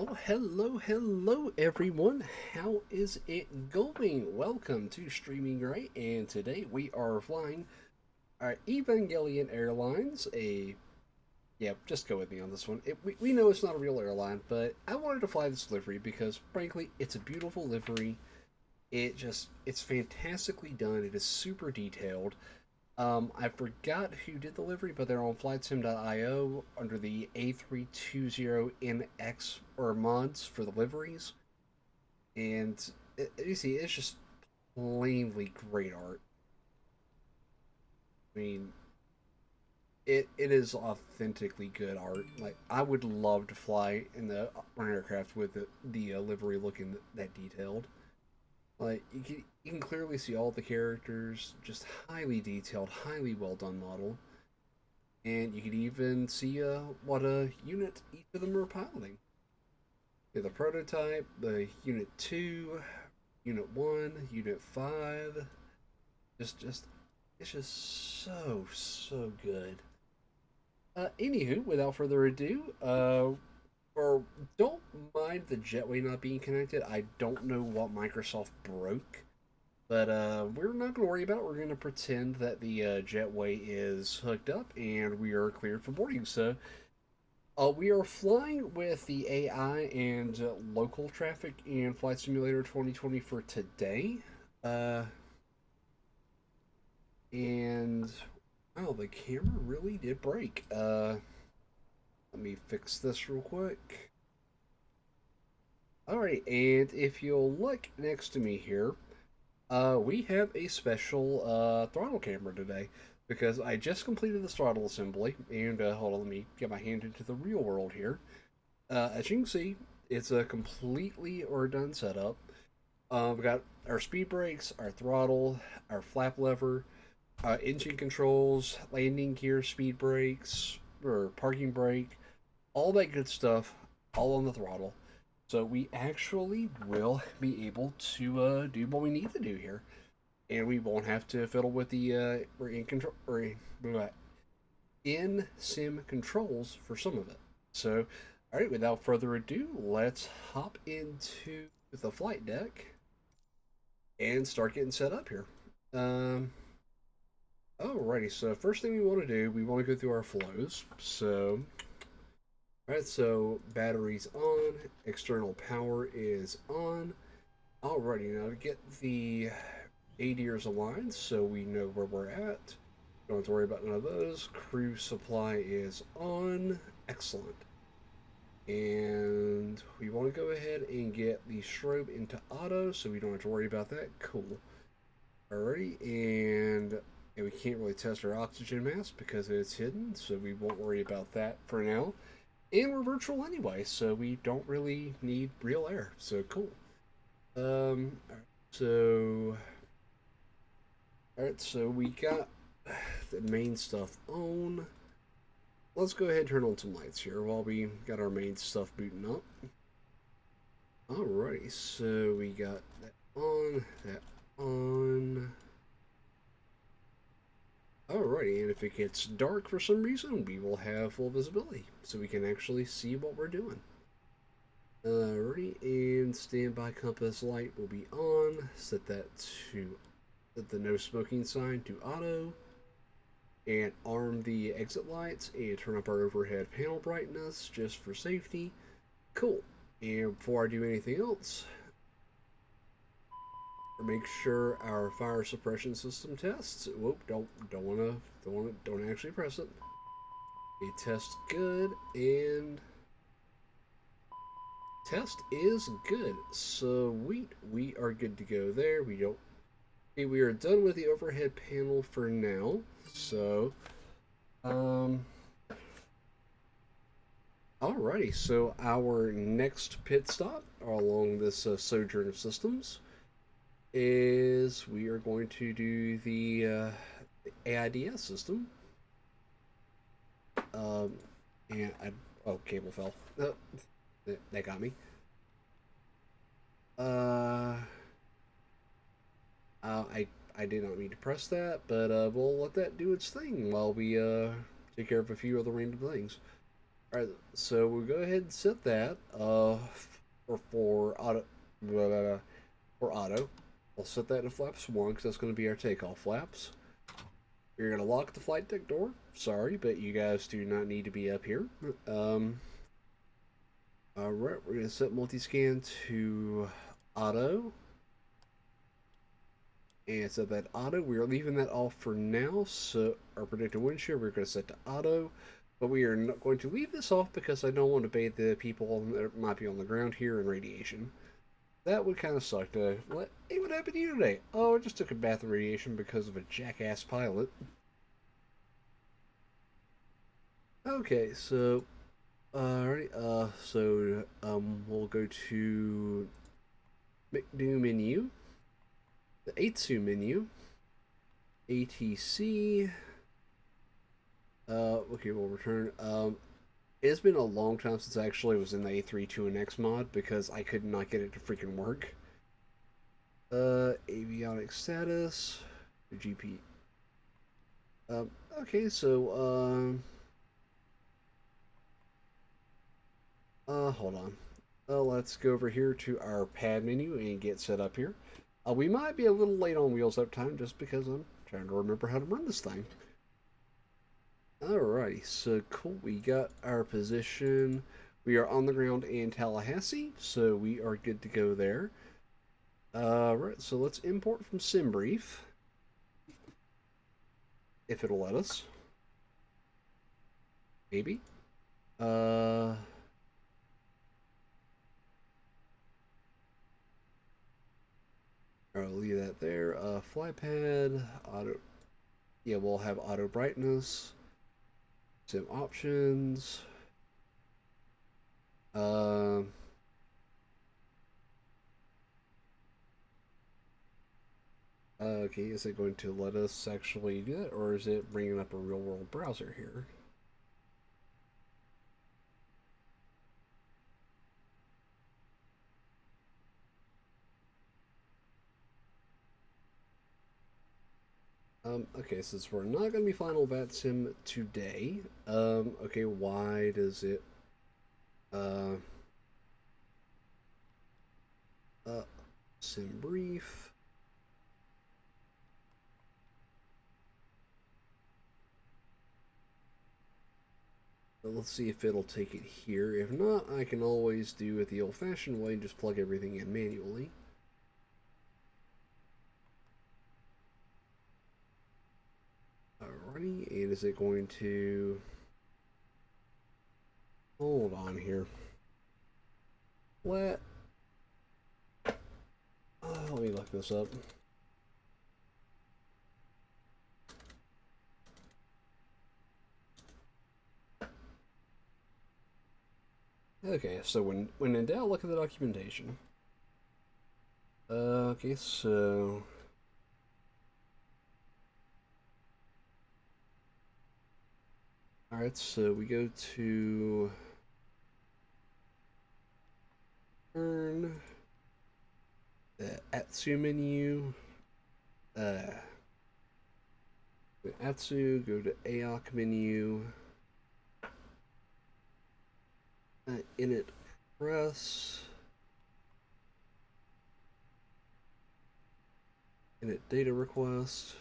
Oh, hello everyone. How is it going? Welcome to Streaming Gray, and today we are flying our Evangelion Airlines. Yeah, just go with me on this one. We know it's not a real airline, but I wanted to fly this livery because, frankly, it's a beautiful livery. It's fantastically done. It is super detailed. I forgot who did the livery, but they're on flightsim.io under the A32NX or mods for the liveries. And you see, it's just plainly great art. I mean, it is authentically good art. Like, I would love to fly in the an aircraft with the livery looking that detailed. Like you can clearly see all the characters, just highly detailed, highly well done model, and you can even see what a unit each of them are piloting. Yeah, the prototype, the Unit 2, Unit 1, Unit 5. Just it's just so good. Anywho, without further ado, or don't mind the jetway not being connected. I don't know what Microsoft broke, but we're not going to worry about it. We're going to pretend that the jetway is hooked up and we are cleared for boarding. So we are flying with the AI and local traffic in Flight Simulator 2020 for today. And oh, the camera really did break. Let me fix this real quick. Alright, and if you'll look next to me here, we have a special throttle camera today because I just completed the throttle assembly, and hold on, let me get my hand into the real world here. As you can see, it's a completely done setup. We've got our speed brakes, our throttle, our flap lever, engine controls, landing gear, speed brakes, or parking brake, all that good stuff, all on the throttle. So we actually will be able to do what we need to do here, and we won't have to fiddle with the in sim controls for some of it. So, all right, without further ado, let's hop into the flight deck and start getting set up here. Alrighty, so first thing we want to do, we want to go through our flows. So, alright, so batteries on, external power is on. Alrighty, now to get the ADRs aligned so we know where we're at. Don't have to worry about none of those. Crew supply is on. Excellent. And we want to go ahead and get the strobe into auto so we don't have to worry about that. Cool. Alrighty, and we can't really test our oxygen mask because it's hidden, so we won't worry about that for now. And we're virtual anyway, so we don't really need real air. So cool. So alright, so we got the main stuff on. Let's go ahead and turn on some lights here while we got our main stuff booting up. Alrighty, so we got that on, that on. Alrighty, and if it gets dark for some reason, we will have full visibility, so we can actually see what we're doing. Alrighty, and standby compass light will be on. Set the no smoking sign to auto. And arm the exit lights and turn up our overhead panel brightness just for safety. Cool. And before I do anything else, make sure our fire suppression system tests. Whoop! Don't actually press it. A test good and test is good. Sweet. We are good to go there. We are done with the overhead panel for now. So, alrighty. So our next pit stop along this sojourn of systems is we are going to do the AIDS system. And cable fell. That got me. I did not mean to press that, but we'll let that do its thing while we take care of a few other random things. Alright, so we'll go ahead and set that for auto. For auto. I'll set that in flaps 1 because that's going to be our takeoff flaps. You're going to lock the flight deck door. Sorry, but you guys do not need to be up here. Alright, we're going to set multi-scan to auto. And so that auto, we're leaving that off for now. So our predicted wind shear, we're going to set to auto. But we are not going to leave this off because I don't want to bathe the people that might be on the ground here in radiation. That would kind of suck to... Hey, what happened to you today? Oh, I just took a bath in radiation because of a jackass pilot. Okay, so... Alright, we'll go to... McDo menu. The A2 menu. ATC. Okay, we'll return. It's been a long time since I actually was in the A32NX mod because I could not get it to freaking work. Avionics status. GP. Okay, so, hold on. Let's go over here to our pad menu and get set up here. We might be a little late on wheels up time just because I'm trying to remember how to run this thing. Alrighty, so cool. We got our position. We are on the ground in Tallahassee, so we are good to go there. Right, so let's import from SimBrief. If it'll let us. Maybe. I'll leave that there. Flypad, auto. Yeah, we'll have auto brightness. Sim options. Okay, is it going to let us actually do that, or is it bringing up a real-world browser here? Okay, since we're not going to be Final Bat Sim today, okay, why does it, Sim Brief, Let's see if it'll take it here. If not, I can always do it the old-fashioned way and just plug everything in manually. Alrighty, and is it going to... Hold on here. Let me look this up. Okay, so when in doubt, look at the documentation. Okay, so... Alright, so we go to... Turn... The Atsu menu. Atsu, go to AOC menu. Init press. Init data request.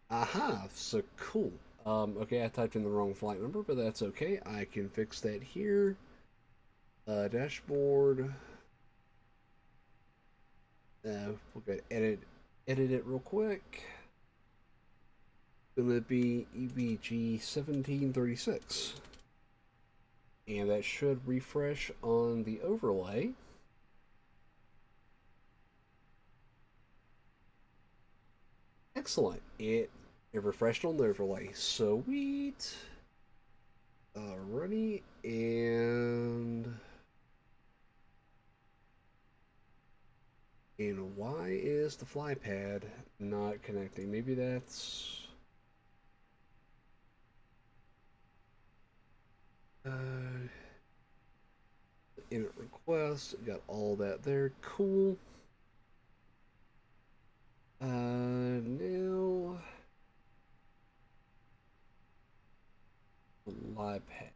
Aha, so cool. Okay, I typed in the wrong flight number, but that's okay. I can fix that here. Dashboard. We'll go edit it real quick. Gonna be EBG 1736. And that should refresh on the overlay. Excellent. It refreshed on the overlay. Sweet. Alrighty, and why is the fly pad not connecting? Maybe that's init request. Got all that there. Cool. Now fly pad.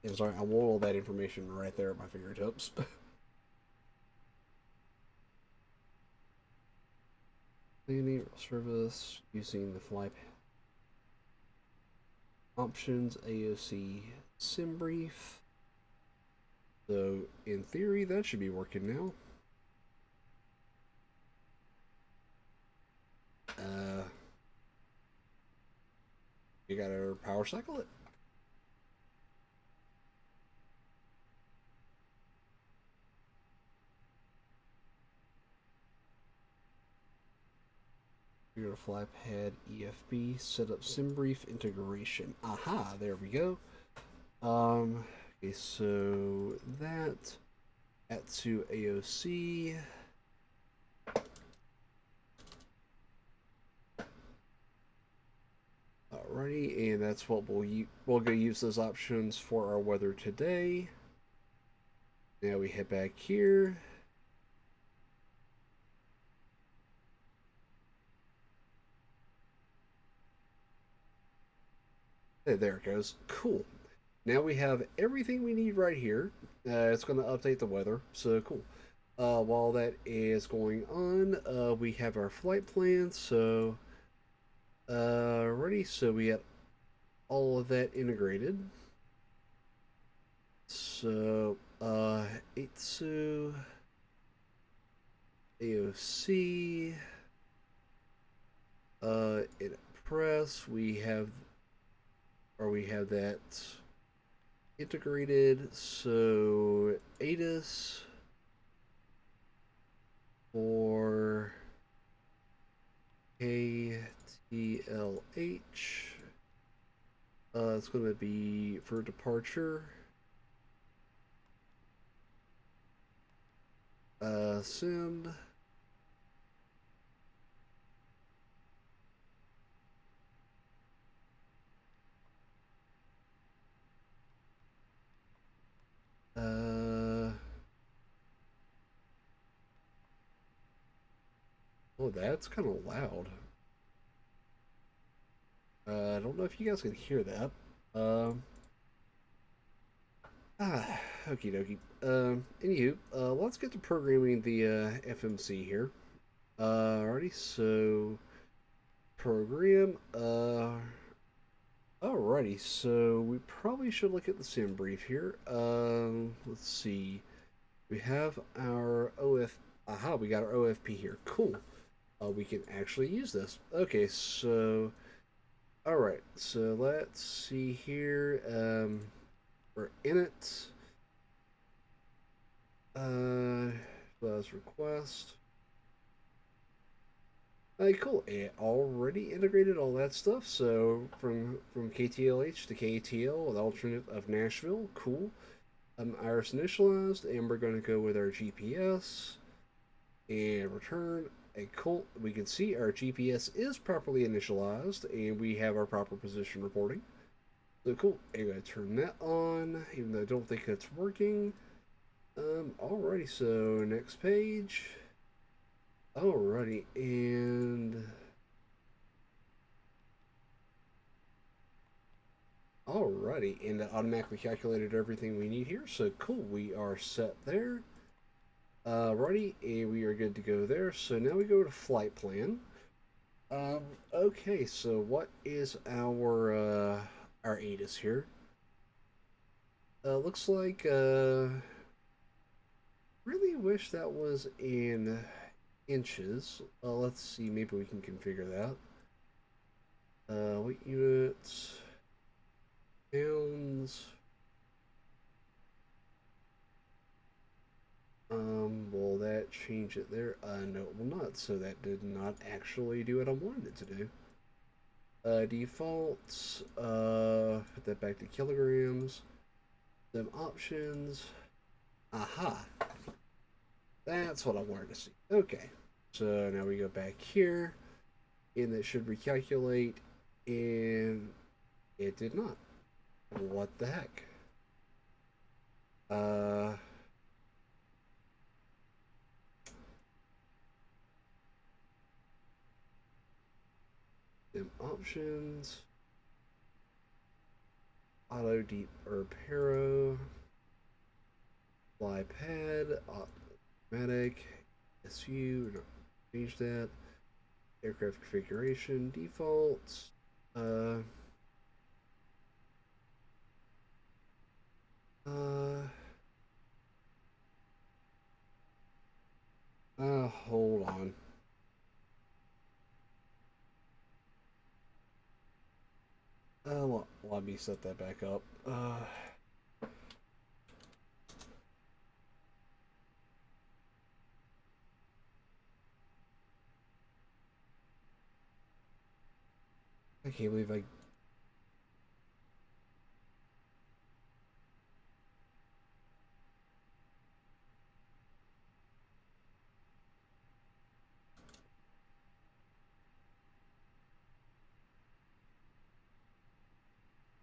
I'm sorry, I want all that information right there at my fingertips. Cleaning service using the fly pad. Options, AOC, sim brief. So, in theory, that should be working now. You gotta power cycle it. Your fly pad EFB setup sim brief integration. Aha, there we go. Okay, so that Atsu AOC. Alrighty, and that's what we'll go use those options for our weather today. Now we head back here. There it goes. Cool. Now we have everything we need right here. It's going to update the weather, so cool. While that is going on, we have our flight plan. So, ready. So we have all of that integrated. So, Itsu, AOC, in press, we have that integrated. So ATIS for KTLH, it's going to be for departure. Send. Oh, that's kind of loud. I don't know if you guys can hear that. Okie dokie. Anywho, let's get to programming the FMC here. Alrighty, so program. Alrighty, so we probably should look at the sim brief here. Let's see. We have our OF. Aha, we got our OFP here. Cool. We can actually use this. Okay, so alright, so let's see here. We're in it. Let's request. Cool. It already integrated all that stuff. So from KTLH to KTL, the alternate of Nashville. Cool. Iris initialized, and we're going to go with our GPS and return. Cool. We can see our GPS is properly initialized, and we have our proper position reporting. So cool. I'm going to turn that on, even though I don't think it's working. Alrighty. So next page. Alrighty, and it automatically calculated everything we need here. So cool, we are set there. Righty, and we are good to go there. So now we go to flight plan. Okay, so what is our ATIS here? Looks like really wish that was in inches. Let's see, maybe we can configure that. What units? Pounds. Will that change it there? No, it will not. So that did not actually do what I wanted it to do. Defaults. Put that back to kilograms. Them options. Aha. That's what I wanted to see. Okay. So now we go back here, and it should recalculate, and it did not. What the heck? Them options. Auto deep or para. Fly pad. Automatic. SU. No, change that. Aircraft configuration. Defaults. Hold on. Let me set that back up. I can't believe I.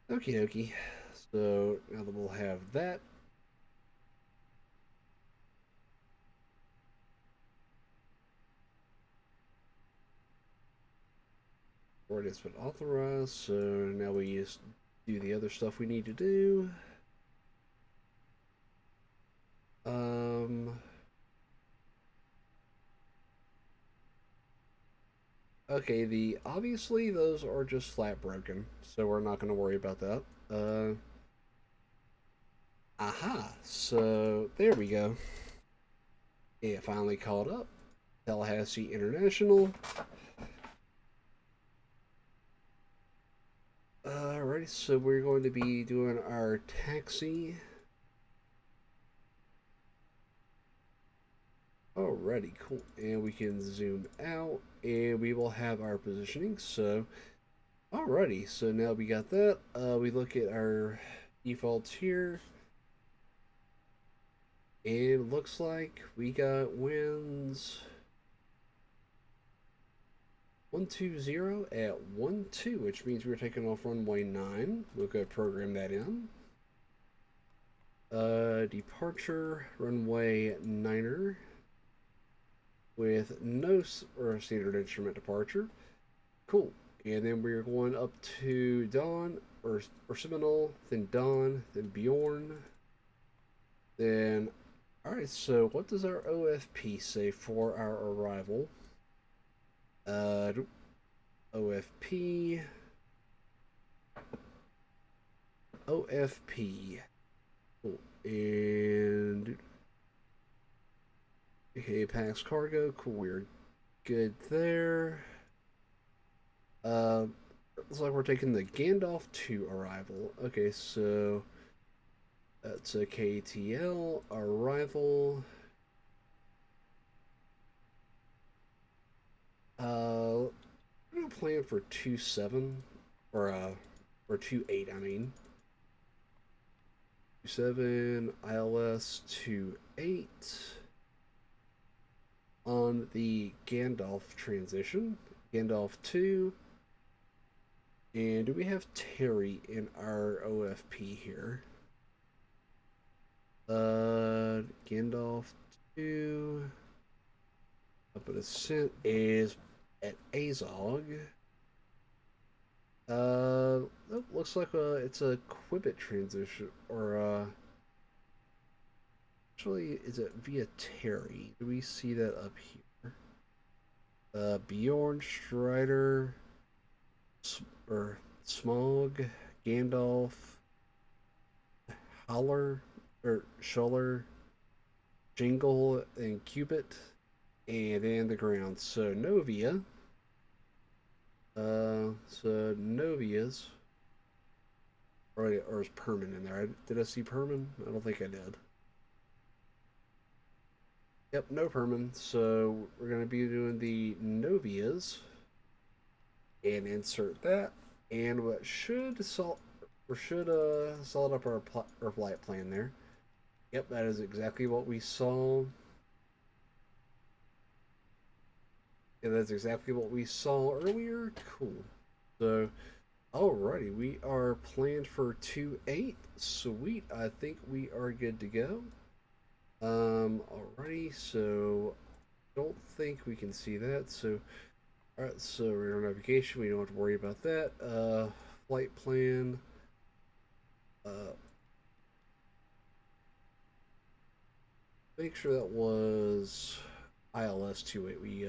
Okie dokie. So now that we'll have that. Already it's been authorized, so now we just do the other stuff we need to do. Okay, obviously those are just flat broken, so we're not going to worry about that. Aha, so there we go. It finally caught up. Tallahassee International. Alright, so we're going to be doing our taxi. Alrighty, cool. And we can zoom out, and we will have our positioning. So, alrighty, so now we got that. We look at our defaults here. And it looks like we got winds 120 at 12, which means we're taking off runway 9. We'll go program that in. Departure runway 9er with no or standard instrument departure. Cool. And then we're going up to Dawn or Seminole, then Dawn, then Bjorn. Then, alright, so what does our OFP say for our arrival? Uh, OFP. OFP. Cool. And okay, packs cargo. Cool. We're good there. Looks like we're taking the Gandalf to arrival. Okay, so that's a KTL arrival. I'm gonna plan for 2-7 or 2-8. I mean 2-7 ILS 2-8 on the Gandalf transition. Gandalf 2. And do we have Terry in our OFP here? Gandalf 2. Up at Ascent is at Azog. It looks like it's a Quibbit transition, or actually, is it via Terry? Do we see that up here? Bjorn, Strider, or Smog, Gandalf, Holler, or Schuller, Jingle, and Cubit, and then the ground. So Novia. So Novia's. Or is Perman in there? Did I see Perman? I don't think I did. Yep, no Perman. So we're going to be doing the Novias. And insert that. And what should solid up our flight plan there. Yep, that is exactly what we saw. Yeah, that's exactly what we saw earlier. Cool. So, alrighty, we are planned for 2-8. Sweet. I think we are good to go. Alrighty, so don't think we can see that. So, alright, so we're on navigation. We don't have to worry about that. Flight plan. Make sure that was ILS 28. We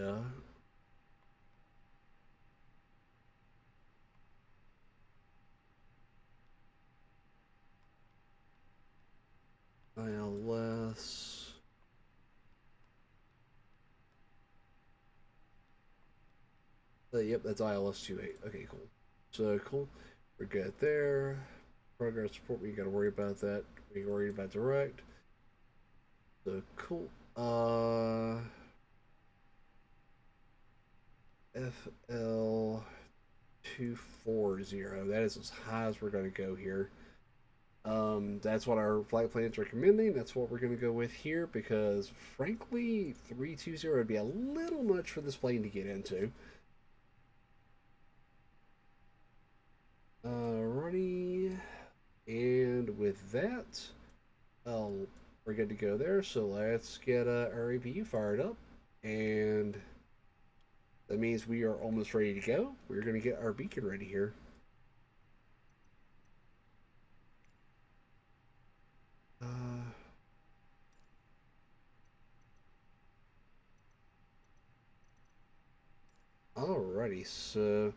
ILS. Yep, that's ILS 28. Okay, cool. So cool. We're good there. Progress support, we gotta worry about that. We worry about direct. So cool. FL 240. That is as high as we're gonna go here. That's what our flight plan's recommending. That's what we're gonna go with here because frankly, 320 would be a little much for this plane to get into. Alrighty. And with that, we're good to go there. So let's get our APU fired up. And that means we are almost ready to go. We're going to get our beacon ready here. Alrighty, so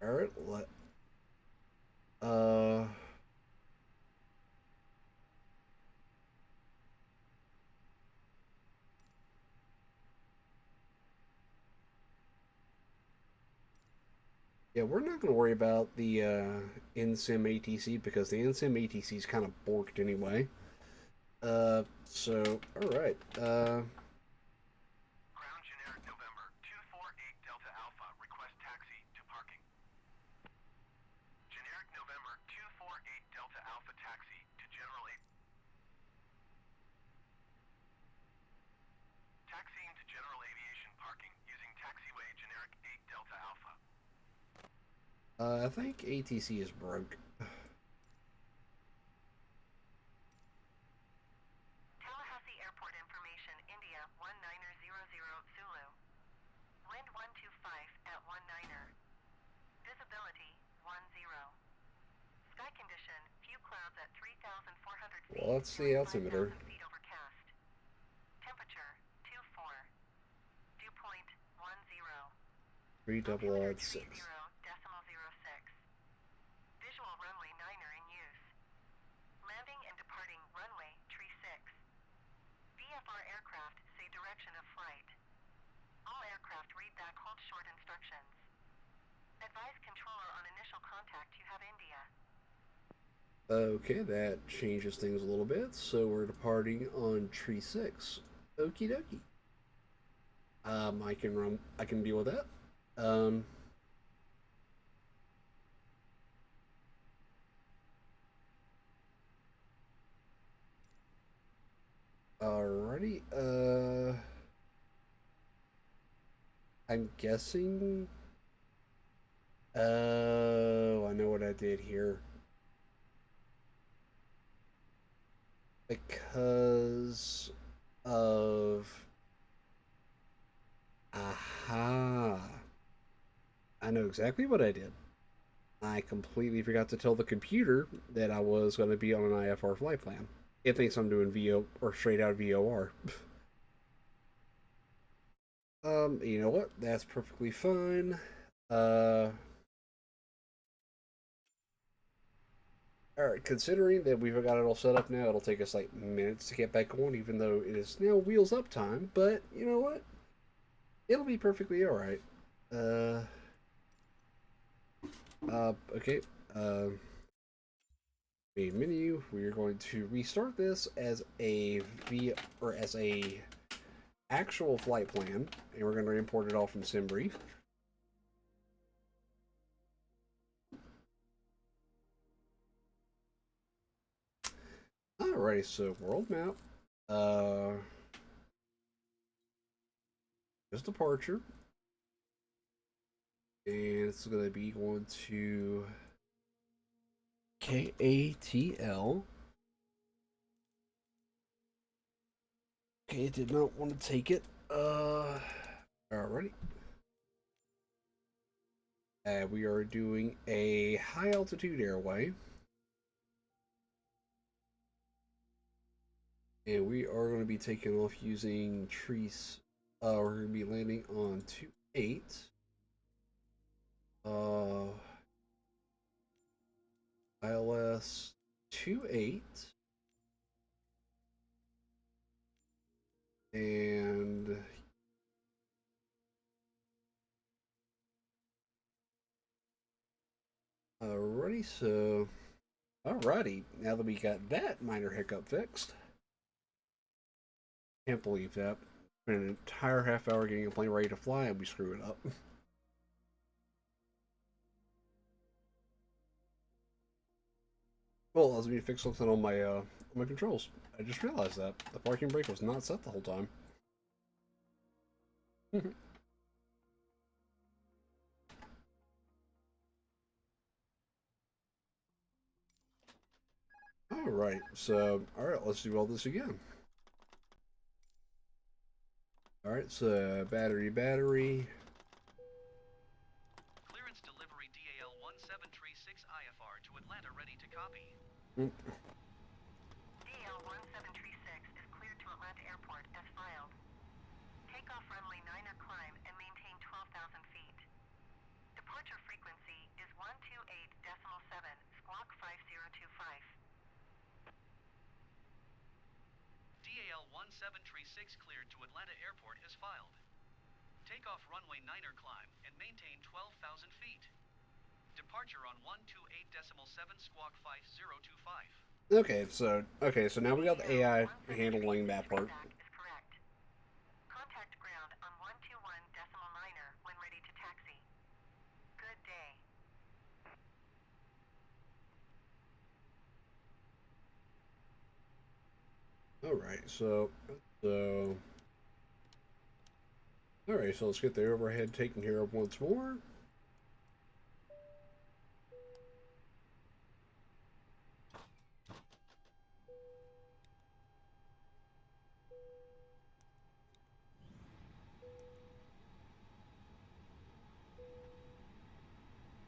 alright, yeah, we're not going to worry about the NSIM ATC because the NSIM ATC is kind of borked anyway. So, alright, Ground generic November 248 Delta Alpha, request taxi to parking. Generic November 248 Delta Alpha, taxi to General A. Taxiing to General Aviation parking using taxiway generic 8 Delta Alpha. I think ATC is broke. Tallahassee Airport information, India 1900 Zulu. Wind 125 at 19er. Visibility 10. Sky condition, few clouds at 3,400 feet. Well, that's the altimeter. Feet overcast. Temperature 24. Dew point 10. 3 double odd 6. Visual runway 9er in use. Landing and departing runway tree 6. VFR aircraft say direction of flight. All aircraft read back hold short instructions. Advise controller on initial contact you have India. Okay, that changes things a little bit. So we're departing on tree 6. Okie dokie. I can deal with that. Alrighty. I'm guessing. Oh, I know what I did here. Because of. Aha. I know exactly what I did. I completely forgot to tell the computer that I was going to be on an IFR flight plan. It thinks I'm doing VO or straight out VOR. You know what? That's perfectly fine. Alright, considering that we've got it all set up now, it'll take us like minutes to get back on, even though it is now wheels up time, but you know what? It'll be perfectly alright. Okay. Main menu. We are going to restart this as a actual flight plan, and we're going to import it all from SimBrief. Alrighty, so world map. Just departure. And it's going to be going to KATL. Okay, it did not want to take it. Alrighty. We are doing a high altitude airway. And we are going to be taking off using trees. We're going to be landing on 28. ILS 28. And alrighty, so alrighty, now that we got that minor hiccup fixed. Can't believe that. Been an entire half hour getting a plane ready to fly and we screw it up. Well, I was going to fix something on my controls. I just realized that the parking brake was not set the whole time. Alright, so, alright, let's do all this again. Alright, so battery. Clearance delivery DAL 1736 IFR to Atlanta ready to copy. DAL 1736 is cleared to Atlanta Airport as filed. Takeoff runway 9er climb and maintain 12,000 feet. Departure frequency is 128.7 squawk 5025. DAL 1736 cleared to Atlanta Airport is filed. Takeoff runway 9er climb and maintain 12,000 feet. Departure on 128.7 squawk 5025. Okay, so now we got the AI handling that part. Is correct. Contact ground on 121.9er when ready to taxi. Good day. Alright, so alright, so let's get the overhead taken care of once more.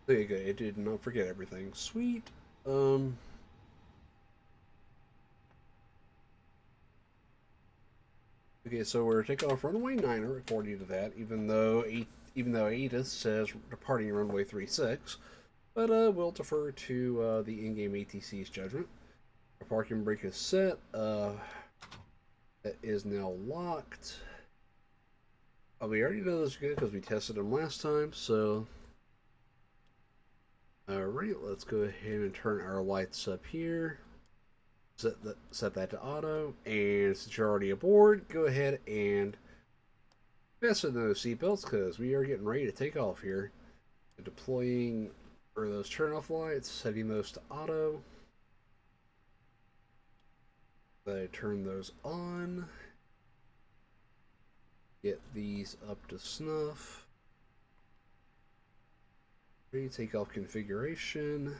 There you go, it did not forget everything. Sweet. Okay, so we're taking off runway 9er according to that, even though even though ATIS says departing runway 36, but we'll defer to the in-game ATC's judgment. Our parking brake is set. That is now locked. We already know this is good because we tested them last time, so... Alright, let's go ahead and turn our lights up here. Set that to auto, and since you're already aboard, go ahead and fasten those seatbelts because we are getting ready to take off here. Deploying for those turn-off lights, setting those to auto. I turn those on. Get these up to snuff. Ready to take off configuration.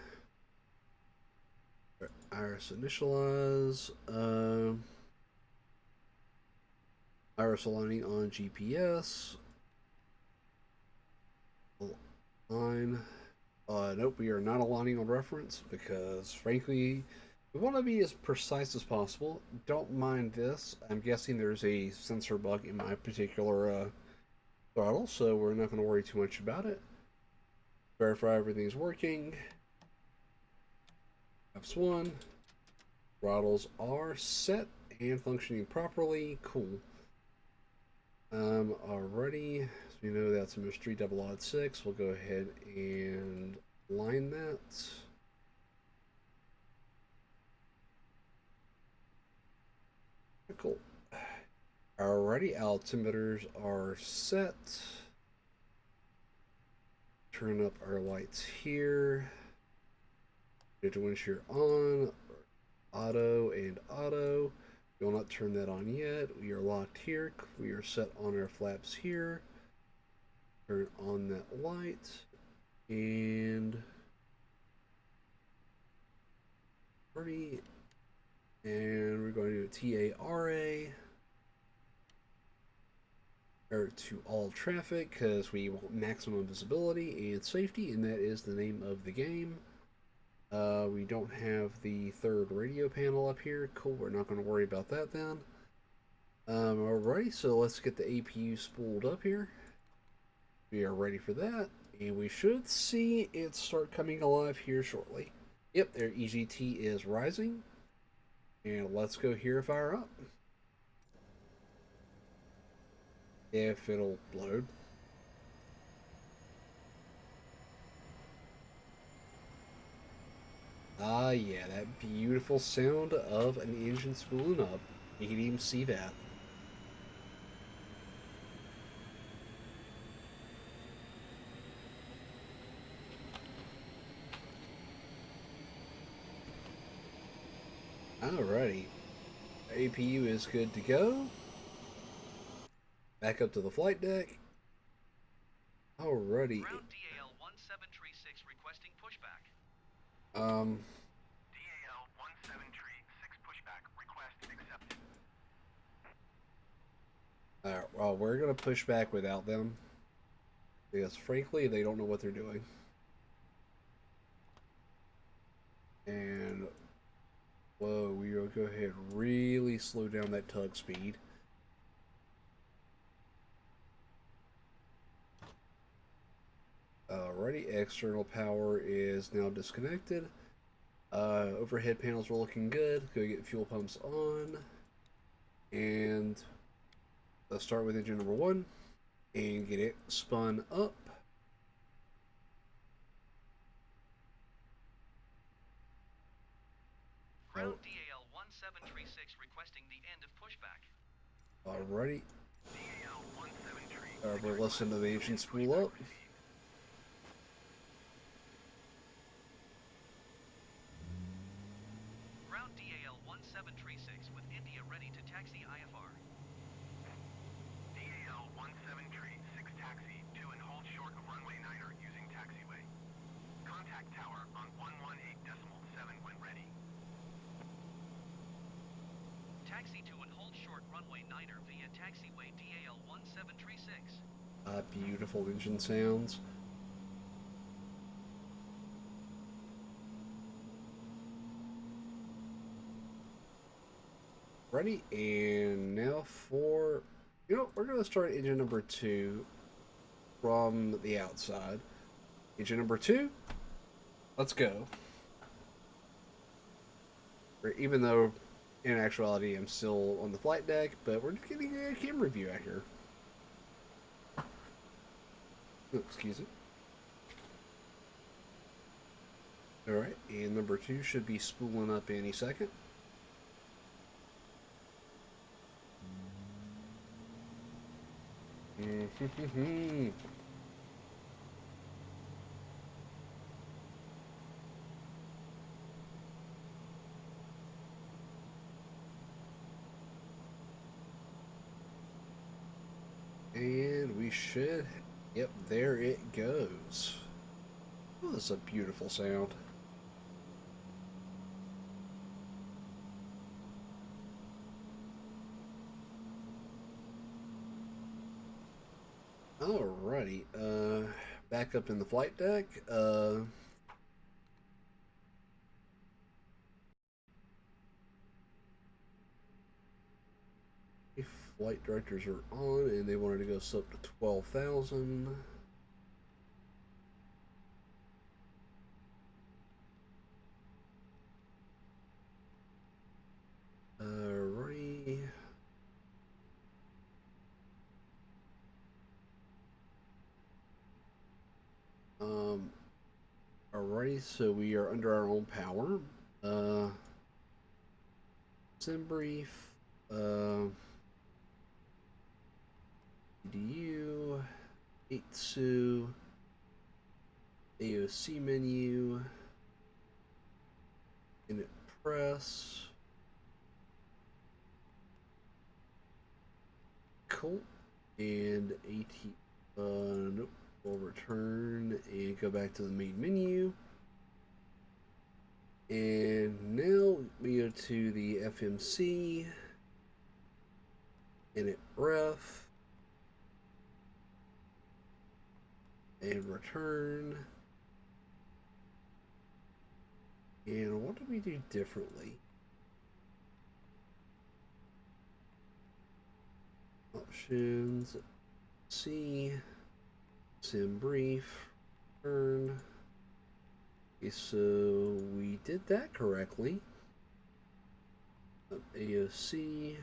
Iris initialize. Iris aligning on GPS. Align. Nope, we are not aligning on reference because, frankly, we want to be as precise as possible. Don't mind this. I'm guessing there's a sensor bug in my particular throttle, so we're not going to worry too much about it. Verify everything's working. Flaps 1. Throttles are set and functioning properly. Cool. Already, so we know that's mystery 006. We'll go ahead and line that. Cool. Alrighty, altimeters are set. Turn up our lights here. Get the windshield on. Auto and auto. We will not turn that on yet. We are locked here. We are set on our flaps here. Turn on that light. And 30. And we're going to do TARA to all traffic because we want maximum visibility and safety, and that is the name of the game. We don't have the third radio panel up here. Cool, we're not going to worry about that then. Alright, so let's get the APU spooled up here. We are ready for that, and we should see it start coming alive here shortly. Yep, their EGT is rising. And let's go here, fire up. If it'll load. Ah, yeah, that beautiful sound of an engine spooling up. You can even see that. Alrighty. APU is good to go. Back up to the flight deck. Alrighty. Ground DAL 1736 requesting pushback. DAL 1736 pushback request accepted. Alright, well, we're gonna push back without them. Because frankly, they don't know what they're doing. And whoa, we will go ahead and really slow down that tug speed. Alrighty, external power is now disconnected. Overhead panels are looking good. Go get fuel pumps on. And let's start with engine number 1 and get it spun up. Ground DAL 1736 requesting the end of pushback. Alrighty. DAL 1736. We're listening to the engine spool up. Ground DAL 1736 with India ready to taxi IFR. DAL 1736 taxi to and hold short of runway 9er using taxiway. Contact tower on 118.7 when ready. Taxi to and hold short runway 9er via taxiway DAL 1736. Beautiful engine sounds. Ready, and now for, we're going to start engine number 2 from the outside. Engine number 2, let's go. Even though, in actuality, I'm still on the flight deck, but we're getting a camera view out here. Oh, excuse me. Alright, and number 2 should be spooling up any second. And we should, yep, there it goes. Oh, that's a beautiful sound. Alrighty, back up in the flight deck. Flight directors are on, and they wanted to go up to 12,000. Alrighty. Alrighty, so we are under our own power. Sim brief. EDU. 8SU. AOC menu. Init press. Cool. And AT. Nope. We'll return and go back to the main menu. And now we go to the FMC. Init ref. And return. And what do we do differently? Options. C. Sim brief. Turn. Okay, so we did that correctly. AOC.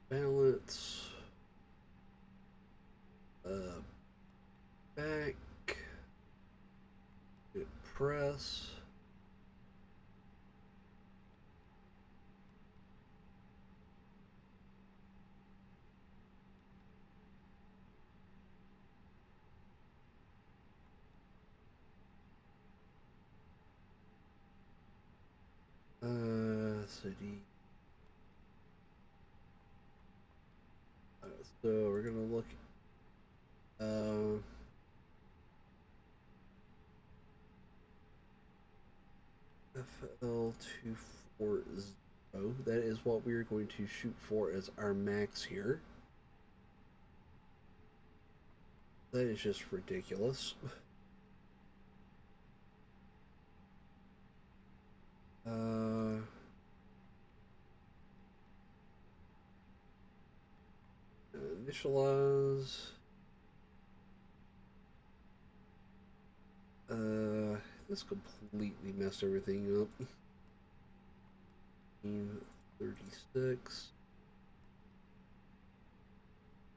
Balance. Back. Press. City. So we're gonna look. FL240. That is what we're going to shoot for as our max here. That is just ridiculous. Initialize. This completely messed everything up. 36.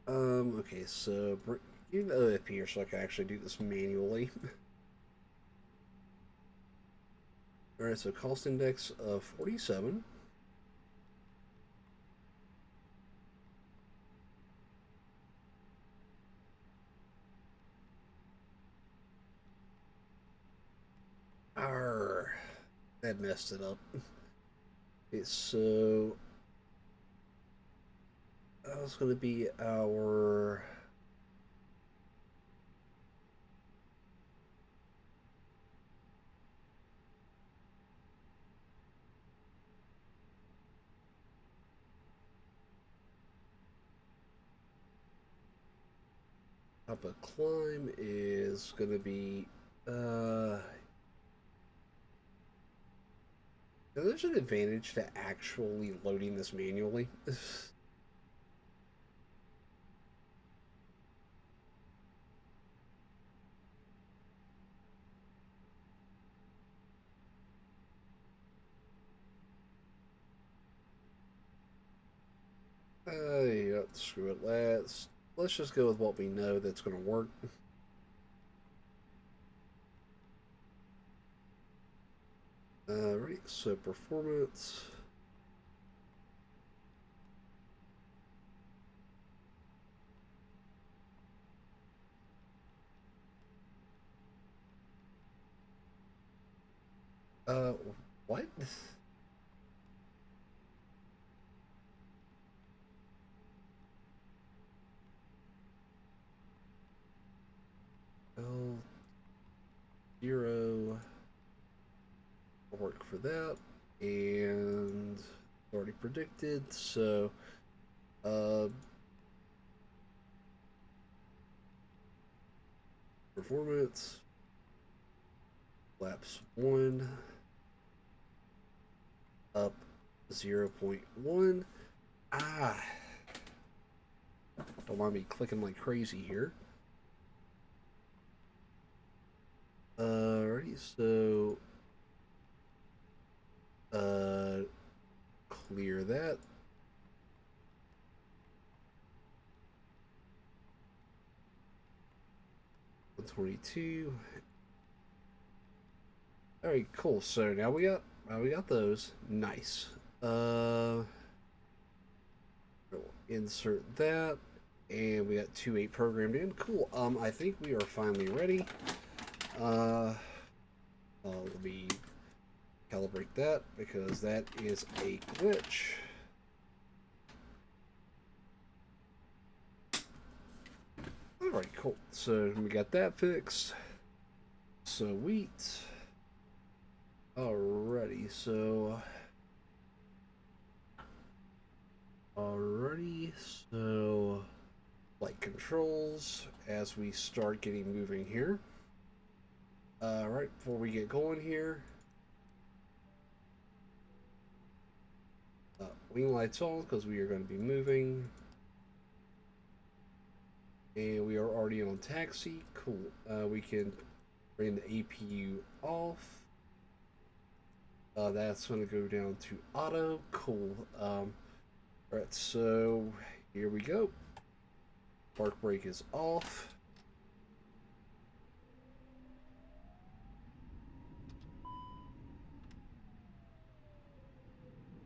Okay, so give the up here so I can actually do this manually. Alright, so cost index of 47. Arr, that messed it up. Okay, so that was going to be our up a climb is going to be there's an advantage to actually loading this manually. Yeah, screw it. Let's just go with what we know that's going to work. Right, so performance. Uh, what? L 0 work for that, and already predicted. So, performance flaps 1 up 0.1. Ah, don't mind me clicking like crazy here. Alrighty, so clear that. $122. Alright, cool. So now we got those. Nice. Insert that. And we got 2.8 programmed in. Cool. I think we are finally ready. Let me calibrate that because that is a glitch. Alright, cool. So we got that fixed. Sweet. Alrighty, so flight controls as we start getting moving here. Right before we get going here, wing lights on because we are going to be moving, and we are already on taxi. Cool. We can bring the APU off. That's going to go down to auto. Cool. Alright, so here we go. Park brake is off.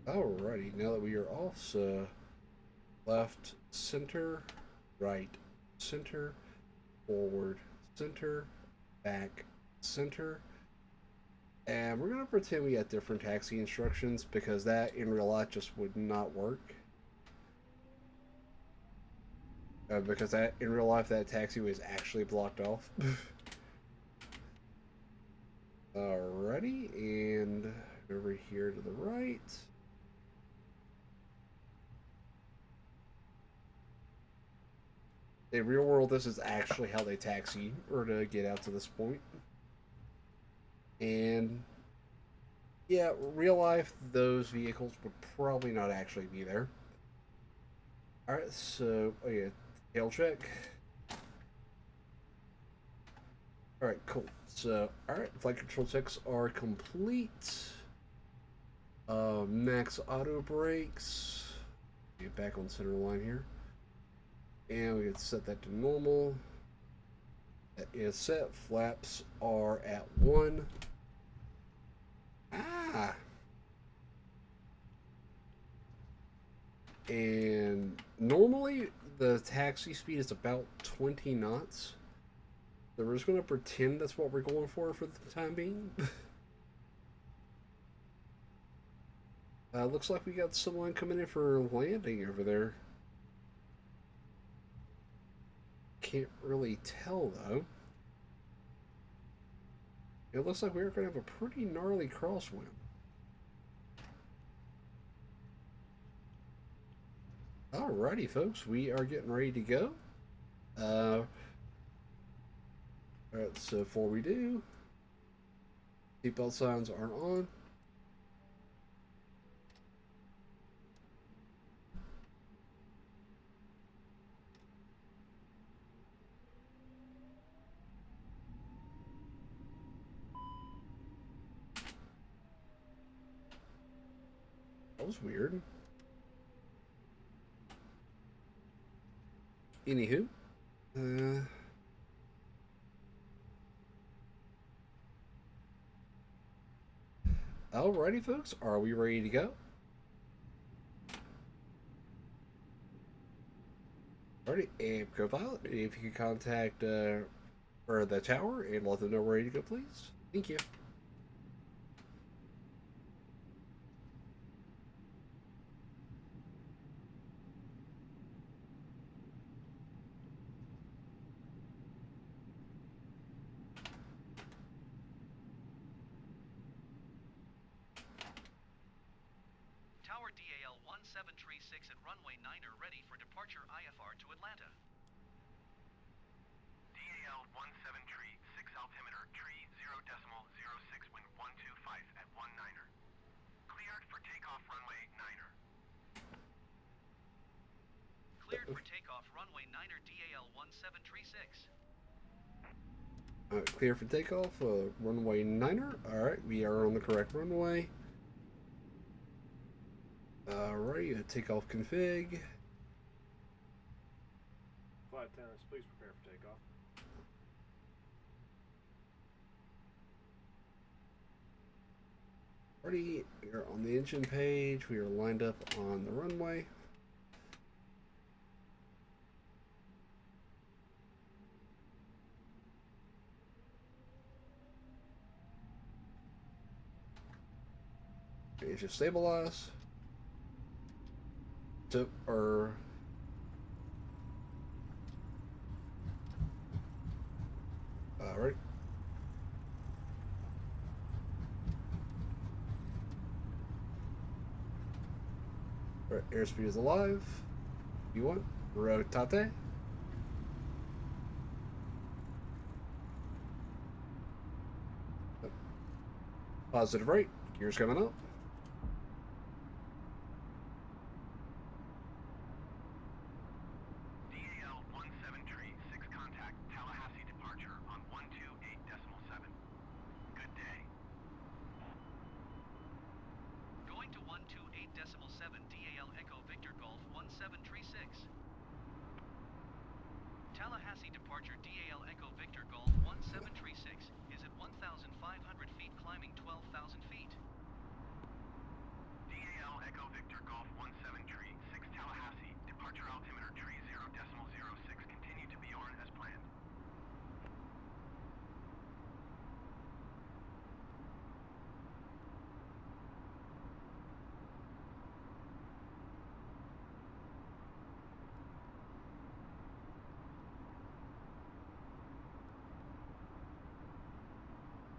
Alrighty, now that we are off, so left, center, right, center, forward, center, back, center. And we're going to pretend we got different taxi instructions because that in real life just would not work. Because that in real life that taxi was actually blocked off. Alrighty, and over here to the right. In real world, this is actually how they taxi or to get out to this point. And yeah, real life, those vehicles would probably not actually be there. Alright, so, oh yeah, tail check. Alright, cool. So, alright, flight control checks are complete. Max auto brakes. Get back on center line here. And we can set that to normal. That is set. Flaps are at 1. Ah! And normally the taxi speed is about 20 knots. So we're just going to pretend that's what we're going for the time being. Looks like we got someone coming in for landing over there. Can't really tell though. It looks like we're going to have a pretty gnarly crosswind. Alrighty, folks, we are getting ready to go. Alright, so before we do, seatbelt signs aren't on. That was weird. Anywho, alrighty, folks, are we ready to go? Alrighty, and co-pilot, if you could contact or the tower and let them know we're ready to go, please. Thank you. Tower DAL 1736 at runway 9er ready for departure IFR to Atlanta. DAL 1736 altimeter tree 0.06 wind 125 at 19er. Cleared for takeoff runway 9er. Cleared for takeoff runway 9er DAL 1736. Clear for takeoff, runway 9er. Alright, we are on the correct runway. Alright, takeoff config. Flight attendants, please prepare for takeoff. Alrighty, we are on the engine page. We are lined up on the runway. Engine stabilize. Alright. Alright, airspeed is alive. V1, rotate. Positive right, gears coming up. DAL 1736 contact Tallahassee departure on 128.7. Good day. Going to 128.7 DAL Echo Victor Golf 1736. Tallahassee departure DAL Echo Victor Golf 1736 is at 1,500 feet climbing 12,000 feet. DAL Echo Victor Golf 1736 Tallahassee departure altimeter tree 0.06 continue to Bjorn as planned.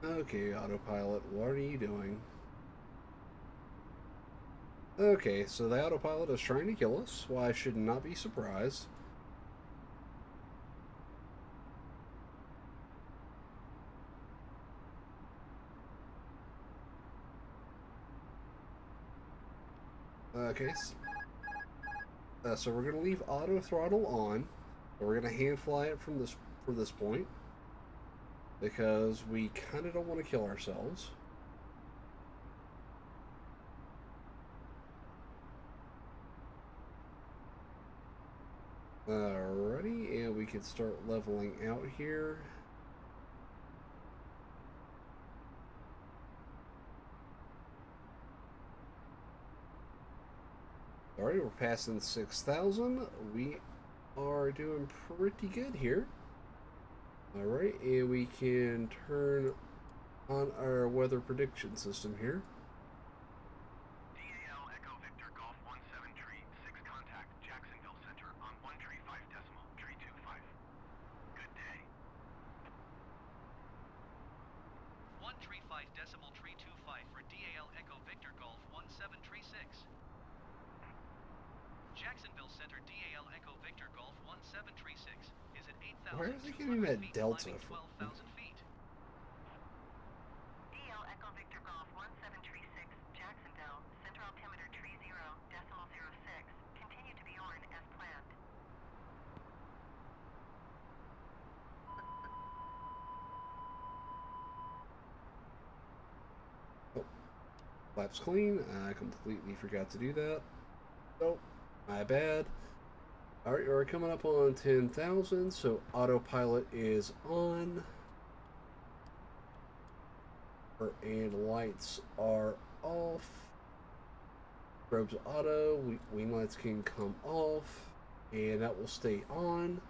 Okay, autopilot, what are you doing? Okay, so the autopilot is trying to kill us. Well, I should not be surprised. Okay, so we're gonna leave auto throttle on, but we're gonna hand fly it from this point because we kind of don't want to kill ourselves. Alrighty, and we can start leveling out here. Alright, we're passing 6,000. We are doing pretty good here. Alright, and we can turn on our weather prediction system here. DAL Echo Victor Golf 1736 contact Jacksonville Center on 135.325. Good day. 135.325 for DAL Echo Victor Golf 1736. Jacksonville Center DAL Echo Victor Golf 1736 is at 8,200 Why is it giving that feet delta climbing for 12,000 feet. DAL Echo Victor Golf 1736 Jacksonville Center altimeter tree 0.06 continue to Bjorn as planned. Oh, flaps clean. I completely forgot to do that. Oh, my bad. Alright, we're coming up on 10,000, so autopilot is on. And lights are off. Strobes auto, wing lights can come off, and that will stay on.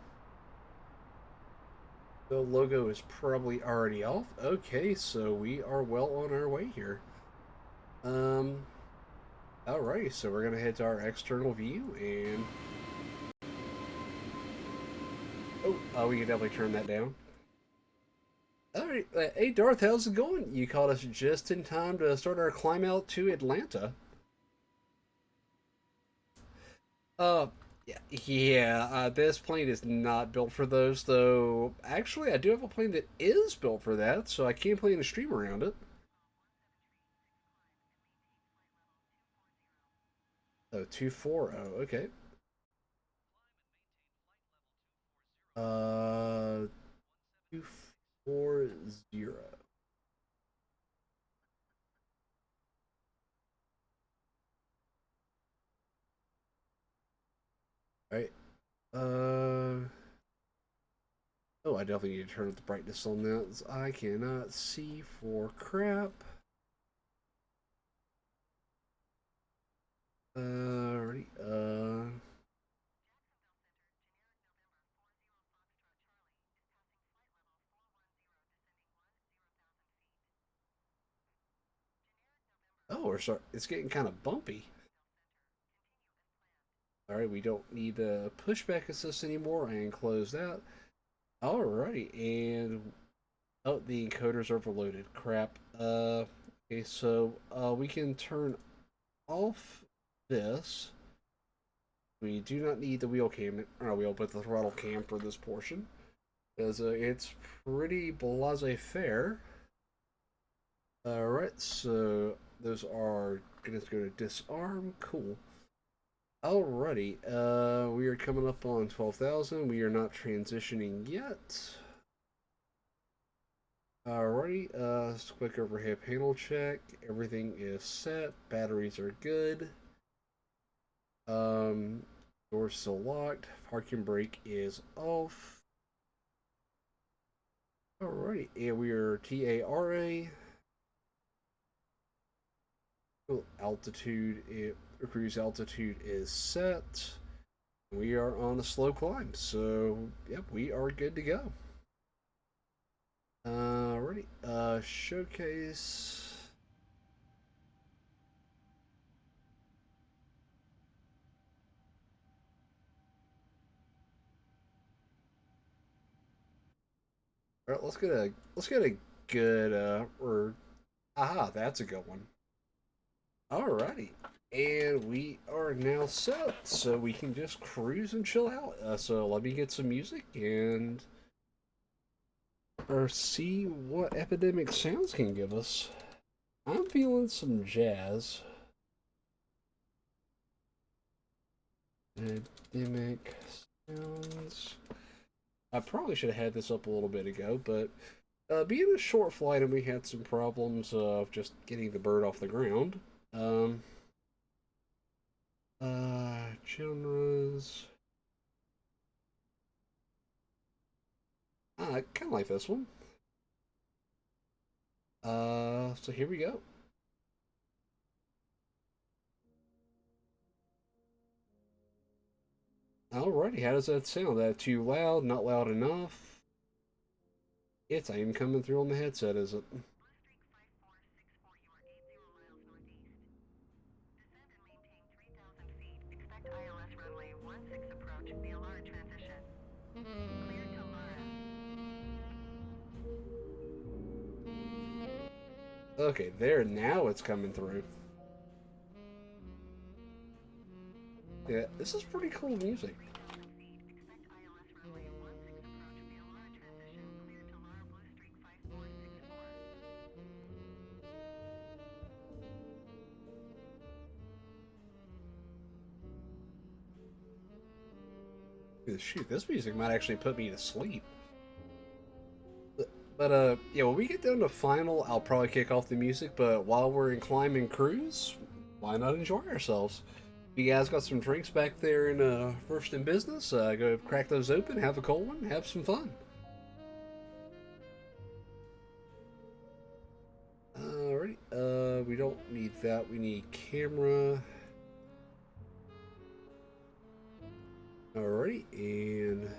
The logo is probably already off. Okay, so we are well on our way here. Alright, so we're gonna head to our external view and we can definitely turn that down. Alright, hey Darth, how's it going? You caught us just in time to start our climb out to Atlanta. This plane is not built for those, though. Actually, I do have a plane that is built for that, so I can plan a stream around it. Oh, 240, okay. 240. Alright. Oh, I definitely need to turn up the brightness on that. I cannot see for crap. Alrighty. Oh, we're sorry. It's getting kind of bumpy. Alright, we don't need the pushback assist anymore and close that. Alrighty, and oh, the encoder's overloaded. Crap. Okay, so we can turn off this. We do not need the wheel cam, or wheel, but the throttle cam for this portion, because it's pretty laissez-faire. Alright, so those are gonna go to disarm. Cool. Alrighty, we are coming up on 12,000. We are not transitioning yet. Alrighty, quick overhead panel check. Everything is set. Batteries are good. Door's still locked. Parking brake is off. Alrighty, and we are TARA. Altitude, cruise altitude is set. We are on a slow climb, so yep, we are good to go. Alrighty, showcase. All right, let's get a good aha, that's a good one. Alrighty, and we are now set, so we can just cruise and chill out. So let me get some music and or see what Epidemic Sounds can give us. I'm feeling some jazz. Epidemic Sounds. I probably should have had this up a little bit ago, but being a short flight and we had some problems of just getting the bird off the ground. Genres. I kind of like this one. So here we go. Alrighty, how does that sound? That too loud? Not loud enough? It's not even coming through on the headset, is it? Okay, there, now it's coming through. Yeah, this is pretty cool music. Shoot, this music might actually put me to sleep. But yeah, when we get down to final, I'll probably kick off the music, but while we're in climb and cruise, why not enjoy ourselves? You guys got some drinks back there in First in Business? Go crack those open, have a cold one, have some fun. Alrighty, we don't need that. We need camera. Alrighty, and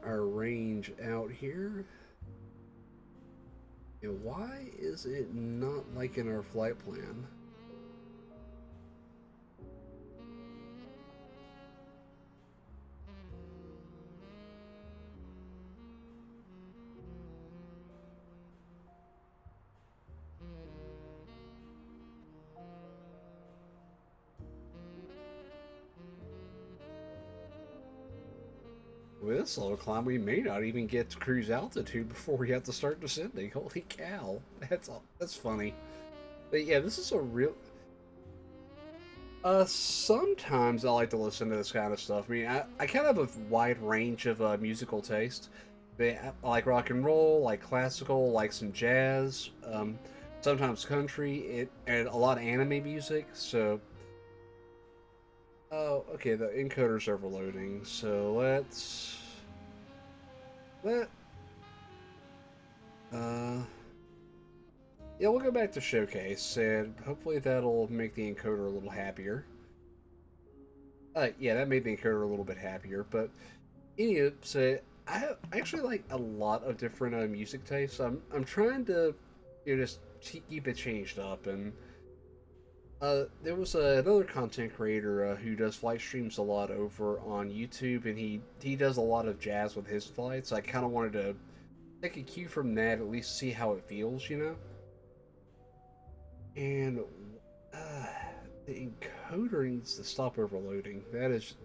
our range out here. And why is it not liking our flight plan? With this little climb, we may not even get to cruise altitude before we have to start descending. Holy cow, that's funny. But yeah, this is a real. Sometimes I like to listen to this kind of stuff. I mean, I kind of have a wide range of musical taste. I like rock and roll, like classical, like some jazz, sometimes country, and a lot of anime music. So, oh, okay, the encoder's overloading. So let yeah, we'll go back to showcase, and hopefully that'll make the encoder a little happier. Yeah, that made the encoder a little bit happier, but anyway, so I actually like a lot of different music tastes. I'm trying to, just keep it changed up, and there was another content creator who does flight streams a lot over on YouTube, and he does a lot of jazz with his flights. I kind of wanted to take a cue from that, at least see how it feels, And the encoder needs to stop overloading. That is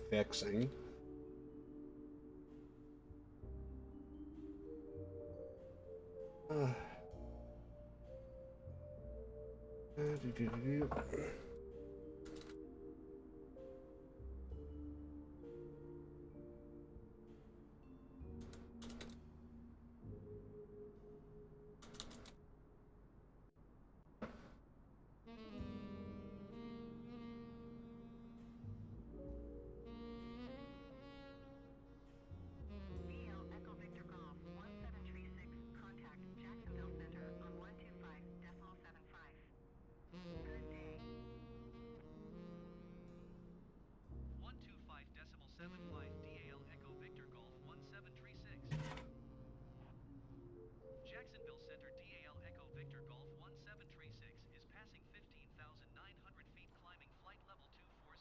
vexing. DL Echo Victor Golf 1736, contact Jacksonville Center on 125.75. Good day. 125.75 DAL Echo Victor Golf 1736. Jacksonville Center DAL Echo Victor Golf 1736 is passing 15,900 feet climbing flight level 240.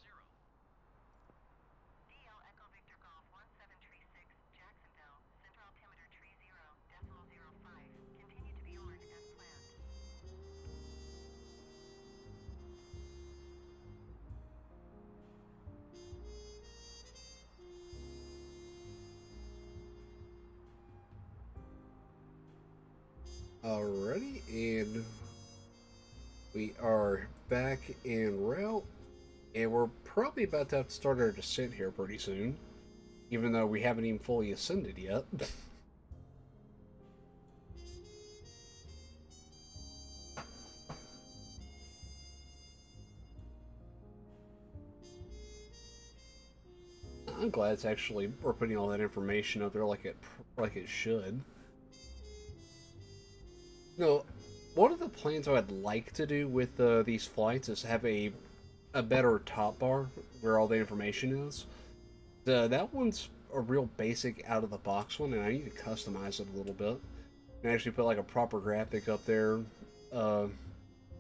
DL Echo Victor Golf 1736, Jacksonville, center altimeter 30.05. Continue to be ordered as planned. Alrighty, and we are back en route, and we're probably about to have to start our descent here pretty soon, even though we haven't even fully ascended yet. I'm glad it's actually we're putting all that information up there like it should. No, one of the plans I would like to do with these flights is have a better top bar where all the information is. That one's a real basic out of the box one, and I need to customize it a little bit and actually put like a proper graphic up there.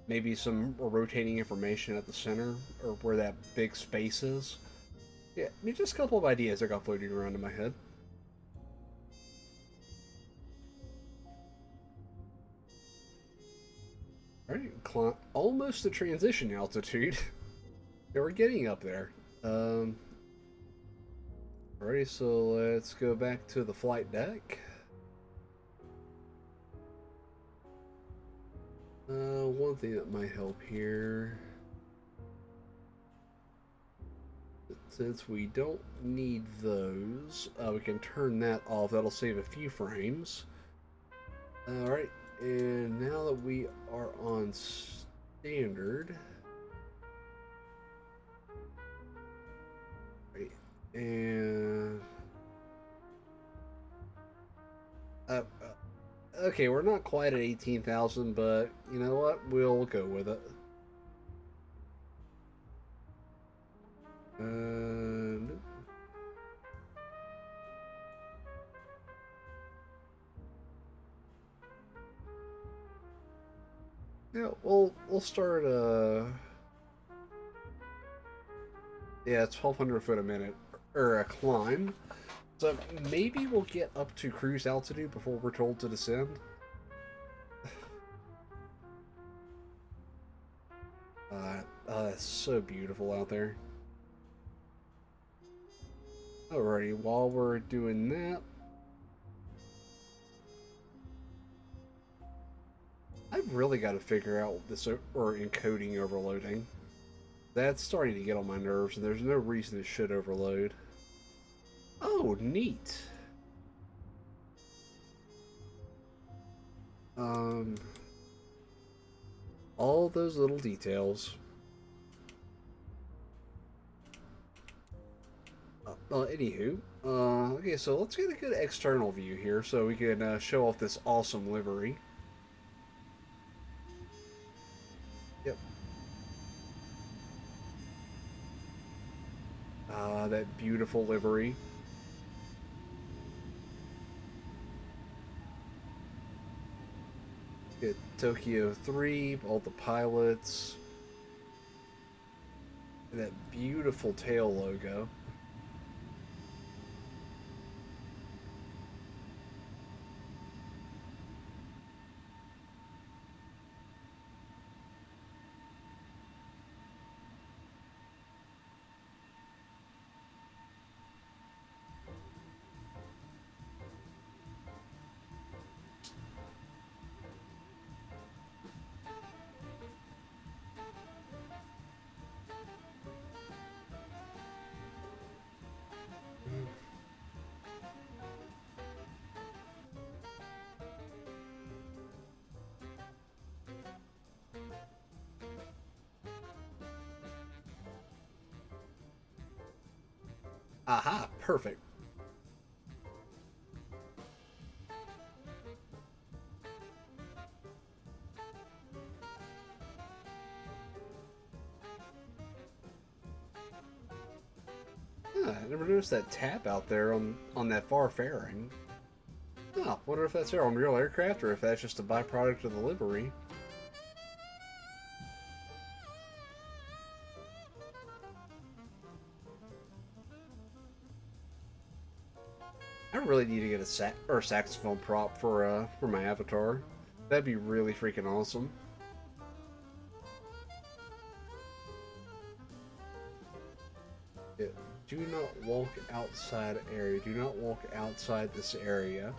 Maybe some rotating information at the center or where that big space is. Yeah, I mean, just a couple of ideas I got floating around in my head. Alright, almost to transition altitude. Yeah, we're getting up there. Alrighty, so let's go back to the flight deck. One thing that might help here, since we don't need those, we can turn that off. That'll save a few frames. Alright, and now that we are on standard, And okay, we're not quite at 18,000, but you know what? We'll go with it. And yeah, we'll start. Yeah, 1,200 foot a minute or a climb. So maybe we'll get up to cruise altitude before we're told to descend. It's so beautiful out there. Alrighty, while we're doing that, I've really got to figure out this or encoding overloading. That's starting to get on my nerves, and there's no reason it should overload. Oh, neat. All those little details. Anywho, okay, so let's get a good external view here so we can show off this awesome livery. Yep. That beautiful livery. Get Tokyo 3, all the pilots. And that beautiful tail logo. Aha, perfect. I never noticed that tap out there on that far fairing. Oh, wonder if that's there on real aircraft or if that's just a byproduct of the livery. I really need to get a saxophone prop for my avatar. That'd be really freaking awesome. Yeah. Do not walk outside area. Do not walk outside this area.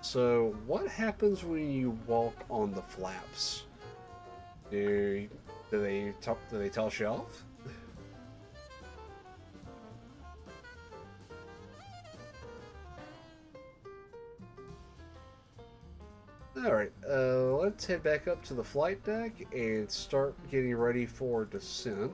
So, what happens when you walk on the flaps? Do they toss you off? Alright, let's head back up to the flight deck and start getting ready for descent.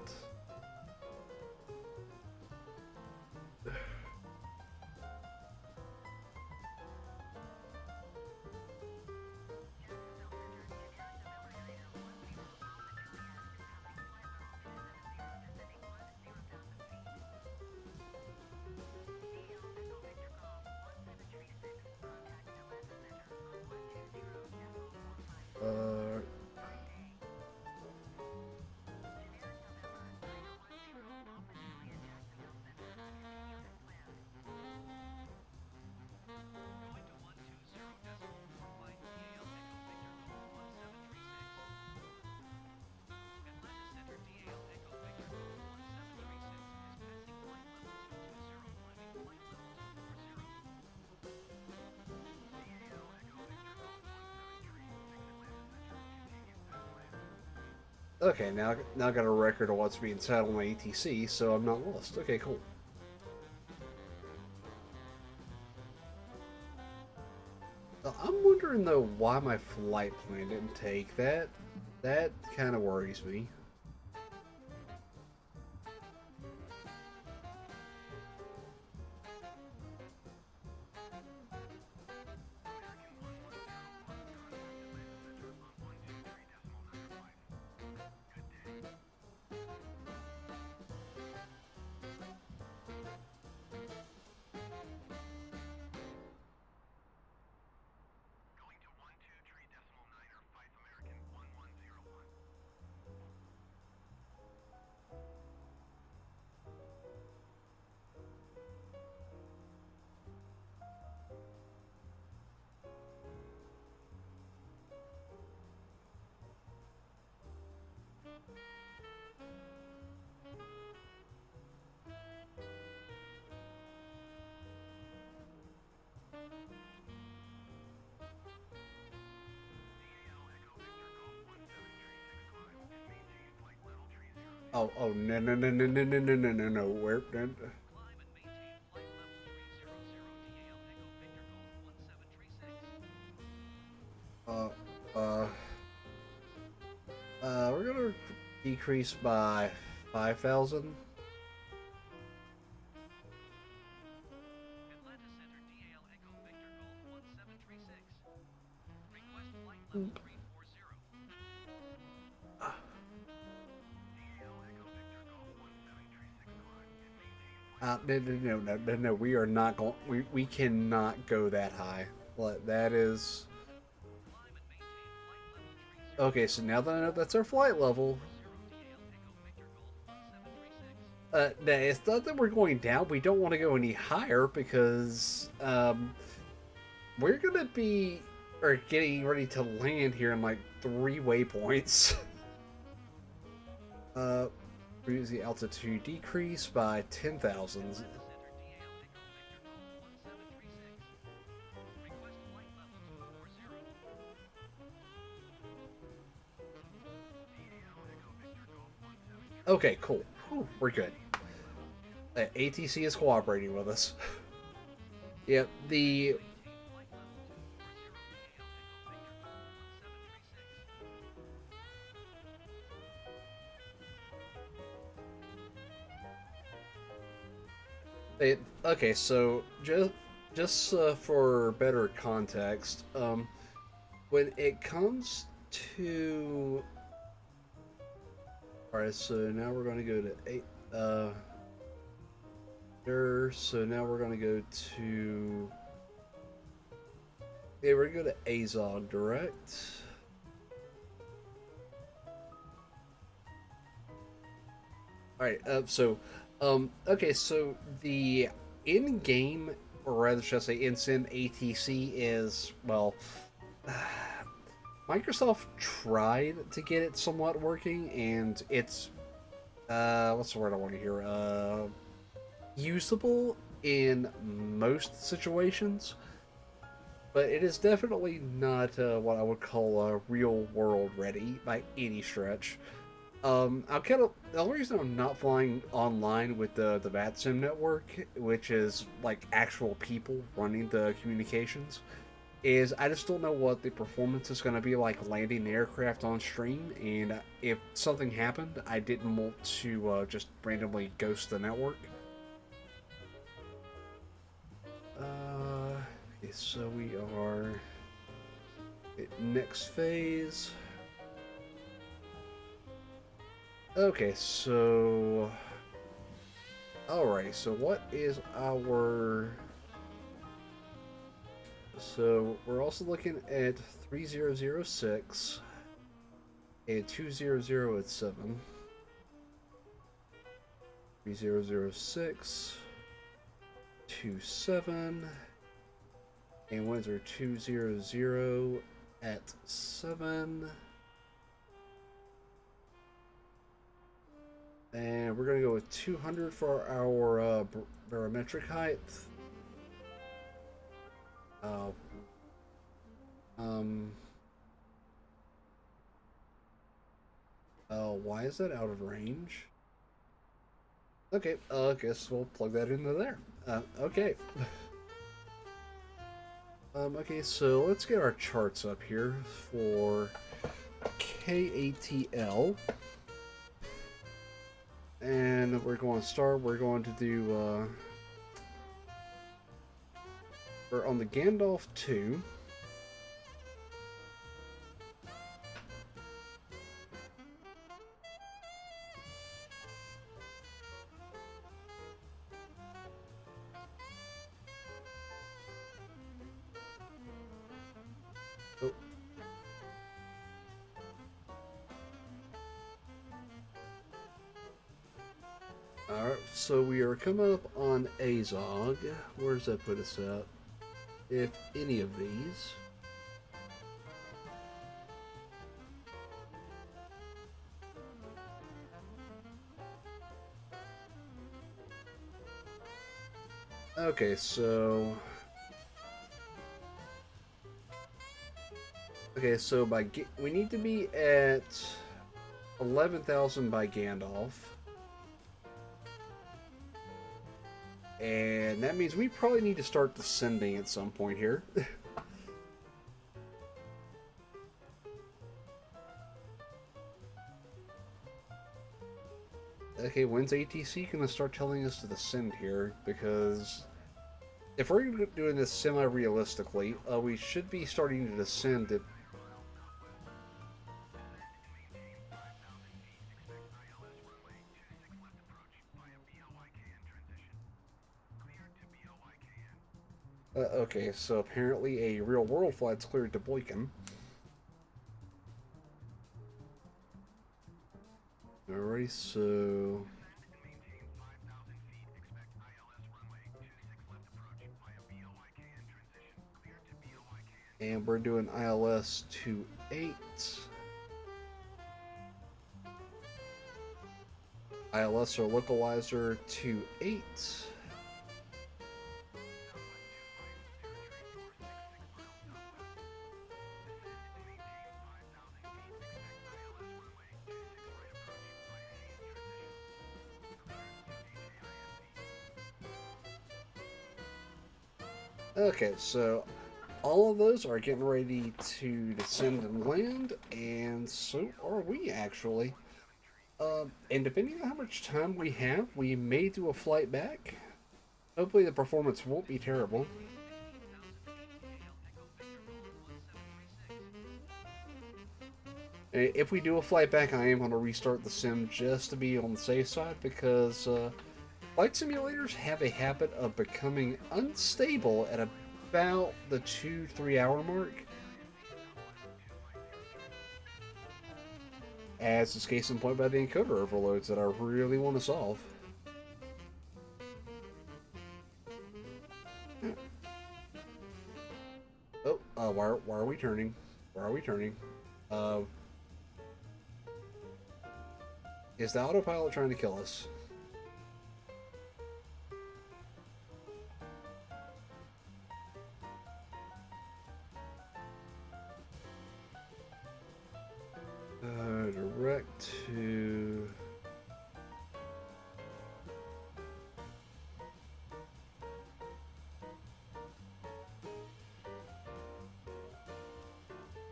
Okay, now I got a record of what's being said on my ATC, so I'm not lost. Okay, cool. I'm wondering though why my flight plan didn't take that. That kind of worries me. Oh, no, no, no, no, no, no, no, no, no, no, where, no, Climb and maintain flight level 300 DAL Echo Victor Golf 1736. uh, we're gonna decrease by 5,000. Atlanta Center DAL Echo Victor Golf 1736. Request flight level 340. No, we are not going, we cannot go that high. Like, that is, Climb and maintain flight level 30. okay, so now that I know that's our flight level, now, it's not that we're going down. We don't want to go any higher because we're gonna be getting ready to land here in like 3 waypoints. Frequency altitude decrease by 10,000. Okay, cool. Whew, we're good. ATC is cooperating with us. Yep, the... okay, so just for better context, when it comes to... Alright, so now we're going to go to 8... so now we're going to go to... Yeah, we're going to go to Azog Direct. Alright, okay, so the in-game, or rather should I say in-sim ATC is, well, Microsoft tried to get it somewhat working, and it's, what's the word I want to hear, usable in most situations, but it is definitely not what I would call real-world ready by any stretch. The only reason I'm not flying online with the VATSIM network, which is like actual people running the communications, is I just don't know what the performance is going to be like landing the aircraft on stream, and if something happened, I didn't want to just randomly ghost the network. Okay, so we are at next phase. Okay, so... Alright, so what is our... So, we're also looking at 3006 and 200 at 7. 3006, 27, and Windsor 200 at 7. And we're going to go with 200 for our barometric height. Why is that out of range? Okay, I guess we'll plug that into there. Okay. Okay, so let's get our charts up here for KATL. And we're going to start, we're going to do, we're on the Gandalf 2. Oh. Alright, so we are coming up on Azog. Where does that put us at? If any of these. Okay, so... Okay, so we need to be at 11,000 by Gandalf. And that means we probably need to start descending at some point here. Okay, when's ATC gonna start telling us to descend here? Because if we're doing this semi-realistically, we should be starting to descend at... okay, so apparently a real-world flight's cleared to Boykin. Alright, so... And we're doing ILS 28. ILS or localizer 28. Okay, so all of those are getting ready to descend and land, and so are we actually. And depending on how much time we have, we may do a flight back. Hopefully the performance won't be terrible. If we do a flight back, I am going to restart the sim just to be on the safe side, because flight simulators have a habit of becoming unstable at about the 2-3 hour mark. As is case in point by the encoder overloads that I really want to solve. Oh, why are we turning? Why are we turning? Is the autopilot trying to kill us? Direct to...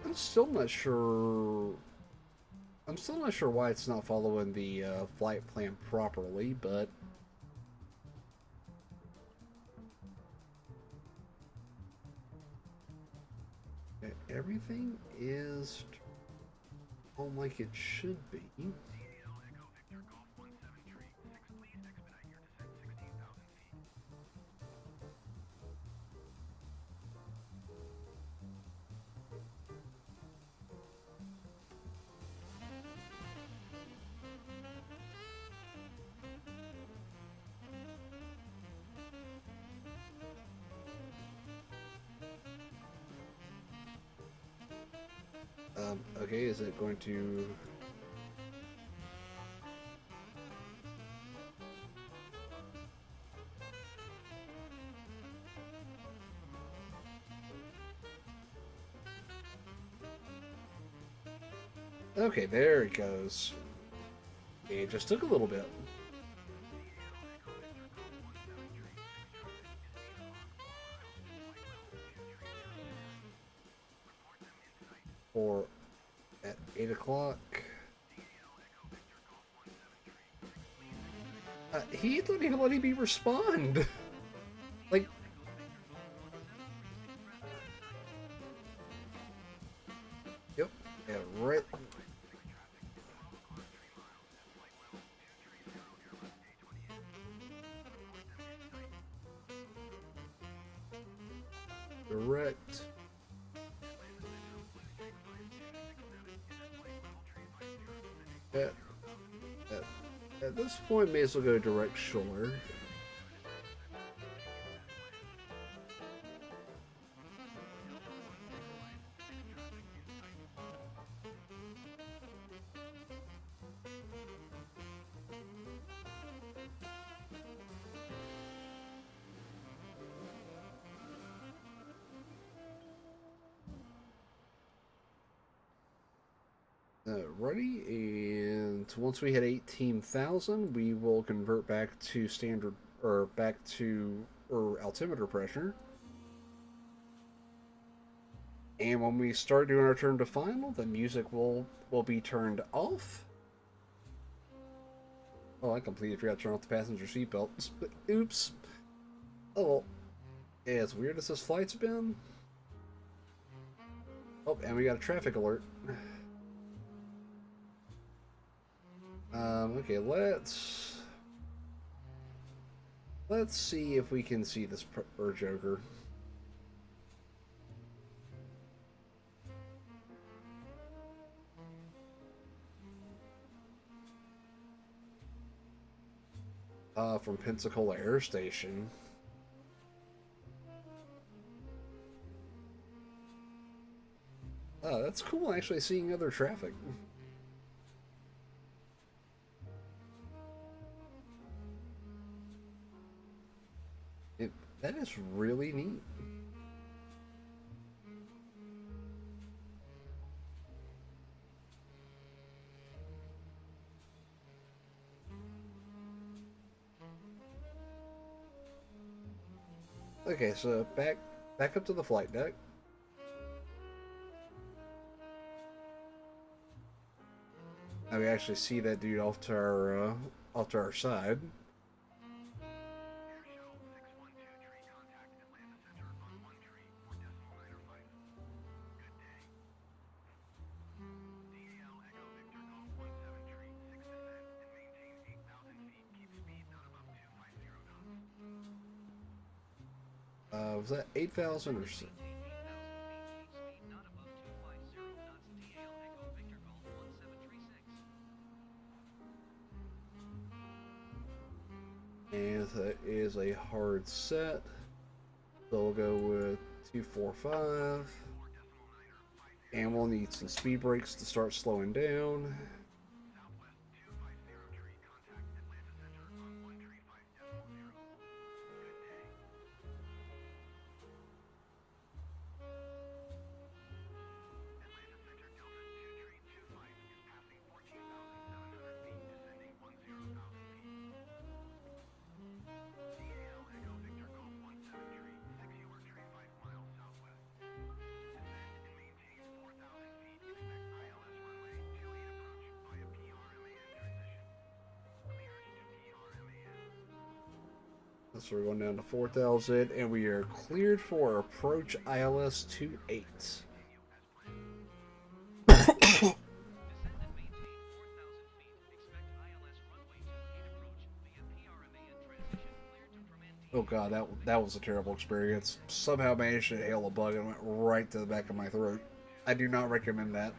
I'm still not sure why it's not following the flight plan properly, but everything is on like it should be. Okay, is it going to... Okay, there it goes. It just took a little bit. Or at 8 o'clock. He didn't even let me respond. Like... Yep. Yeah, right. Direct. At this point, may as well go direct shore. Ready, and once we hit 18,000, we will convert back to standard, or back to altimeter pressure. And when we start doing our turn to final, the music will be turned off. Oh, I completely forgot to turn off the passenger seatbelt. Oops. Oh, well, as weird as this flight's been. Oh, and we got a traffic alert. Okay, let's see if we can see this Joker. From Pensacola Air Station. That's cool, actually seeing other traffic. That is really neat. Okay, so back up to the flight deck. Now we actually see that dude off to our side. Was that 8,000 or so? And that is a hard set. So we'll go with 245. And we'll need some speed brakes to start slowing down. So we're going down to 4,000, and we are cleared for approach ILS 28. Oh god, that was a terrible experience. Somehow managed to hail a bug and went right to the back of my throat. I do not recommend that.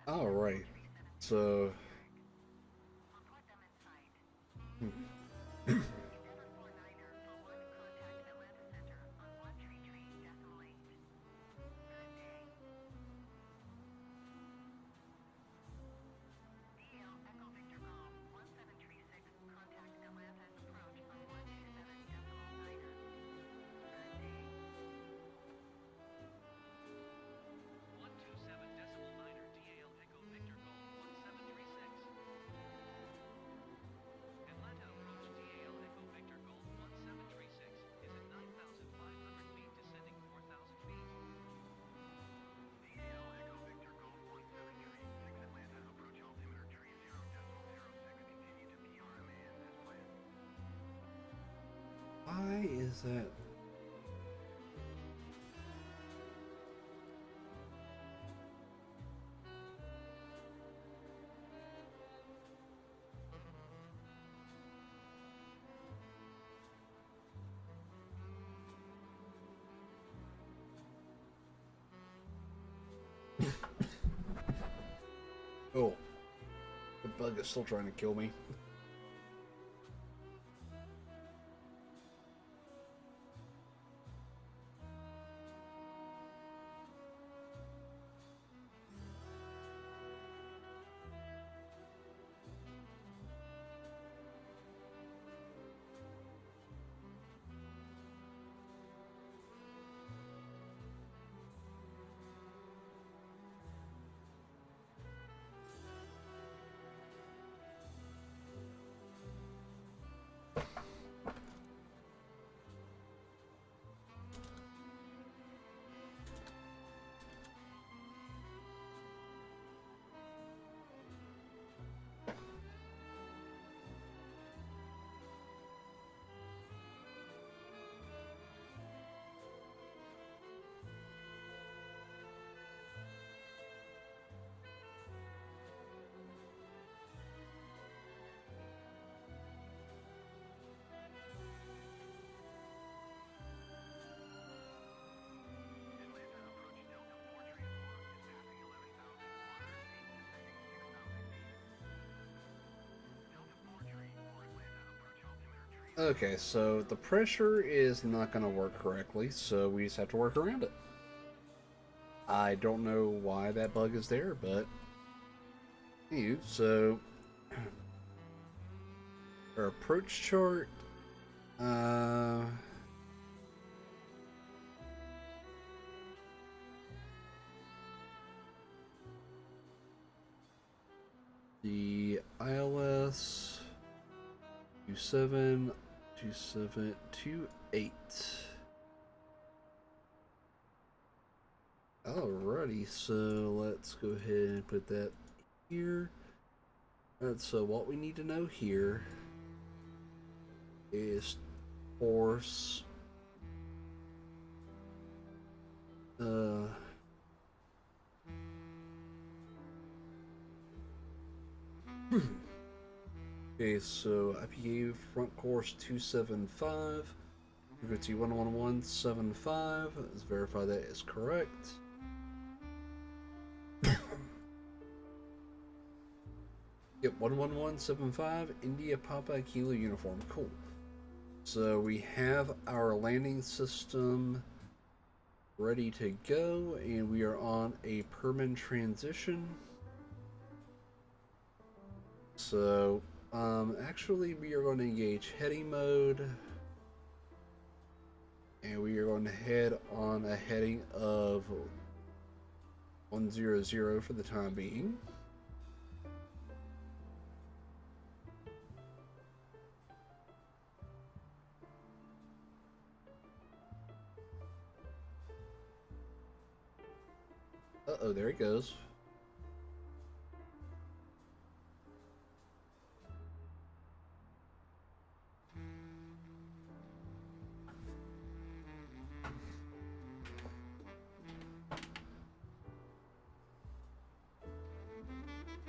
Alright, so is that? Oh, the bug is still trying to kill me. Okay, so the pressure is not going to work correctly, so we just have to work around it. I don't know why that bug is there, but so our approach chart, the ILS 272728. Alrighty, so let's go ahead and put that here. So what we need to know here is force. Okay, so IPA front course 275, frequency 11175. Let's verify that is correct. Yep, 11175, India Papa Kilo uniform. Cool. So we have our landing system ready to go, and we are on a permanent transition. So, actually we are going to engage heading mode, and we are going to head on a heading of 100 for the time being. Uh-oh, there it goes.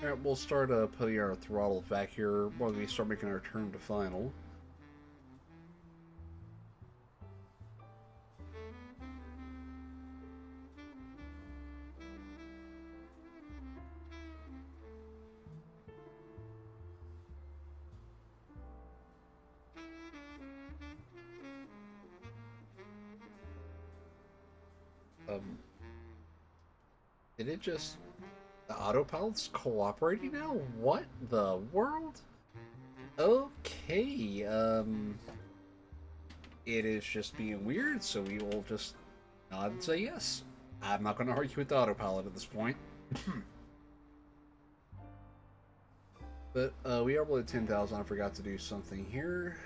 Alright, we'll start putting our throttles back here when we start making our turn to final. Did it just... The autopilot's cooperating now? What the world? Okay, it is just being weird, so we will just nod and say yes. I'm not going to argue with the autopilot at this point. But we are below 10,000. I forgot to do something here.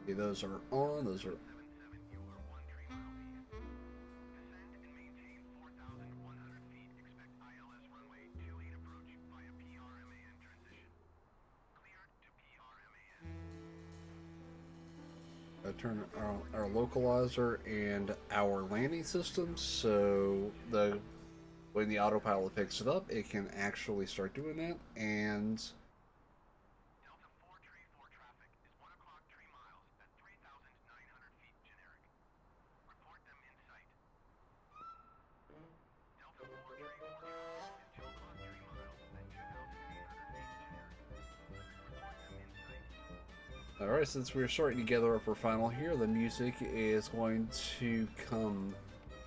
Okay, those are on. Those are... turn our localizer and our landing system, so when the autopilot picks it up, it can actually start doing that. And Delta 4 tree 4 traffic is 1 o'clock 3 miles at 3,900 feet generic. Report them in sight. Delta 4 tree 4 traffic is 2 o'clock 3 miles at 2,800 feet generic. Report them in sight. all right, since we're starting to gather up our final here, the music is going to come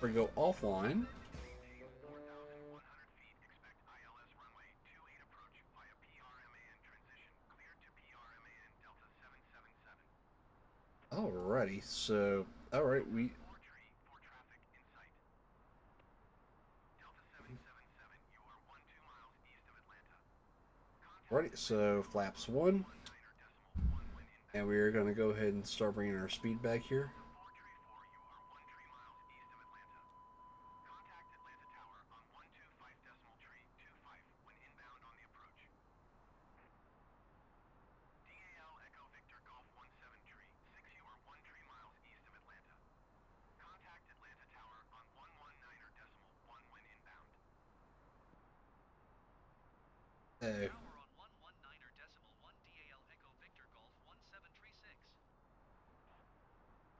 or go offline. 4,100 feet, expect ILS runway 28 approach via PRMAN transition. Cleared to PRMAN Delta 777. Alrighty, so alright, we 4 tree 4 traffic in sight. Delta 777, you are 12 miles east of Atlanta. alrighty, so flaps 1, 19.1 when inbound. and we're going to go ahead and start bringing our speed back here. 4 tree 4, you are 13 miles east of Atlanta. Contact Atlanta Tower on 125.25 when inbound on the approach. DAL Echo Victor Golf 17 tree 6, you are 13 miles east of Atlanta. Contact Atlanta Tower on 119.1 when inbound. Tower on 119.1 DAL Echo Victor Golf 1736.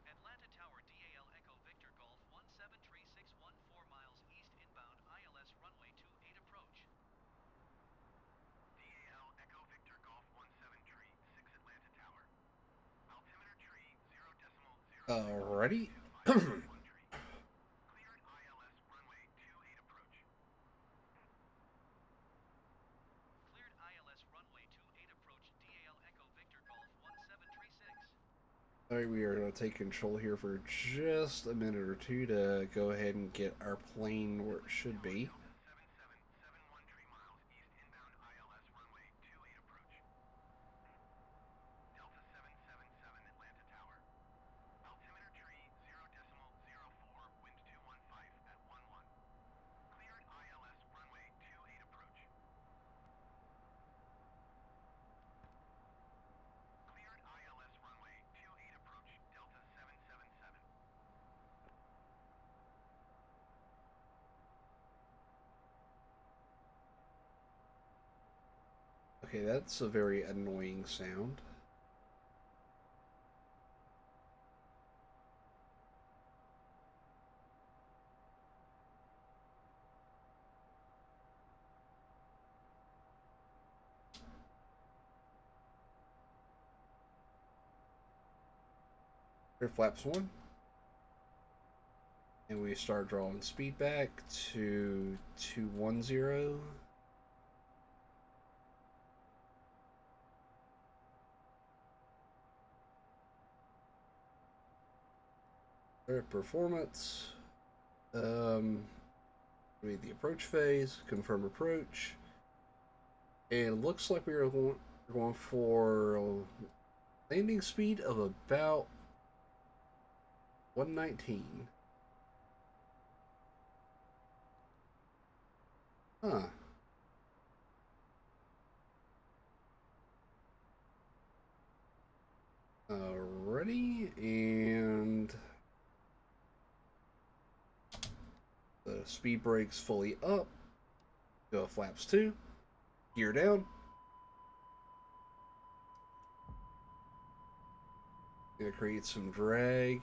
Atlanta Tower DAL Echo Victor Golf 1736 14 miles east inbound ILS runway 28 approach. DAL Echo Victor Golf 1736 Atlanta Tower. Altimeter tree 0.0. Alrighty. Cleared ILS runway 28 approach. Cleared ILS runway 28 approach DAL Echo Victor Golf 1736. Alright, we are going to take control here for just a minute or two to go ahead and get our plane where it should be. 7771 miles east inbound ILS runway 28 approach. Delta 777 Atlanta Tower. Altimeter tree 0.04 wind 215 at 11. Cleared ILS runway 28 approach. Cleared ILS runway 28 approach Delta 777. Okay, that's a very annoying sound. Here, flaps 1. And we start drawing speed back to 210. Performance. Read the approach phase, confirm approach. And it looks like we are going for a landing speed of about 119. Huh. Alrighty, and the speed brake's fully up. Go flaps 2. Gear down. Gonna create some drag.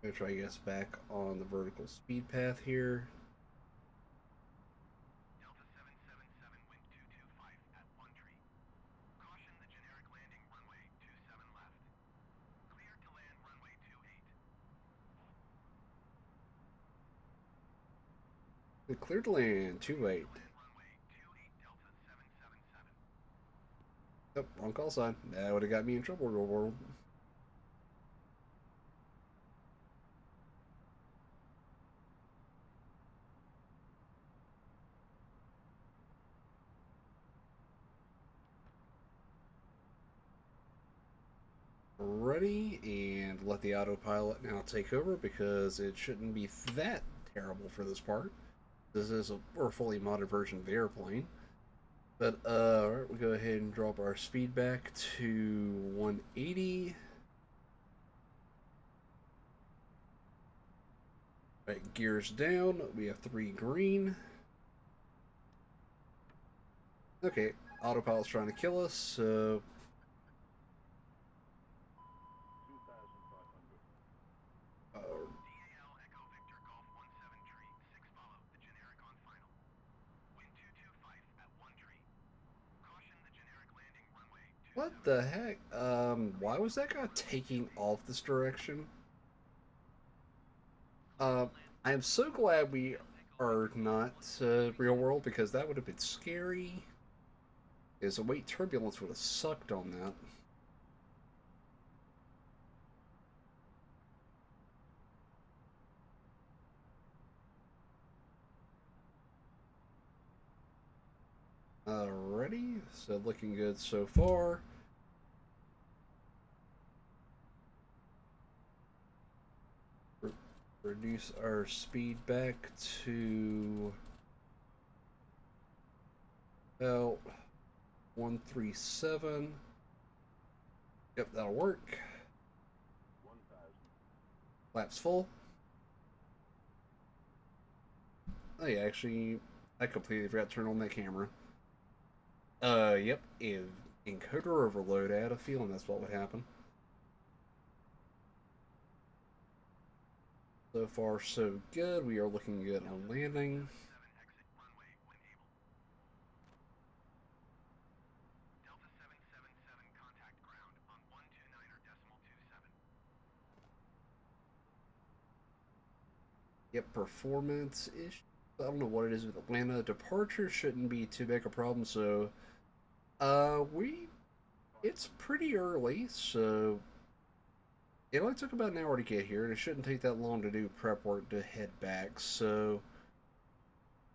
Gonna try to get us back on the vertical speed path here. Delta 777 wind 225 at 1 tree. Caution the generic landing runway 27 left. Cleared to land runway 28. We cleared to land 28. Runway 28 Delta 777. Nope, wrong call sign. That would have got me in trouble, real world. Ready, and let the autopilot now take over because it shouldn't be that terrible for this part. This is a more fully modded version of the airplane. But alright, we'll go ahead and drop our speed back to 180. Right, gears down. We have 3 green. Okay, autopilot's trying to kill us, so 2,500. DAL Echo Victor Golf 17 tree, 6 follow, the generic on final. Wind 225 at 1 tree. Caution the generic landing runway 20. what the heck? Why was that guy taking off this direction? I am so glad we are not real world because that would have been scary. Because the weight turbulence would have sucked on that. Alrighty, so looking good so far. Reduce our speed back to about 137. Yep, that'll work. 1,000. Laps full. Oh yeah, actually, I completely forgot to turn on that camera. Yep, encoder overload. I had a feeling that's what would happen. So far, so good. We are looking good on landing. 7 exit runway when able. Delta 777 contact ground on 129.27. Yep, performance-ish. I don't know what it is with Atlanta. Departure shouldn't be too big a problem, so it's pretty early, so it only took about an hour to get here, and it shouldn't take that long to do prep work to head back, so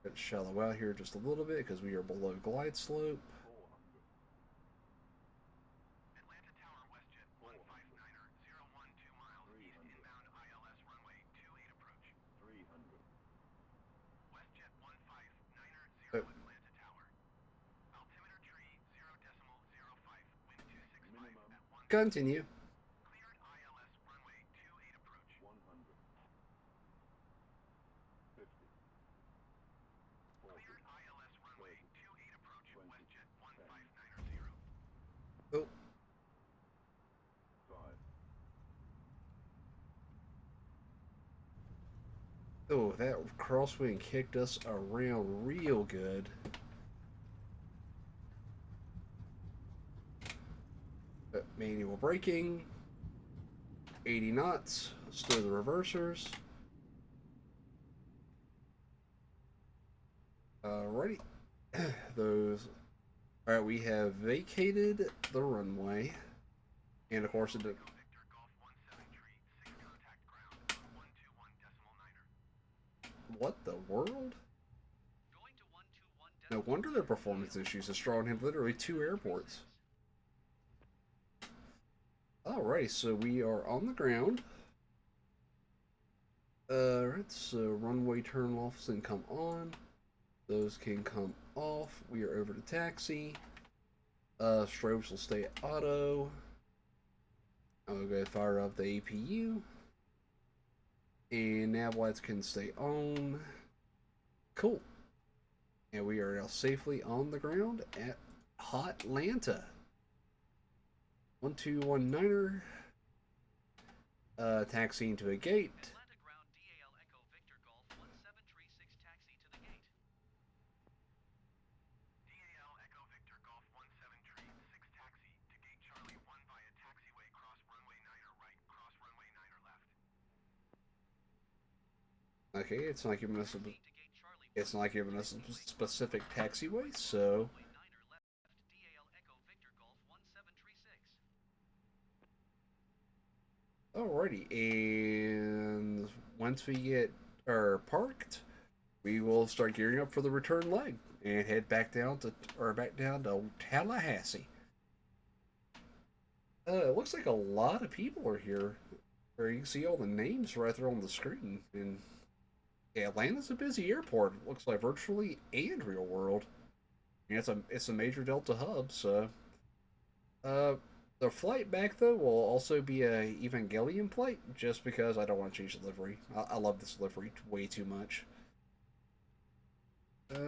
let's shallow out here just a little bit because we are below glide slope. 400. Atlanta Tower WestJet 159er 012 miles east inbound ILS runway 28 approach. 300. WestJet 159er 0 But Atlanta Tower. Altimeter tree 0.05, wind 265 minimum. at 1. Continue. Cleared ILS runway 28 approach. 100. 50. Cleared ILS runway 28 approach. WestJet 159er 0. Oh, 5. oh, that crosswind kicked us around real good. Manual braking. 80 knots. Stow the reversers. Alrighty. Those. Alright, we have vacated the runway. And of course it did. Echo Victor Golf 17 tree, 6 contact ground on 121.9er. What the world? Going to 121. No wonder their performance issues are strong in literally 2 airports. Alright, so we are on the ground. Alright, so runway turn offs and come on. Those can come off. We are over to taxi. Strobes will stay at auto. I'll go fire up the APU. And nav lights can stay on. Cool. And we are now safely on the ground at Hotlanta. 1219er. Taxiing to a gate. Atlanta ground DAL Echo Victor Golf 1736 taxi to the gate. DAL Echo Victor Golf 17 tree, 6 taxi to gate Charlie 1 via taxiway cross runway 9er right, cross runway 9er left. Okay, it's not giving us a To gate Charlie it's not giving us a specific taxiway, so runway 9er left. DAL Echo Victor Golf 1736. alrighty. And once we get parked, we will start gearing up for the return leg and head back down to Tallahassee. It looks like a lot of people are here. Or you can see all the names right there on the screen. And yeah, Atlanta's a busy airport. Looks like virtually and real world. And it's a major Delta hub, so uh the flight back though will also be a Evangelion flight, just because I don't want to change the livery. I love this livery way too much. Uh,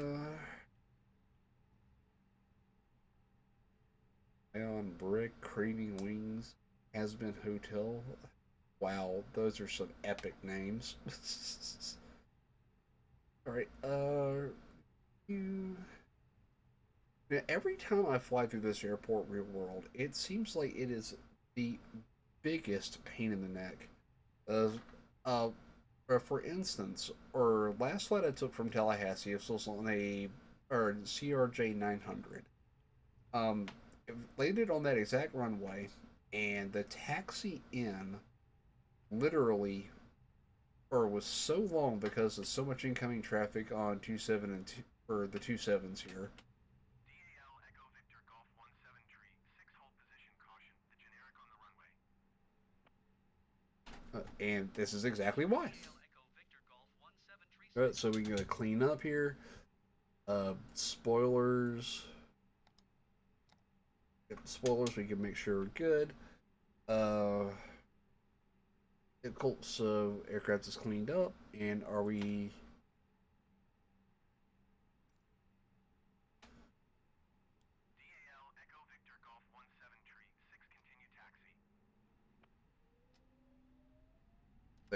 on brick, craving wings, has been hotel. Wow, those are some epic names. All right, you. Now, every time I fly through this airport, real world, it seems like it is the biggest pain in the neck. Uh, uh, for instance, or last flight I took from Tallahassee, it was on a or CRJ 900. Um, it landed on that exact runway, and the taxi in literally or was so long because of so much incoming traffic on 27 and two, or the 27s here. DAL Echo Victor Golf 17 tree, 6 hold position caution, the generic on the runway. And this is exactly why. DAL Echo Victor Golf 1736. So we gotta clean up here. Spoilers. Get the spoilers. We can make sure we're good. Cool. So aircraft is cleaned up, and are we? DAL Echo Victor Golf 17 tree, 6 continue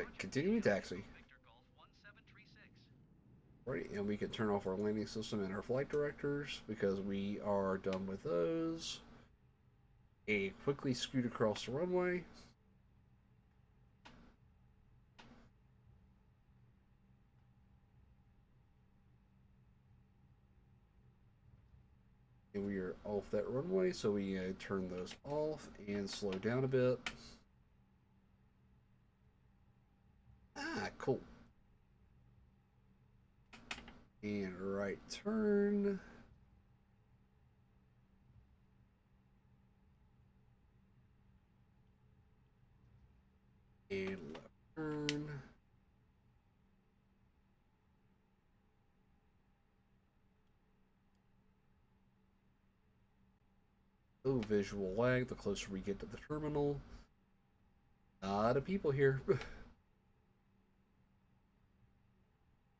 taxi. Continuing taxi. Victor Golf 1736. Right, and we can turn off our landing system and our flight directors because we are done with those. A quickly scoot across the runway. And we are off that runway, so we turn those off and slow down a bit. Ah, cool. And right turn. And left turn. Oh, visual lag the closer we get to the terminal. A lot of people here.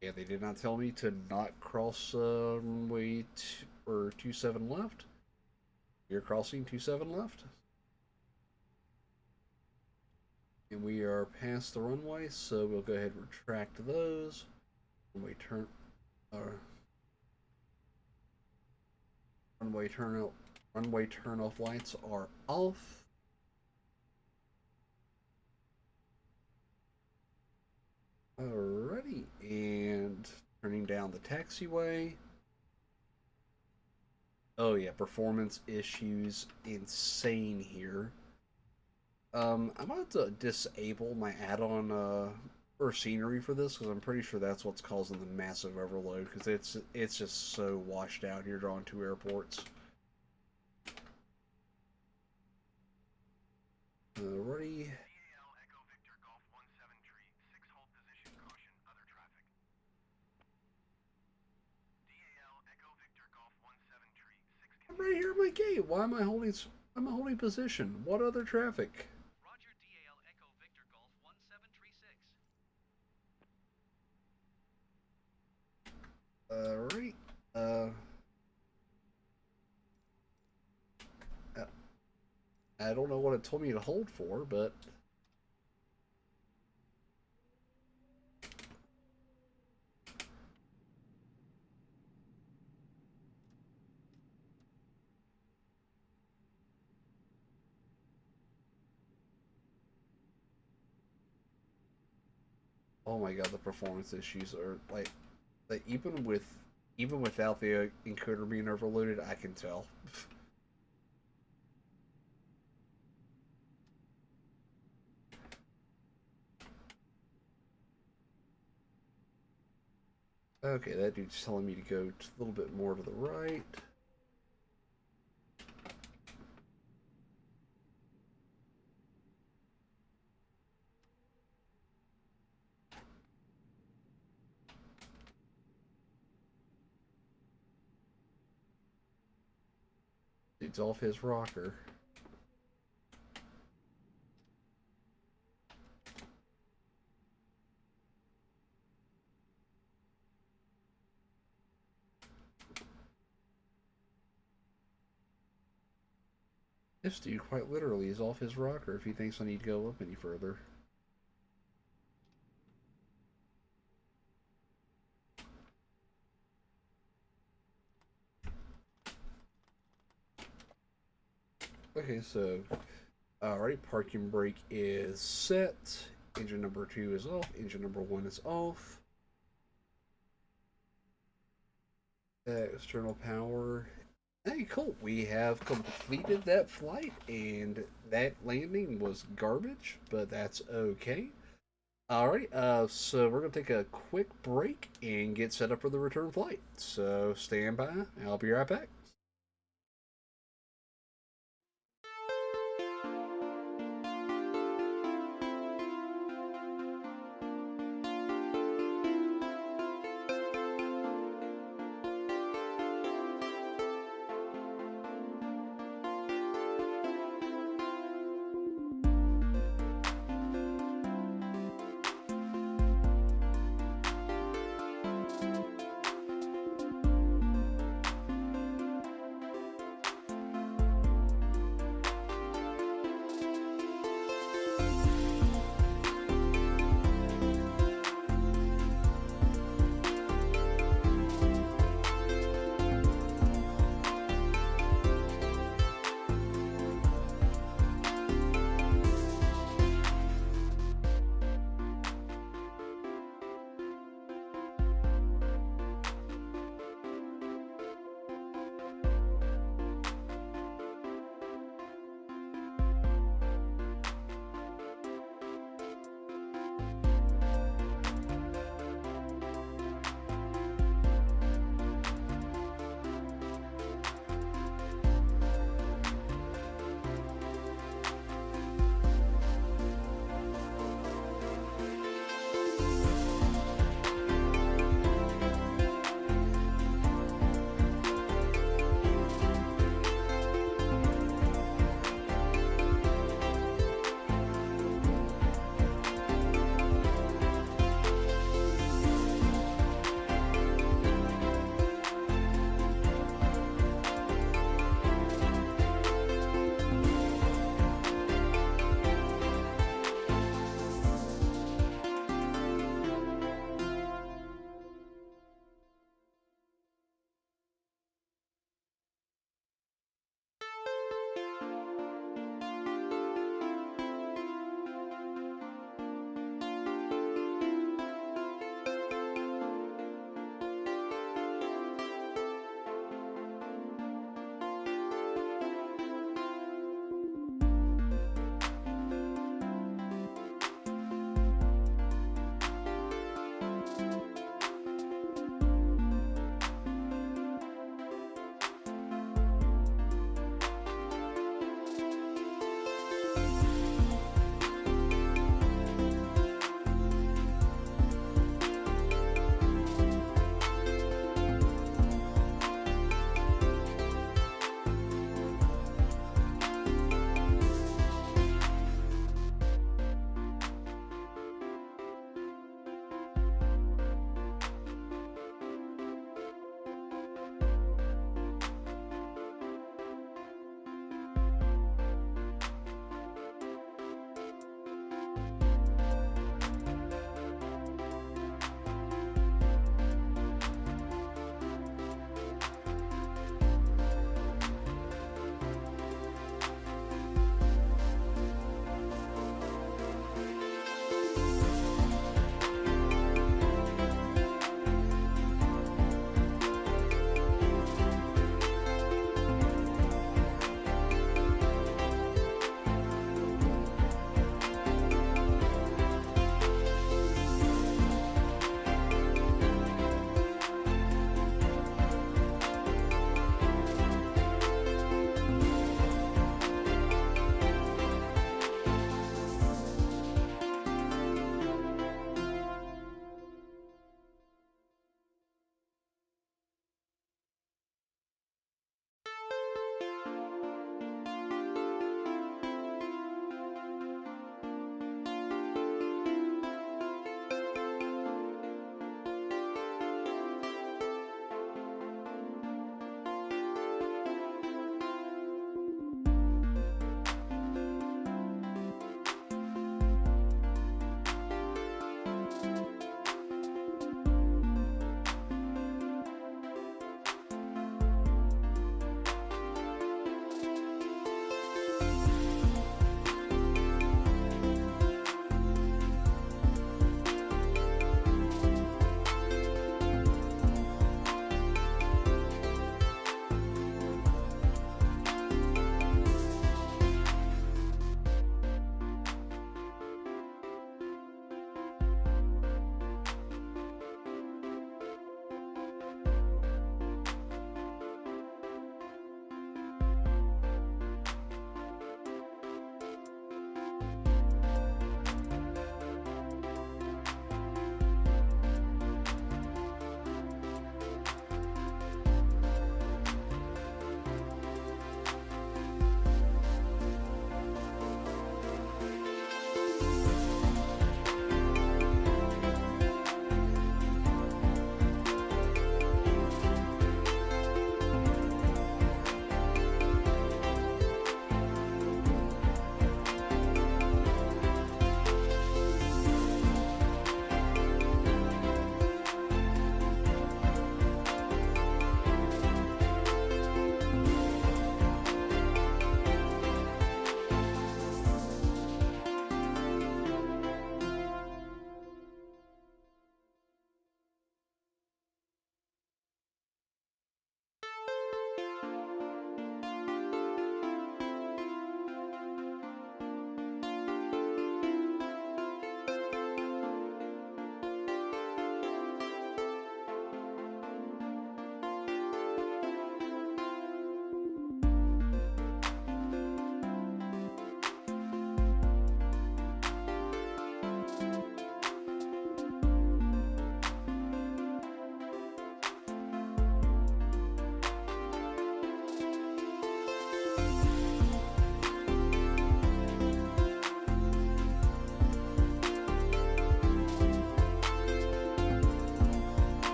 Yeah, they did not tell me to not cross runway or 27 left. You're crossing 27 left. And we are past the runway, so we'll go ahead and retract those. Runway turn, runway turn off lights are off. Alrighty, and turning down the taxiway. Oh yeah, performance issues insane here. I'm about to disable my add-on or scenery for this because I'm pretty sure that's what's causing the massive overload because it's just so washed out here drawing two airports. Alrighty. DAL Echo Victor Golf 17 tree, 6 hold position caution, other traffic. DAL Echo Victor Golf 17 tree, 6 I'm right here at my gate. Why am I holding? I'm holding position. What other traffic? Roger. DAL Echo Victor Golf 1736. Alright. I don't know what it told me to hold for, but oh my god, the performance issues are like even without the encoder being overloaded, I can tell. Okay, that dude's telling me to go a little bit more to the right. he's off his rocker. This dude quite literally is off his rocker if he thinks I need to go up any further. Okay, so alright, parking brake is set. Engine number 2 is off. Engine number 1 is off. External power. Hey, cool. We have completed that flight, and that landing was garbage, but that's okay. Alright, so we're going to take a quick break and get set up for the return flight. So stand by, and I'll be right back.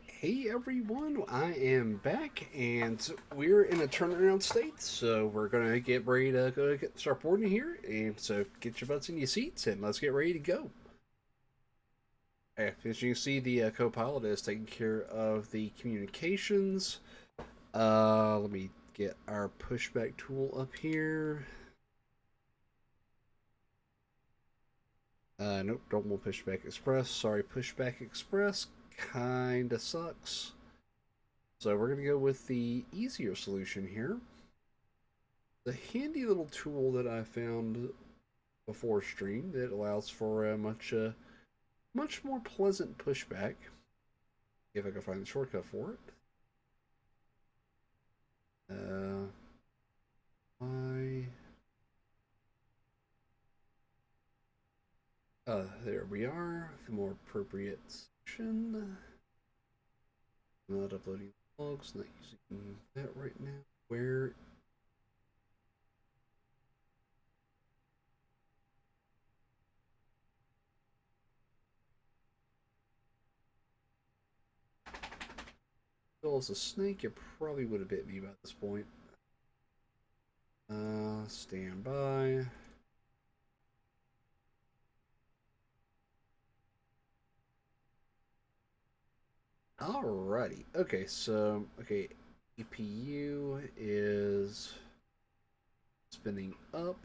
Hey everyone, I am back and we're in a turnaround state, so we're gonna get ready to start boarding here. And so get your butts in your seats and let's get ready to go. As you can see, the co-pilot is taking care of the communications. Let me get our pushback tool up here. Nope, don't want Pushback Express. Sorry, Pushback Express kinda sucks. So we're gonna go with the easier solution here. The handy little tool that I found before stream that allows for a much more pleasant pushback. If I can find the shortcut for it. I there we are. The more appropriate section. Not uploading logs, not using that right now. Where if I was a snake, it probably would have bit me by this point. Stand by. Alrighty. Okay, so EPU is spinning up.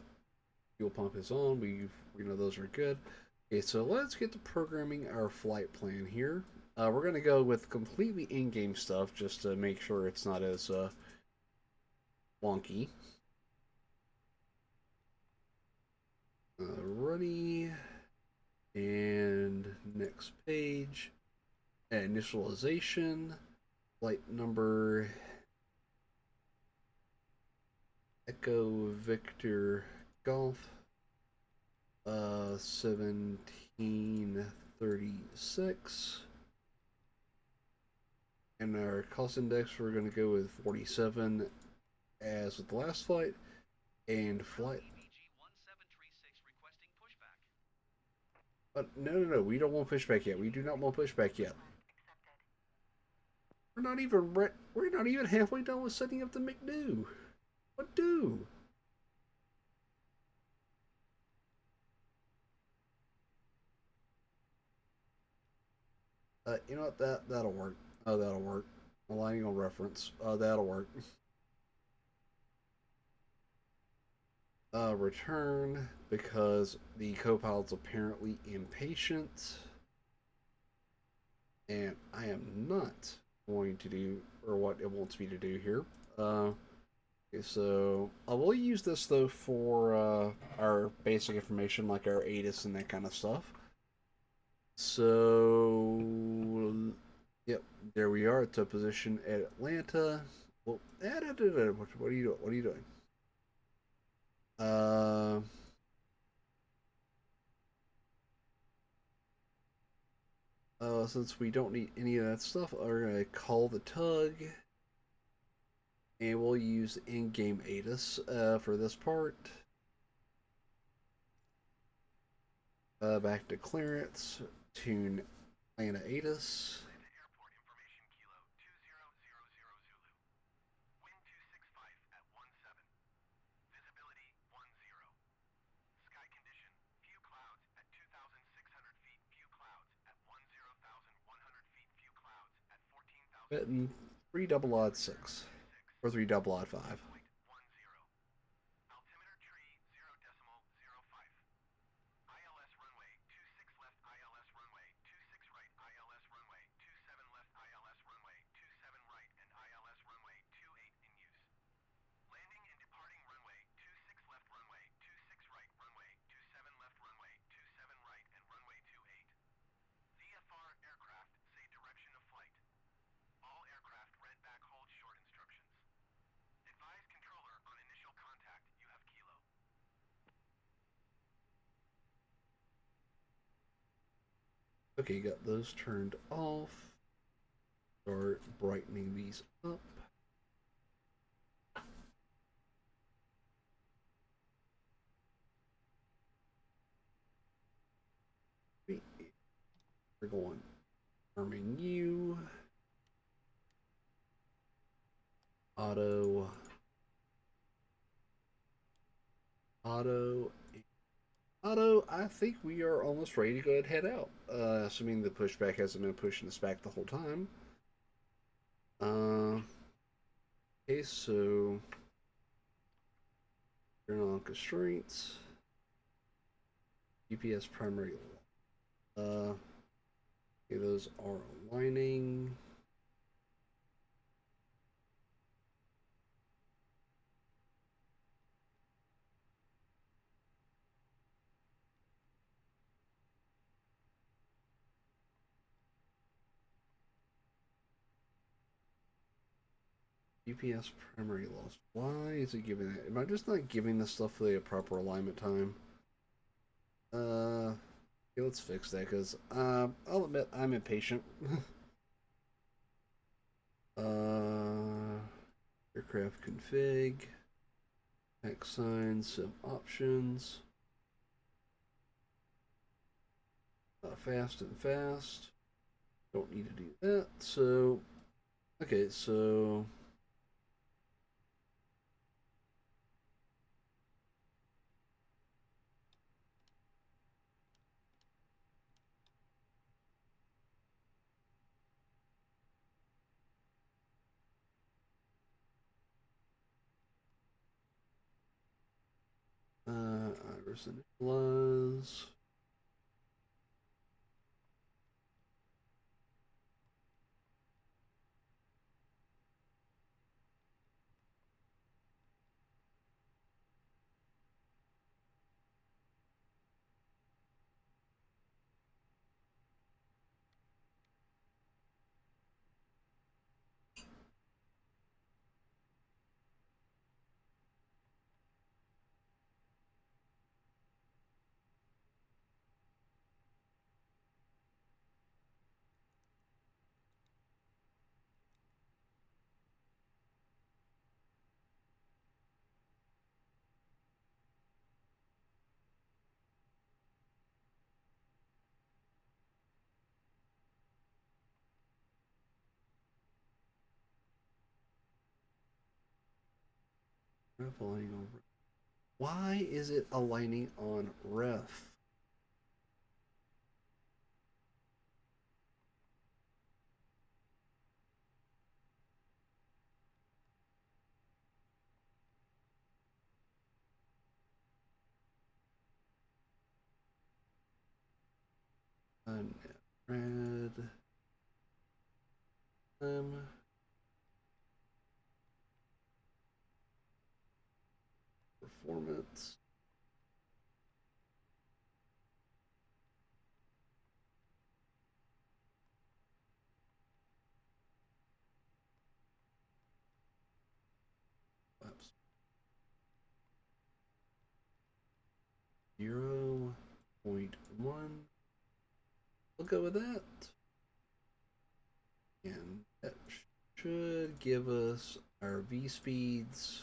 Fuel pump is on. We know those are good. Okay, so let's get to programming our flight plan here. We're gonna go with completely in-game stuff just to make sure it's not as wonky. Ready, and next page. Initialization, flight number Echo Victor Golf 1736, and our cost index we're going to go with 47 as with the last flight, and flight. But no, we don't want pushback yet. We do not want pushback yet. We're not even halfway done with setting up the McDo. What do? You know what? That'll work. Oh, that'll work. Aligning on reference. That'll work. Return because the co-pilot's apparently impatient, and I am not going to do or what it wants me to do here. Okay, so I will use this though for our basic information like our ATIS and that kind of stuff. So, yep, there we are. It's a position at Atlanta. Well, what are you doing? What are you doing? Since we don't need any of that stuff, we're gonna call the tug, and we'll use in-game ATIS for this part. Back to clearance, tune Atlanta ATIS. Betting 3 double odd 6 or 3 double odd 5. Okay, got those turned off. Start brightening these up. We're going arming you. auto, auto, auto. I think we are almost ready to go ahead and head out. Assuming the pushback hasn't been pushing us back the whole time. Okay, so turn on constraints. GPS primary. Okay, those are aligning. GPS primary loss. Why is it giving that? Am I just not giving this stuff the proper alignment time? Okay, let's fix that because I'll admit I'm impatient. Aircraft config, X signs, some options. Fast and fast. Don't need to do that. So, okay, so iris initialize. Why is it aligning on ref? Red. Performance. Oops. 0.1. We'll go with that. And that should give us our V speeds.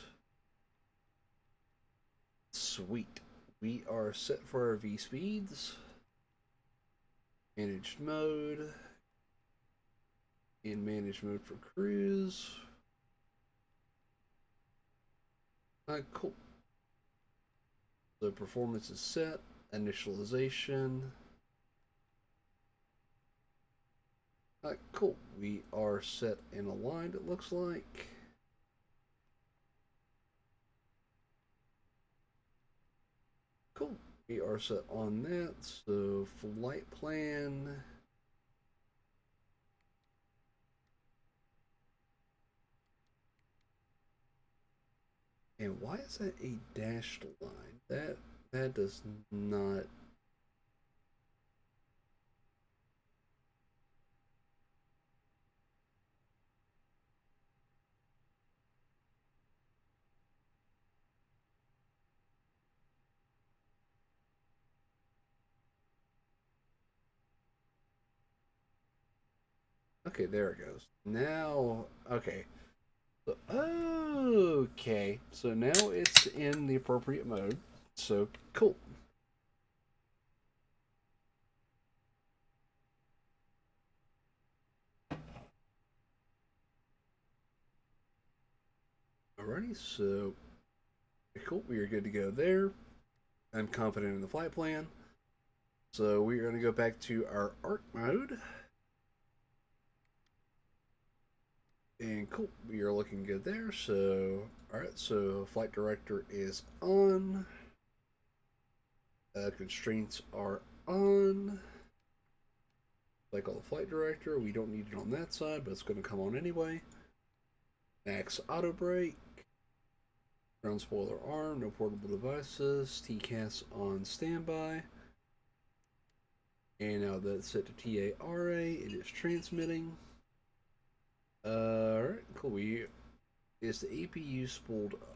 Sweet. We are set for our V speeds. Managed mode. In managed mode for cruise. Cool. The performance is set. Initialization. Cool. We are set and aligned, it looks like. Cool. We are set on that. So, flight plan. And why is that a dashed line? That does not. Okay, there it goes. Now, okay. So, okay. So now it's in the appropriate mode. So, cool. Alrighty, so cool. We are good to go there. I'm confident in the flight plan. So we are going to go back to our ARC mode. And cool, we are looking good there. So, alright, so flight director is on. Constraints are on. Like all the flight director, we don't need it on that side, but it's going to come on anyway. Max auto brake. Ground spoiler arm, no portable devices. TCAS on standby. And now that's set to TARA. It is transmitting. Alright, cool. Is the APU spooled up?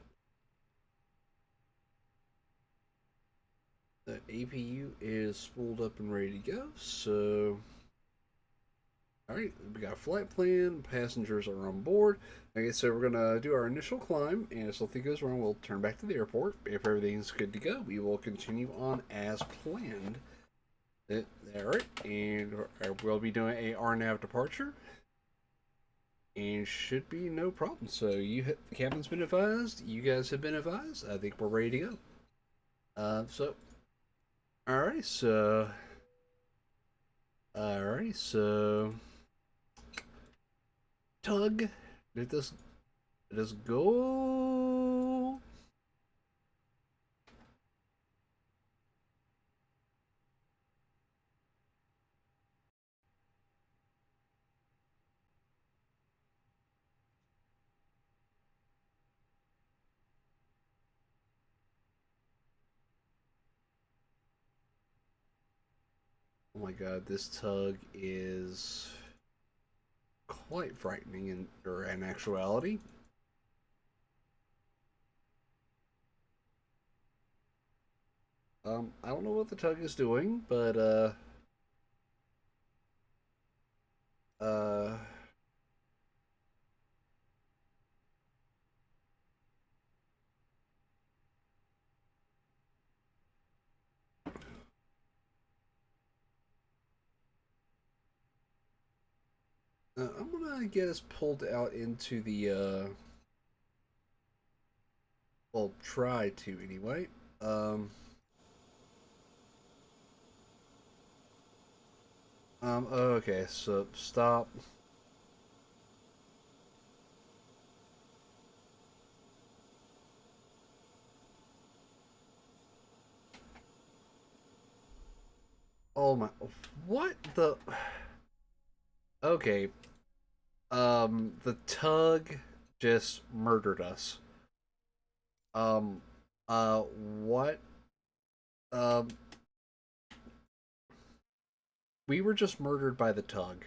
The APU is spooled up and ready to go. So, alright, we got a flight plan. Passengers are on board. Okay, so we're going to do our initial climb. And if something goes wrong, we'll turn back to the airport. If everything's good to go, we will continue on as planned. Alright, and we'll be doing a RNAV departure. And should be no problem. So the captain's been advised. You guys have been advised. I think we're ready to go. Alright, so Tug, let us go. Oh my god, this Tug is quite frightening in actuality. I don't know what the Tug is doing, but I'm gonna get us pulled out into the well, try to anyway. Okay, so stop. Oh my, what the? Okay, the Tug just murdered us. What? Um, we were just murdered by the Tug.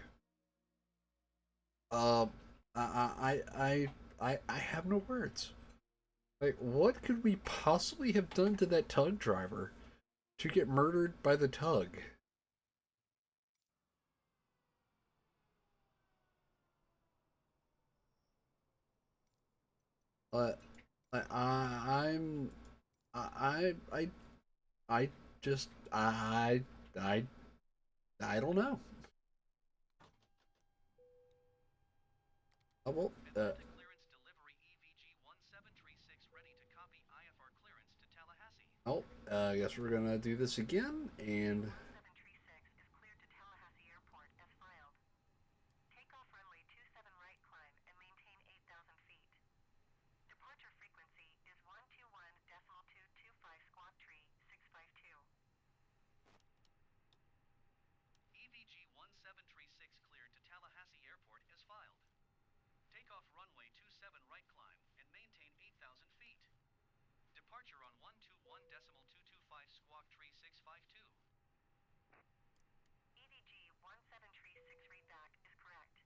Um, I have no words. Like, what could we possibly have done to that Tug driver to get murdered by the Tug? Uh, I'm, I, I just, I don't know. Oh, well, Clearance delivery EVG-1736 ready to copy IFR clearance to Tallahassee. oh, I guess we're gonna do this again, and 1736 is cleared to Tallahassee Airport as filed. Takeoff runway 27 right climb and maintain 8,000 feet. Departure frequency is 121.225 squawk tree 652. EVG-1736 cleared to Tallahassee Airport as filed. Takeoff runway 27 right climb and maintain 8,000 feet. Departure on 121.225 squawk tree 652. EVG-1736 readback is correct.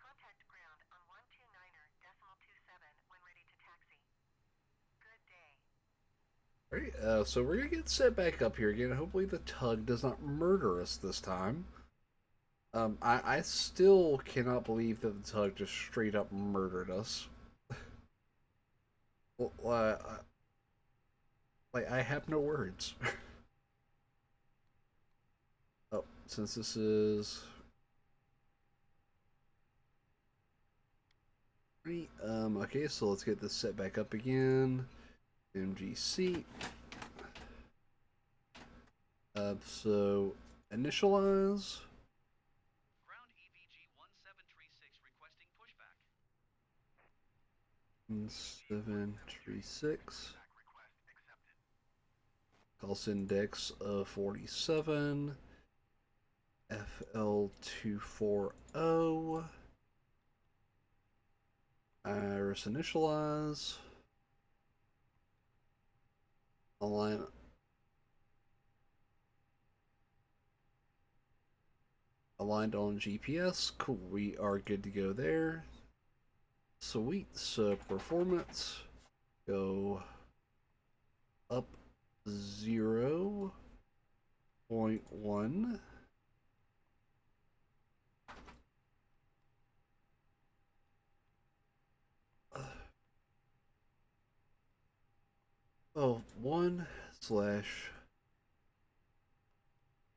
Contact ground on 129.27 when ready to taxi. Good day. alright, so we're gonna get set back up here again. Hopefully the Tug does not murder us this time. I still cannot believe that the Tug just straight up murdered us. Well, like, I have no words. Oh, since this is... Okay, so let's get this set back up again. MGC. So initialize. Ground EVG 1736 requesting pushback. 736. Pushback request accepted. Pulse index of 47. FL240. Iris initialize. Align. Aligned on GPS. Cool. We are good to go there. Sweet. So performance. Go up 0.1. Oh, 1 /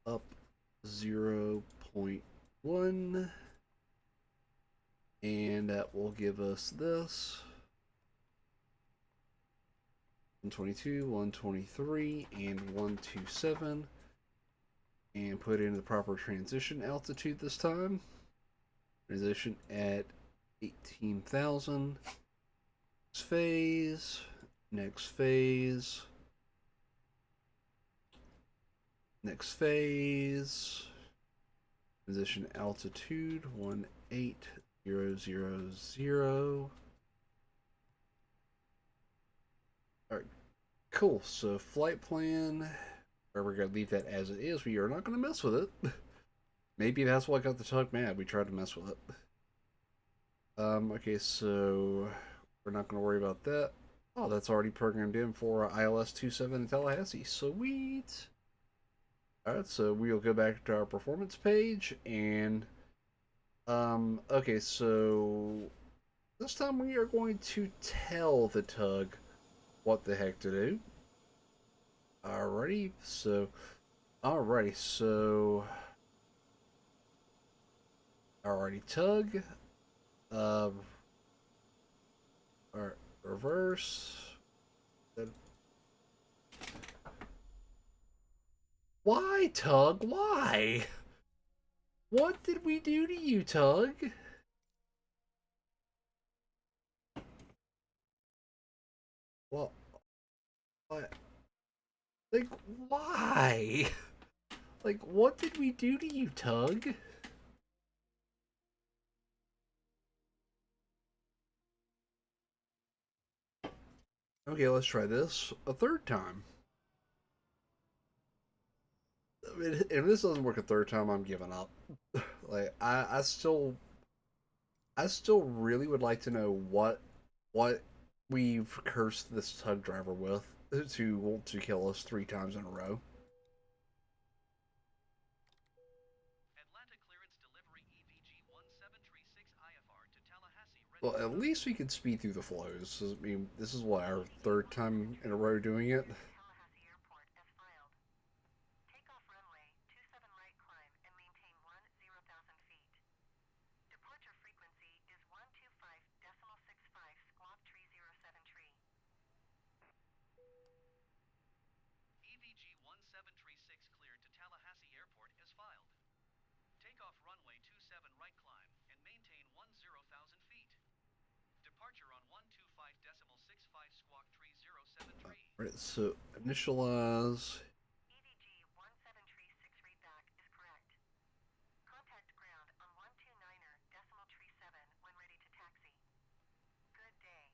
up 0.1, and that will give us this 122, 123, and 127, and put in the proper transition altitude this time. Transition at 18,000. Next phase. Next phase. Next phase. Transition altitude 18000. Alright, cool. So flight plan. We're gonna leave that as it is. We are not gonna mess with it. Maybe that's what got the Tug mad. We tried to mess with it. Okay, so we're not gonna worry about that. Oh, that's already programmed in for ILS 27 in Tallahassee. Sweet. Alright, so we'll go back to our performance page and okay, so this time we are going to tell the Tug what the heck to do. Alrighty, so Tug. Alright, reverse. Why, Tug? Why? What did we do to you, Tug? Well, what? Like, why? Like, what did we do to you, Tug? Okay, let's try this a third time. I mean, if this doesn't work a third time, I'm giving up. Like, I still really would like to know what we've cursed this Tug Driver with to want to kill us 3 times in a row. Atlanta clearance delivery EVG 1736 IFR to Tallahassee. Well, at least we can speed through the flows. I mean, this is what, our 3rd time in a row doing it. Tallahassee Airport as filed. Takeoff runway 27 right climb and maintain 10,000 feet. Departure frequency is 125.65 squawk tree 07 tree. EVG 1736 cleared to Tallahassee Airport as filed. Takeoff runway 27 right climb and maintain 10,000 feet. Departure on 125.65 squawk tree 07 tree. Alright, so initialize. EVG 1736 readback is correct. Contact ground on 129.37 when ready to taxi. Good day.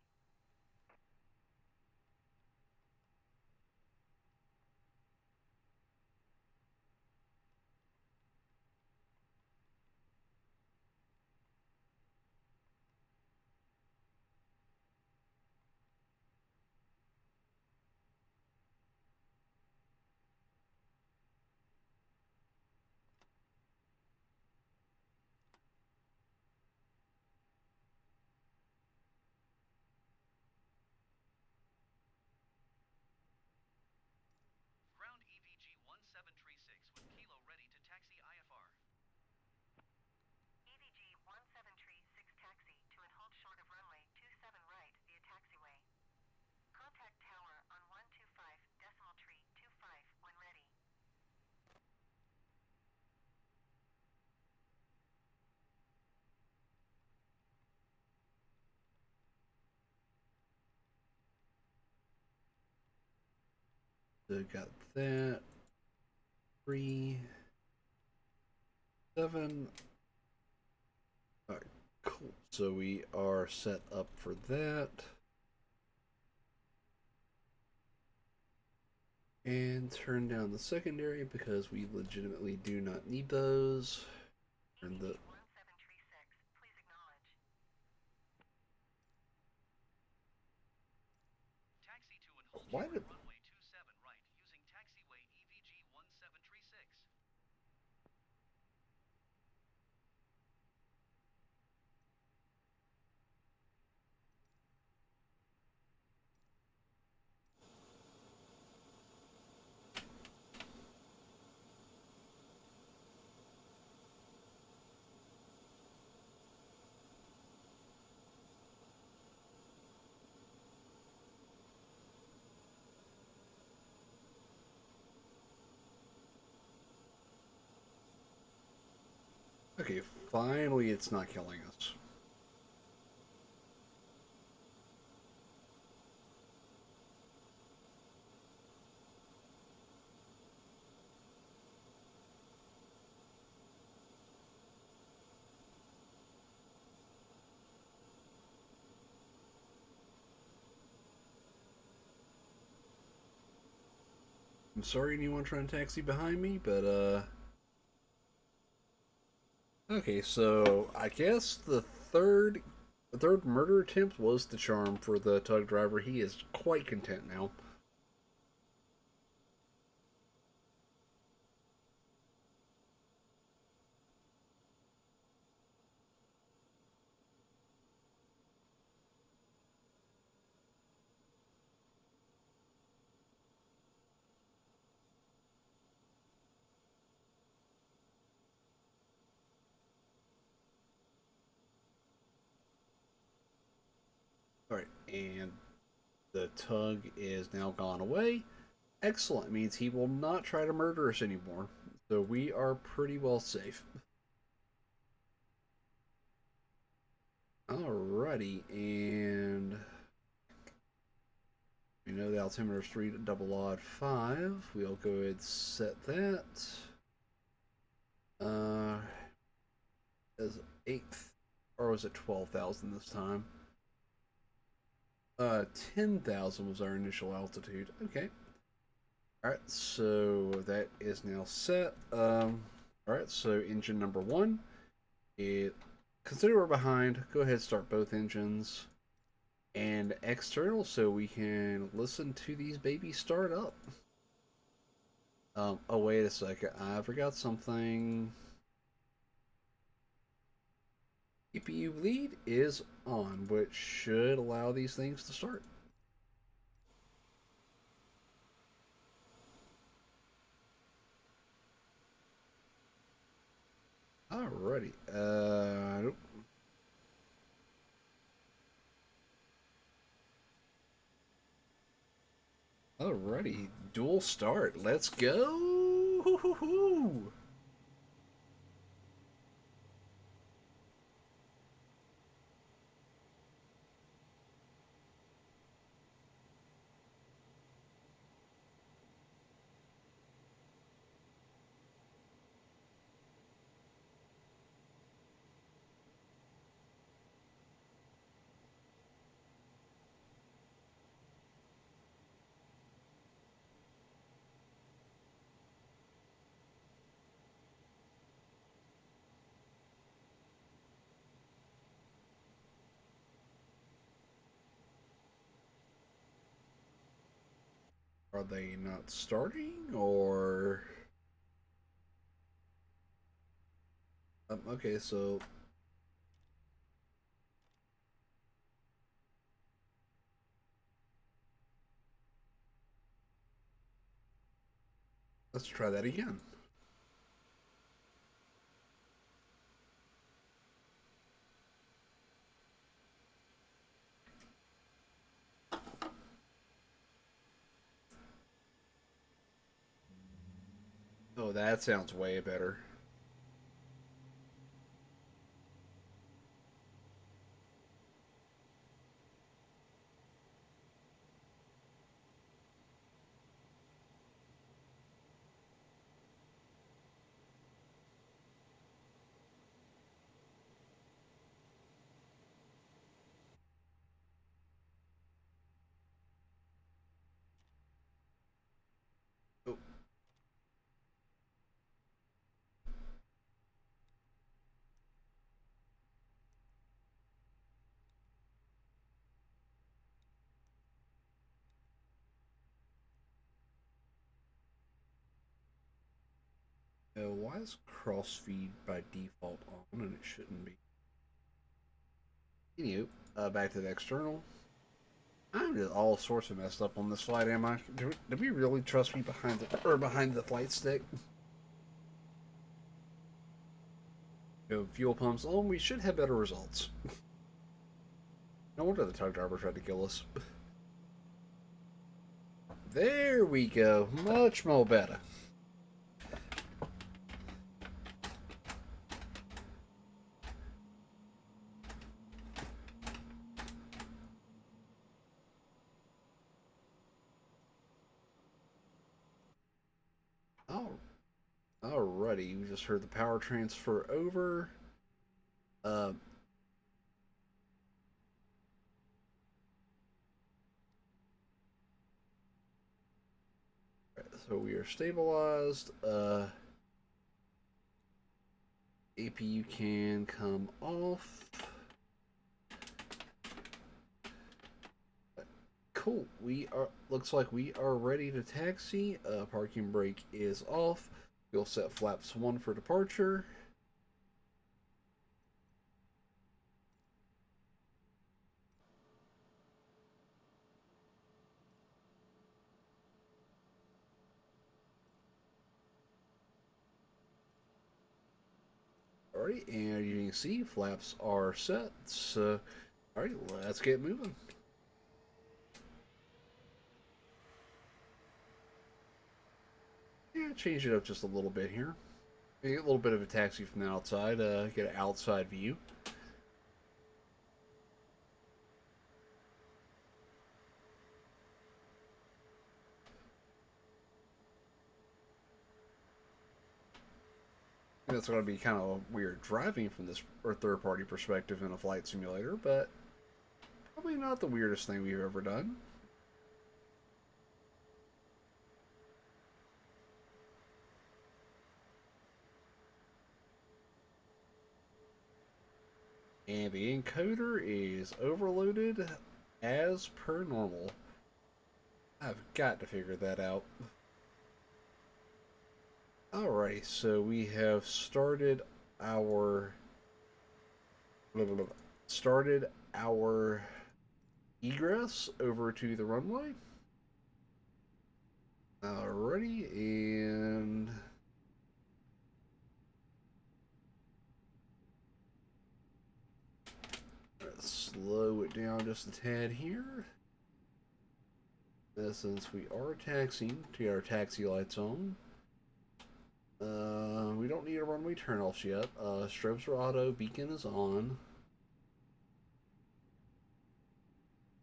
So got that. 3, 7. Alright, cool. So we are set up for that. And turn down the secondary because we legitimately do not need those. Turn the... please acknowledge. Taxi to and hold Why did... runway 27 right using taxiway EVG 1736. Okay, finally it's not killing us. I'm sorry anyone trying to taxi behind me, but okay, so I guess the third murder attempt was the charm for the Tug Driver. He is quite content now. Alright, and the Tug is now gone away. Excellent. Means he will not try to murder us anymore. So we are pretty well safe. Alrighty, and we know the altimeter is 3 double odd 5. We'll go ahead and set that. As 8th, or was it 12,000 this time? 10,000 was our initial altitude. Okay. Alright, so that is now set. Alright, so engine number 1. Consider we're behind. Go ahead and start both engines. And external so we can listen to these babies start up. Oh, wait a second. I forgot something. EPU bleed is on, which should allow these things to start. Alrighty. Nope. Alrighty. Dual start. Let's go. Hoo-hoo-hoo. Are they not starting, or... okay, so... let's try that again. Oh, that sounds way better. Oh, why is crossfeed by default on and it shouldn't be? Anywho, back to the external. I'm just all sorts of messed up on this flight, am I? Do we really trust me behind the flight stick? Fuel pumps on, we should have better results. No wonder the Tug Driver tried to kill us. There we go, much more better. Alrighty, we just heard the power transfer over. So we are stabilized. APU can come off. Cool. Looks like we are ready to taxi. Parking brake is off. We'll set flaps 1 for departure. Alright, and you can see flaps are set. So, alright, let's get moving. Yeah, change it up just a little bit here. Get a little bit of a taxi from the outside, get an outside view. It's going to be kind of weird driving from this or third-party perspective in a flight simulator, but probably not the weirdest thing we've ever done. And the encoder is overloaded as per normal. I've got to figure that out. Alright, so we have started our egress over to the runway. Alrighty, and let's slow it down just a tad here. Since we are taxiing to get our taxi lights on. We don't need a runway turnoffs yet. Strobes are auto, beacon is on.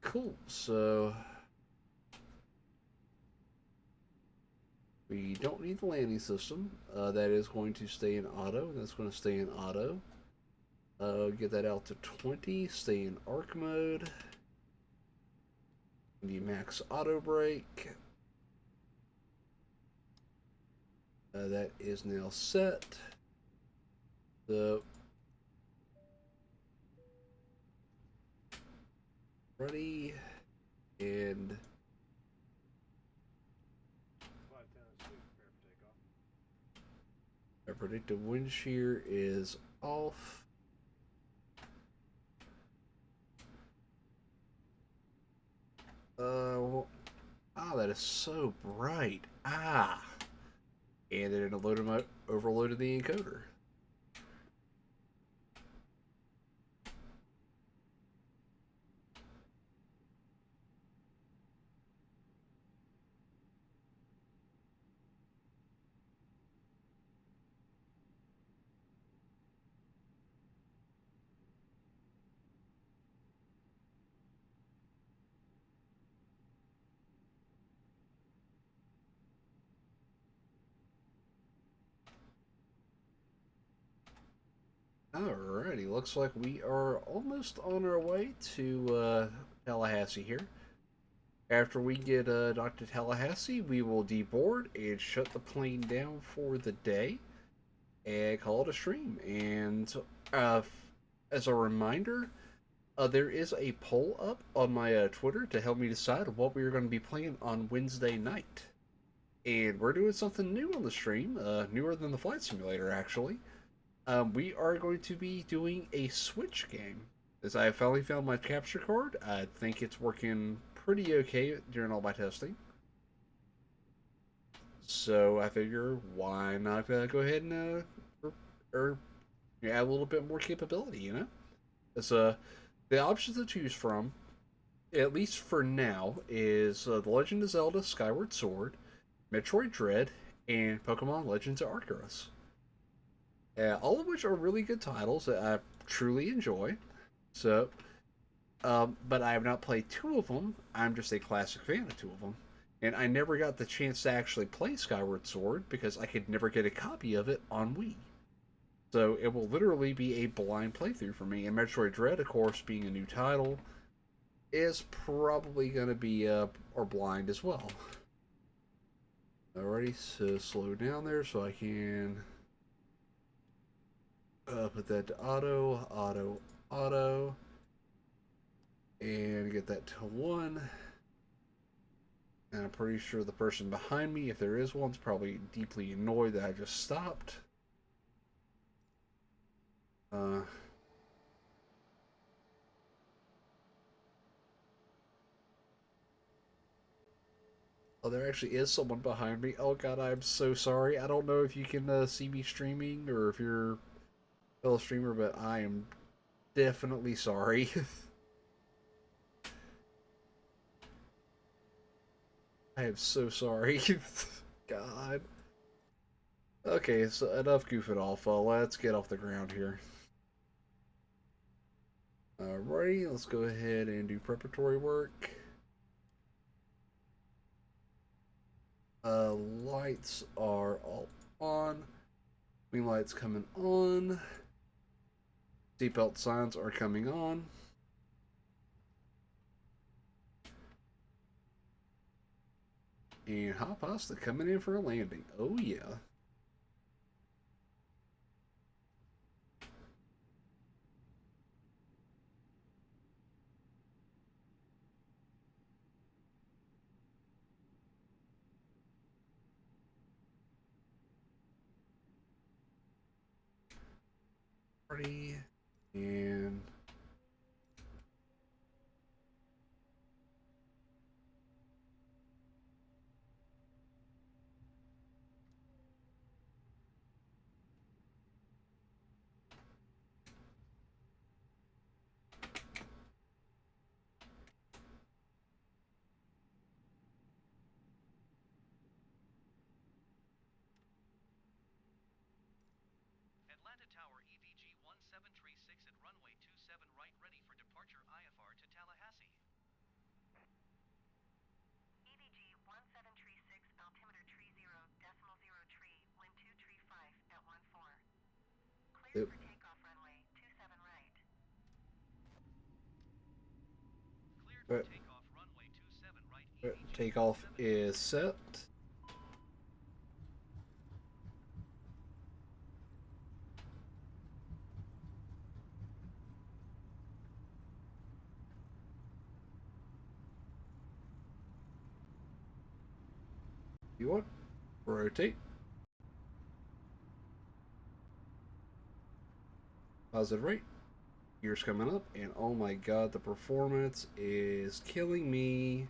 Cool, so we don't need the landing system. That is going to stay in auto. That's going to stay in auto. Get that out to 20. Stay in arc mode. The max auto brake. That is now set. So ready and our predicted wind shear is off. That is so bright. And it overloaded the encoder. Alrighty, looks like we are almost on our way to Tallahassee here. After we get Dr. Tallahassee, we will deboard and shut the plane down for the day and call it a stream. And as a reminder, there is a poll up on my Twitter to help me decide what we are going to be playing on Wednesday night. and we're doing something new on the stream, newer than the flight simulator, actually. We are going to be doing a Switch game. As I have finally found my capture card, I think it's working pretty okay during all my testing. So I figure, why not go ahead and or add a little bit more capability, you know? It's the options to choose from, at least for now, is The Legend of Zelda: Skyward Sword, Metroid Dread, and Pokemon Legends of Arceus. All of which are really good titles that I truly enjoy. So, but I have not played two of them. I'm just a classic fan of two of them. And I never got the chance to actually play Skyward Sword because I could never get a copy of it on Wii. So it will literally be a blind playthrough for me. And Metroid Dread, of course, being a new title, is probably going to be or blind as well. Alrighty, so slow down there so I can put that to auto, and get that to 1. And I'm pretty sure the person behind me, if there is one, is probably deeply annoyed that I just stopped. Oh, there actually is someone behind me. Oh god, I'm so sorry. I don't know if you can see me streaming or if you're a fellow streamer, but I am definitely sorry. I am so sorry. God. Okay, so enough goofing off. Let's get off the ground here. Alrighty, let's go ahead and do preparatory work. Lights are all on. Green lights coming on. Seatbelt signs are coming on. And hot pasta coming in for a landing. Oh yeah. Party and Atlanta Tower EVG 1736 at runway 27 right, ready for departure IFR to Tallahassee. EVG 1736, altimeter tree 0.0 tree, wind 2 tree 5 at 14. Clear yep. for takeoff runway 27 right. Cleared for takeoff runway 27 right, EVG Takeoff is set. You want? Rotate. Positive rate. Gears coming up, and oh my god, the performance is killing me.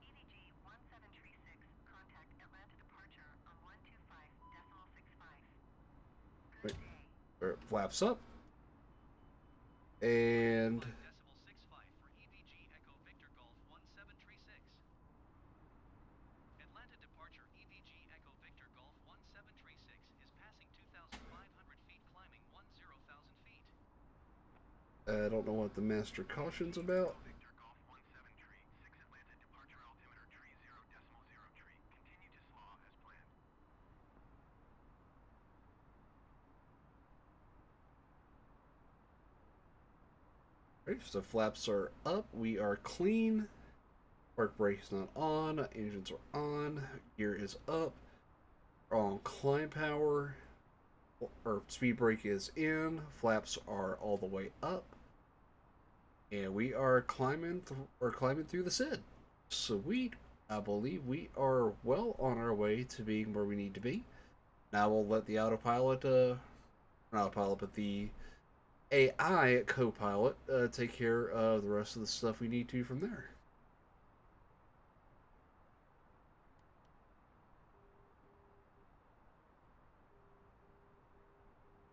EVG 1736, contact Atlanta departure on 125.65. Good Wait, day. flaps up. And 65 for EVG Echo Victor Golf 1736. Atlanta departure EVG Echo Victor Golf 1736 is passing 2,500 feet, climbing 10,000 feet. I don't know what the master caution's about. Victor Golf 1736 Atlanta departure altimeter tree 0.0 tree. Continue to slaw as planned. Right, so flaps are up. We are clean. Park brake is not on. Engines are on. Gear is up. We're on climb power. Or speed brake is in. Flaps are all the way up. And we are climbing through the SID. Sweet. I believe we are well on our way to being where we need to be. Now we'll let the autopilot, not autopilot, but the AI co-pilot take care of the rest of the stuff we need to from there.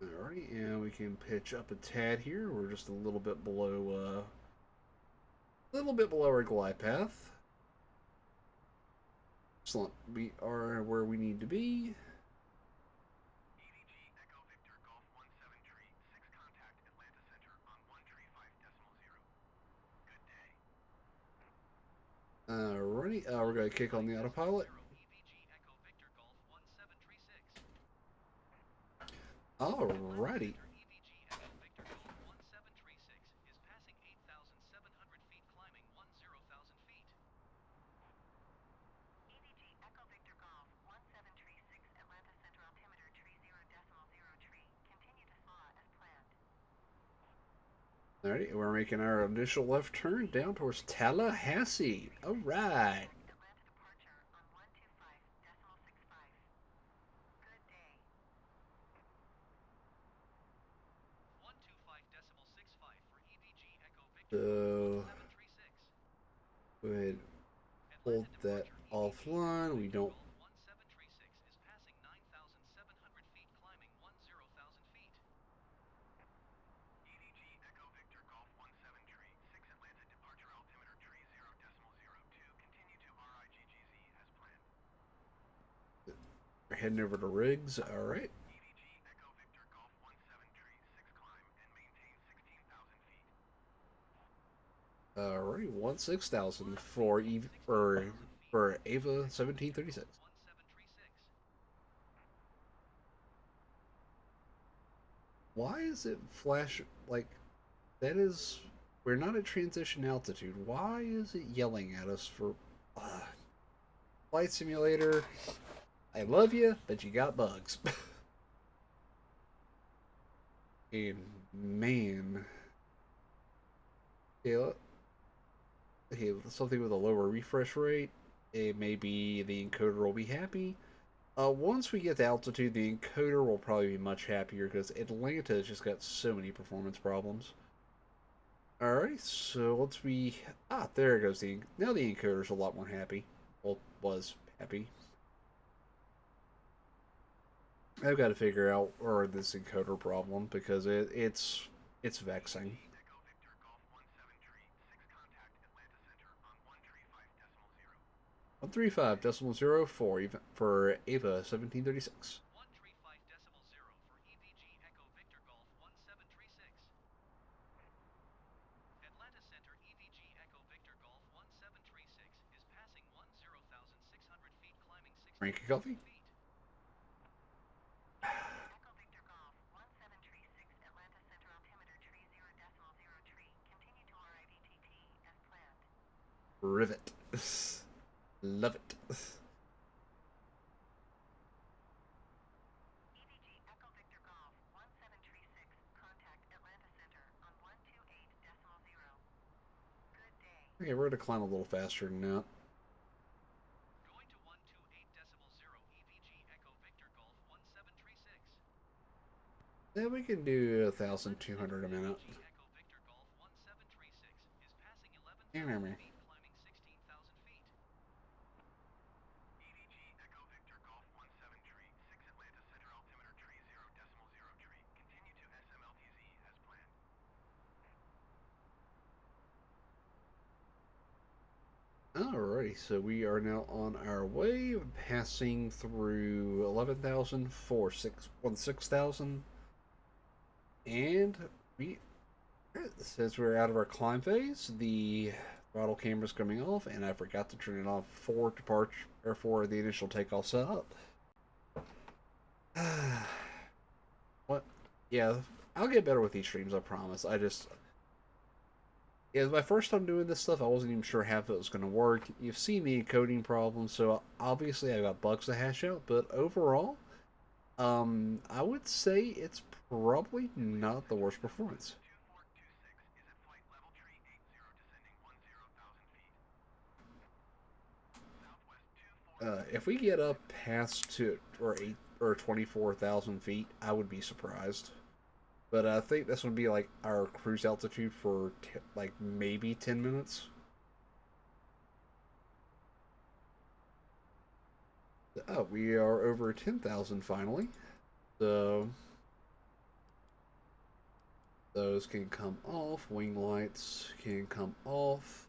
Alrighty, and we can pitch up a tad here. We're just a little bit below our glide path. Excellent. We are where we need to be. EVG Echo Victor Golf 17 tree, 6 contact Atlanta Center on 135.0. Good day. Alrighty, we're going to kick on the autopilot. EVG Echo Victor Golf 1736. Alrighty. EVG Echo Victor Golf 1736 is passing 8,700 feet, climbing 10,000 feet. EVG Echo Victor Golf 1736 Atlanta Center altimeter tree 0.0 tree. Continue to thaw as planned. Alrighty, we're making our initial left turn down towards Tallahassee. Alright. Atlanta departure on 125.65. Good day. 125.65 for EVG Echo Victor So, Golf 1736. go ahead and hold that offline. We don't. 1736 is passing 9,700 feet, climbing 10,000 feet. EVG Echo Victor Golf 17 tree, 6 Atlanta departure altimeter tree 0.02. Continue to RIGGZ as planned. We're heading over to Riggs. Alright. EVG Echo Victor Golf 17 tree, 6 climb and maintain 16,000 feet. Alrighty, 16,000 for Ava 1736. 1736. Why is it flash like that? Is we're not at transition altitude. Why is it yelling at us for flight simulator? I love you, but you got bugs. And man, yeah, okay, something with a lower refresh rate. It maybe the encoder will be happy. Once we get to altitude, the encoder will probably be much happier because Atlanta has just got so many performance problems. Alright, so once we... there goes the... Now the encoder's a lot more happy. Well, was happy. I've got to figure out where this encoder problem because it's vexing. Echo Victor Golf 17 tree, 6 contact Atlanta Center on 135.0. 135.0 for Ava 1736. 135.0 for EVG Echo Victor Golf 1736. Atlanta Center EVG Echo Victor Golf 1736 is passing 10,600 feet, climbing Frankie 16,000 Coffee? feet. Echo Victor Golf 1736 Atlanta Center altimeter tree 0.0 tree. Continue to RIVTT as planned. Rivet. Love it. EVG Echo Victor Golf 1736 contact Atlanta Center on 128.0. Good day. Okay, we're going to climb a little faster than that. Going to 128.0 EVG Echo Victor Golf 1736. Yeah, we can do 1,200 a minute. EVG Echo Victor Golf 1736 is passing 11,000 Remember. feet, climbing 16,000 feet. EVG Echo Victor Golf 17 tree, 6 Atlanta Center altimeter tree 0.0 tree. Continue to SMLTZ as planned. Alrighty, so we are now on our way, passing through 11,000 for 6,000. And since we're out of our climb phase, the throttle camera's coming off, and I forgot to turn it off for departure or for the initial takeoff setup. What? Yeah, I'll get better with these streams, I promise. It was my first time doing this stuff. I wasn't even sure half of it was going to work. You've seen the encoding problems, so obviously I've got bugs to hash out, but overall, I would say it's probably not the worst performance. 2426 is at flight level tree If we get up past or 24,000 feet, I would be surprised. But I think this would be like our cruise altitude for like maybe 10 minutes. Oh, we are over 10,000 finally. So those can come off. Wing lights can come off.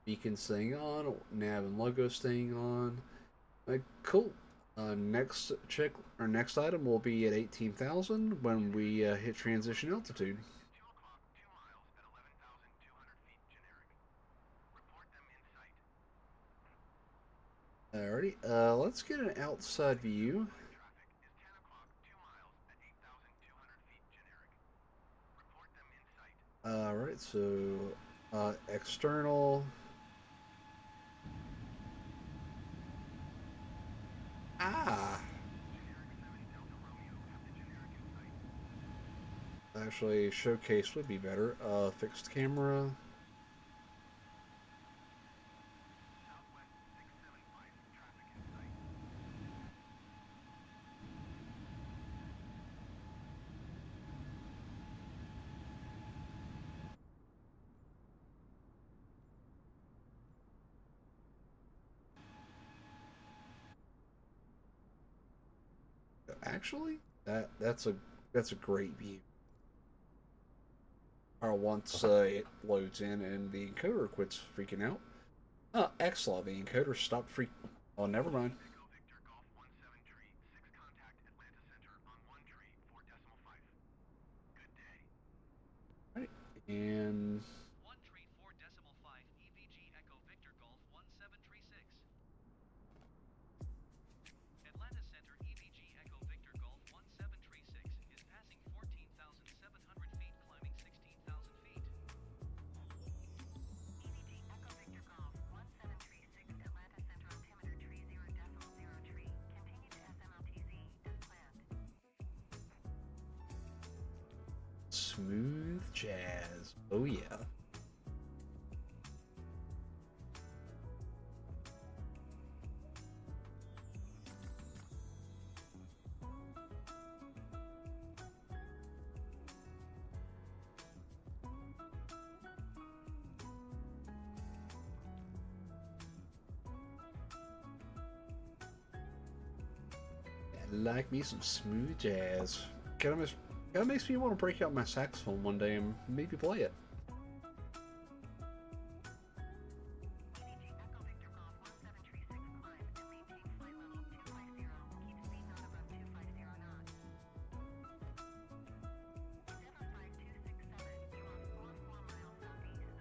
Beacon staying on. Nav and logo staying on. Cool. Next check, our next item will be at 18,000 when we hit transition altitude. 2 o'clock, 2 miles at 11,200 feet generic. Report them in sight. Alrighty, let's get an outside view. Traffic is 10 o'clock, 2 miles at 8,200 feet generic. Report them in sight. Alright, so external. Ah! Generic 7 Delta Romeo have the generic in sight. Actually, showcase would be better. Fixed camera. Southwest 675 traffic in sight. Actually, that's a great view. Or once it loads in and the encoder quits freaking out. Excellent. The encoder stopped Oh, never mind. Echo Victor Golf 17 tree, 6 contact Atlanta Center on 1 tree, 4.5. Good day. Right. And 1 tree 4.5 EVG Echo Victor Golf 1736. Atlanta Center EVG Echo Victor Golf 1736 is passing 14,700 feet, climbing 16,000 feet. EVG Echo Victor Golf 1736 Atlanta Center altimeter tree 0.0 tree. Continue to SMLTZ as planned. smooth jazz. Oh yeah. I like me some smooth jazz. Kind of makes me want to break out my saxophone one day and maybe play it. EVG Echo Victor Golf 1736 climb and maintain flight level 250. Keep speed not above 250 knots. 75267, you are 4 miles southeast.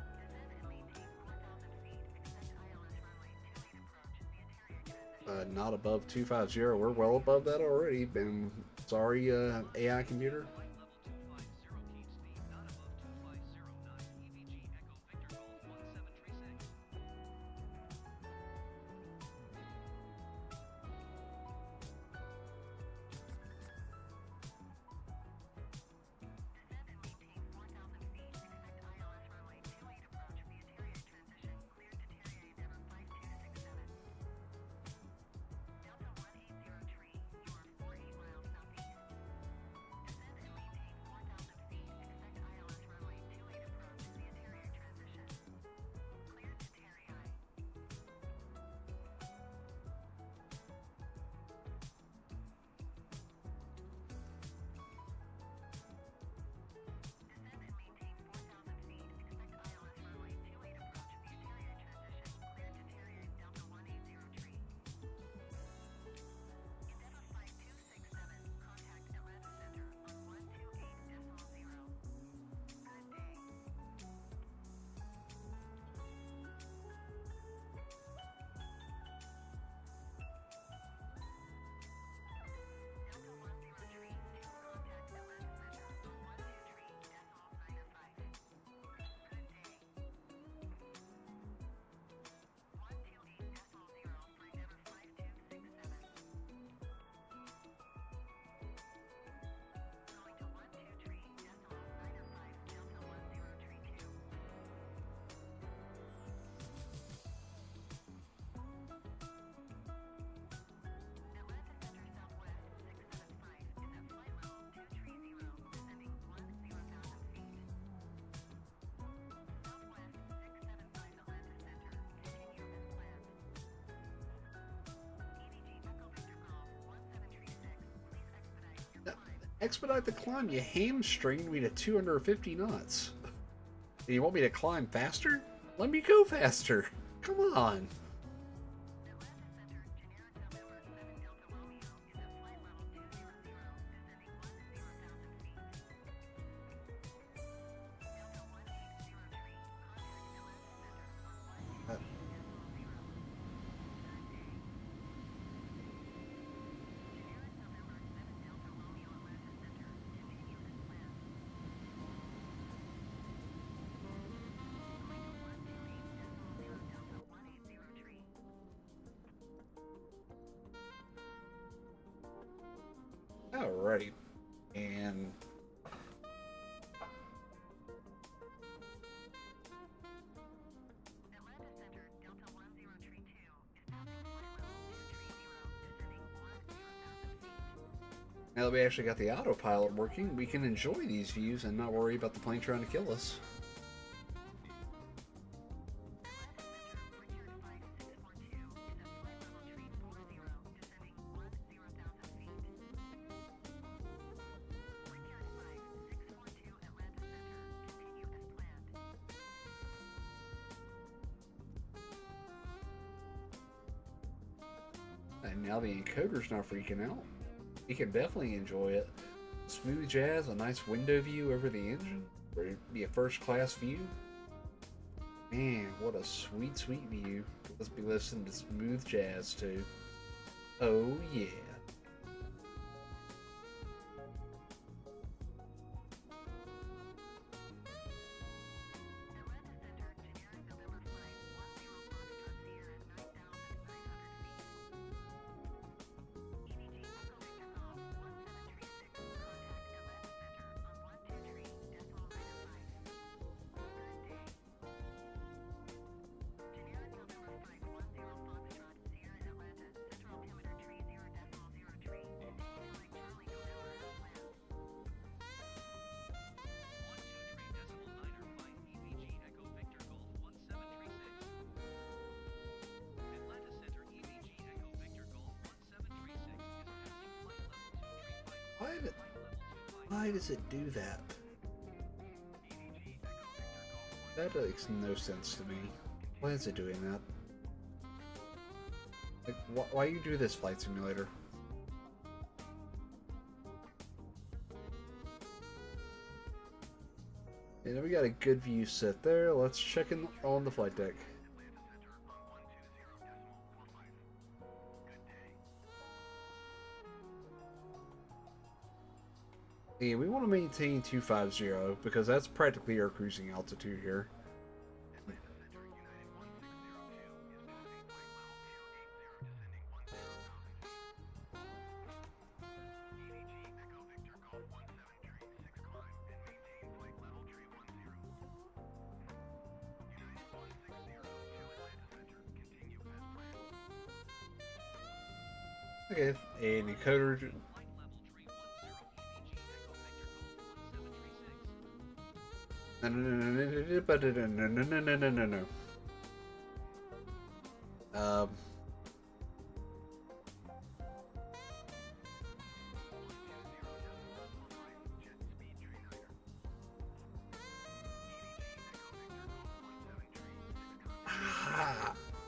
Descend and maintain 4,000 feet. Expect ILS runway 28 approach via Terrier transition. Not above 250. We're well above that already. Been sorry, AI computer. Flight level 250, keep speed not above 250 knots. EVG Echo Victor Golf 1736. Descend and maintain 4,000 feet. Expect ILS runway 28 approach via Terrier transition. Cleared to Terrier Denver 5267. Delta 180 tree, you are 48 miles southeast. Descend and expedite the climb. You hamstringed me to 250 knots. And you want me to climb faster? Let me go faster. Come on. Alrighty. And now that we actually got the autopilot working, we can enjoy these views and not worry about the plane trying to kill us. And now the encoder's not freaking out. You can definitely enjoy it. Smooth jazz, a nice window view over the engine, or it'd be a first class view. Man, what a sweet, sweet view. Let's be listening to smooth jazz too. Oh yeah. Why does it do that? That makes no sense to me. Why is it doing that? Like, why you do this, Flight Simulator? And we got a good view set there. Let's check in on the flight deck. Yeah, we want to maintain 250 because that's practically our cruising altitude here. Okay, and encoder. No.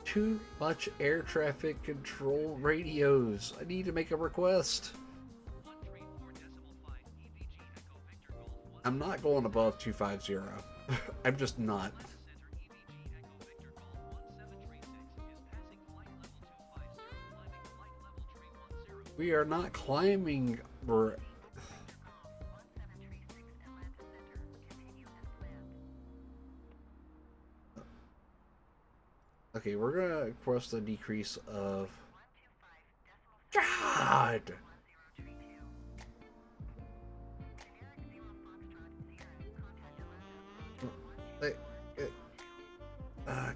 Too much air traffic control radios. I need to make a request. I'm not going above 250. I'm just not. We are not climbing. Okay, we're gonna request a decrease of. God!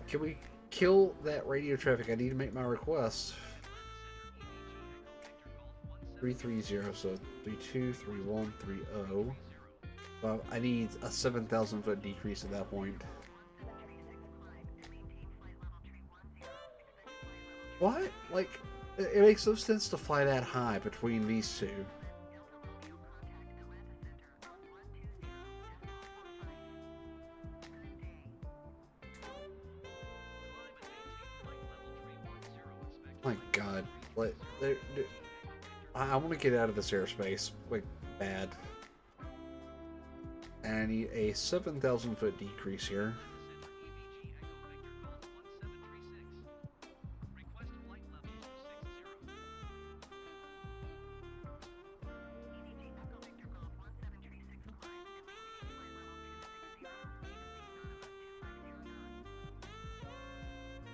Can we kill that radio traffic? I need to make my request. 330, so 323130. Well, I need a 7,000 foot decrease at that point. What? Like, it makes no sense to fly that high between these two. I want to get out of this airspace, like, bad. And I need a 7,000 foot decrease here.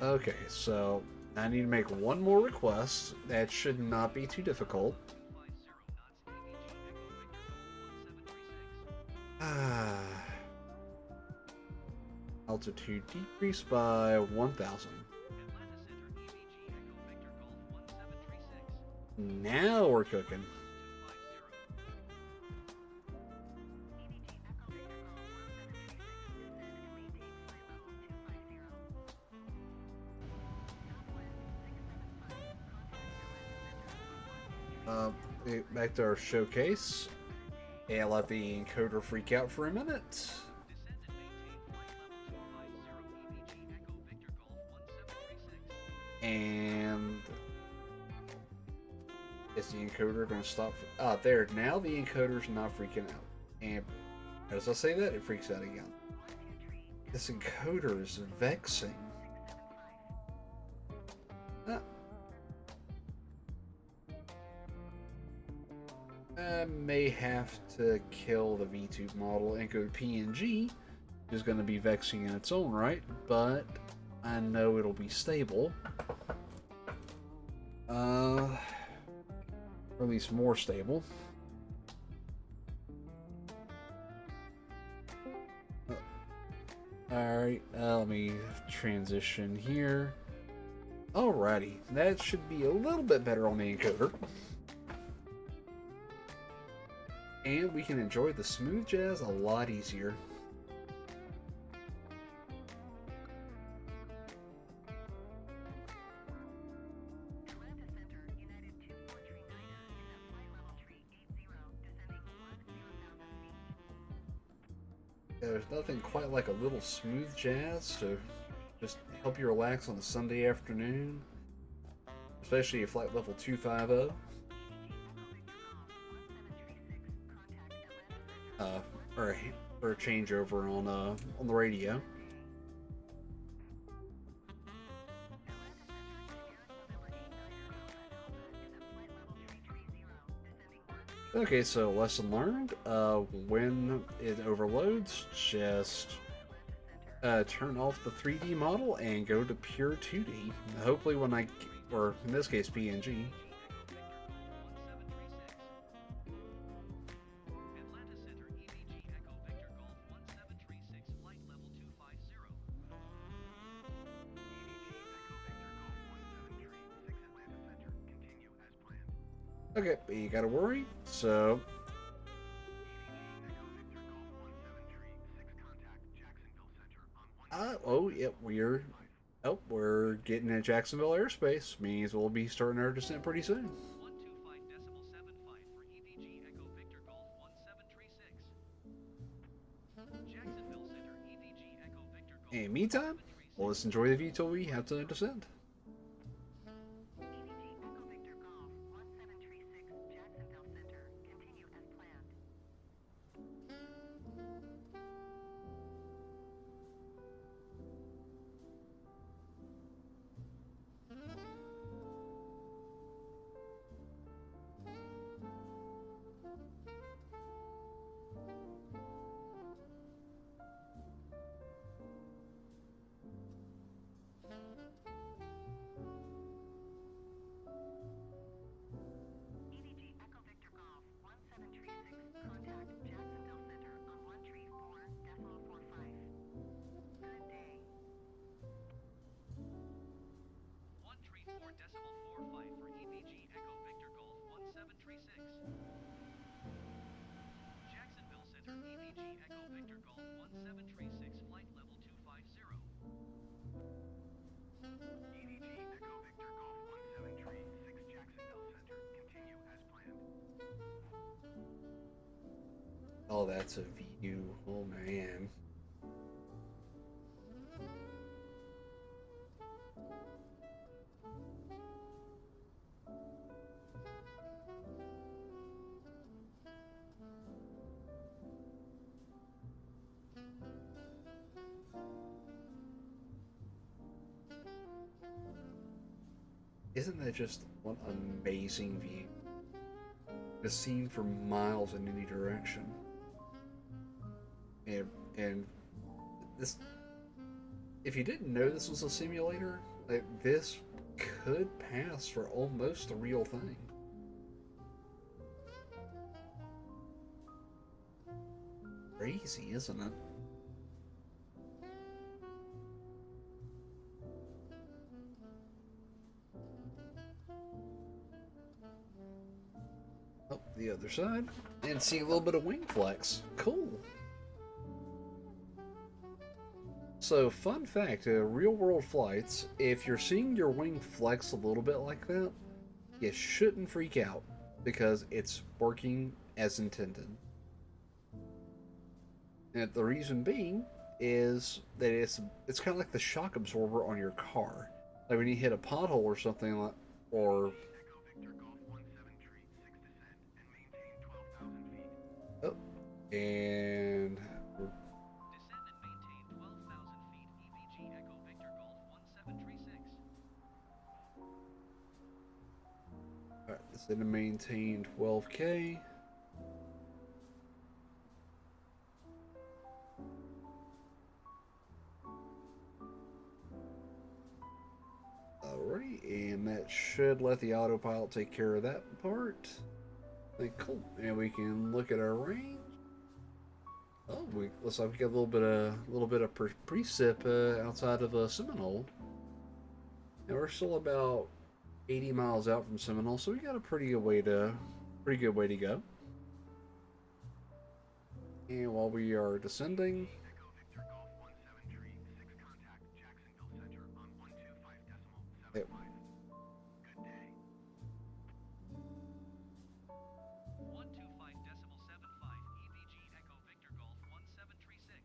Okay, so I need to make one more request. That should not be too difficult. Altitude decrease by 1,000. Now we're cooking. Back to our showcase. And I'll let the encoder freak out for a minute. And is the encoder going to stop? There. Now the encoder's not freaking out. And as I say that, it freaks out again. This encoder is vexing. I may have to kill the V-tube model and go to PNG, which is going to be vexing in its own right, but I know it'll be stable. Or at least more stable. Alright, let me transition here. Alrighty, that should be a little bit better on the encoder. And we can enjoy the smooth jazz a lot easier. There's nothing quite like a little smooth jazz to just help you relax on a Sunday afternoon, especially at flight level 250. Or a changeover on the radio. Okay, so lesson learned. When it overloads, just turn off the 3D model and go to pure 2D. Hopefully when or in this case PNG. Okay, but you gotta worry, so... oh, yep, we're getting at Jacksonville airspace. Means we'll be starting our descent pretty soon. 125.75 for EVG Echo Victor Golf 1736. Jacksonville Center, EVG Echo Victor Golf. In the meantime, well, let's enjoy the view till we have to descend. Oh, that's a view. Oh, man. Isn't that just one amazing view? It's seen for miles in any direction. And this, if you didn't know this was a simulator, like this could pass for almost a real thing. Crazy, isn't it? Oh, the other side. And see a little bit of wing flex. Cool. So, fun fact, real world flights, if you're seeing your wing flex a little bit like that, you shouldn't freak out because it's working as intended. And the reason being is that it's kind of like the shock absorber on your car. Like when you hit a pothole or something like, or Echo Victor Golf 17 tree, 6 descend and maintain 12,000 feet. oh, and Descend and maintain 12,000 feet. EVG Echo Victor Golf 1736. alright, it's going to maintain 12K. Alrighty, and that should let the autopilot take care of that part. Like, cool, and we can look at our range. Oh, looks like we got a little bit of precip outside of Seminole. And we're still about 80 miles out from Seminole, so we got a pretty good way to go. And while we are descending, Echo Victor Golf 17 tree, 6 contact Jacksonville Center on 125.75. Yep. Good day. 125.75. EVG Echo Victor Golf 1736.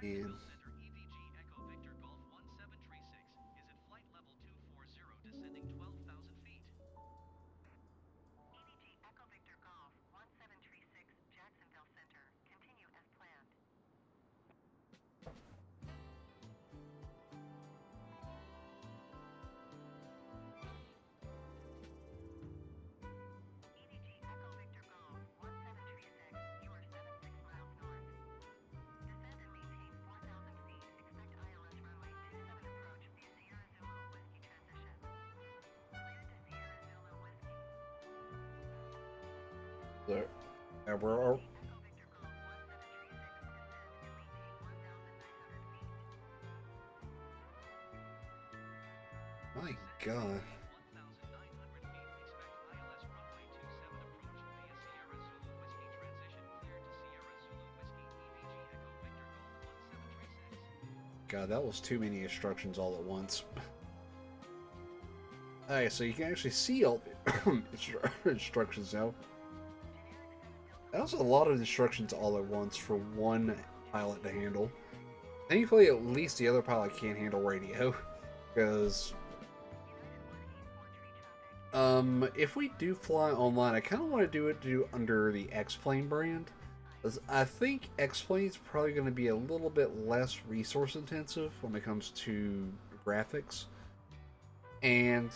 and Jacksonville Center EVG Echo Victor Golf 1736 is at flight level 240, descending 12,000 feet. EVG Echo Victor Golf 1736 Jacksonville Center. Continue as planned. EVG Echo Victor Golf 1736. You are 76 miles north. Descend and maintain 4,000 feet. Expect ILS runway 27 approach via Sierra Zulu Whiskey transition. Cleared to Sierra Zulu Whiskey. there, and we're all, Echo Victor Golf 1736. Descend and maintain 1,900 feet. my God. 1,900 feet. Expect ILS runway 27 approach via Sierra Zulu Whiskey transition. Cleared to Sierra Zulu Whiskey. EVG Echo Victor Golf 1736. God, that was too many instructions all at once. Alright, so you can actually see all the instructions now. That was a lot of instructions all at once for one pilot to handle. Thankfully, at least the other pilot can't handle radio. Because, if we do fly online, I kind of want to do under the X-Plane brand. Because I think X-Plane's probably going to be a little bit less resource intensive when it comes to graphics. And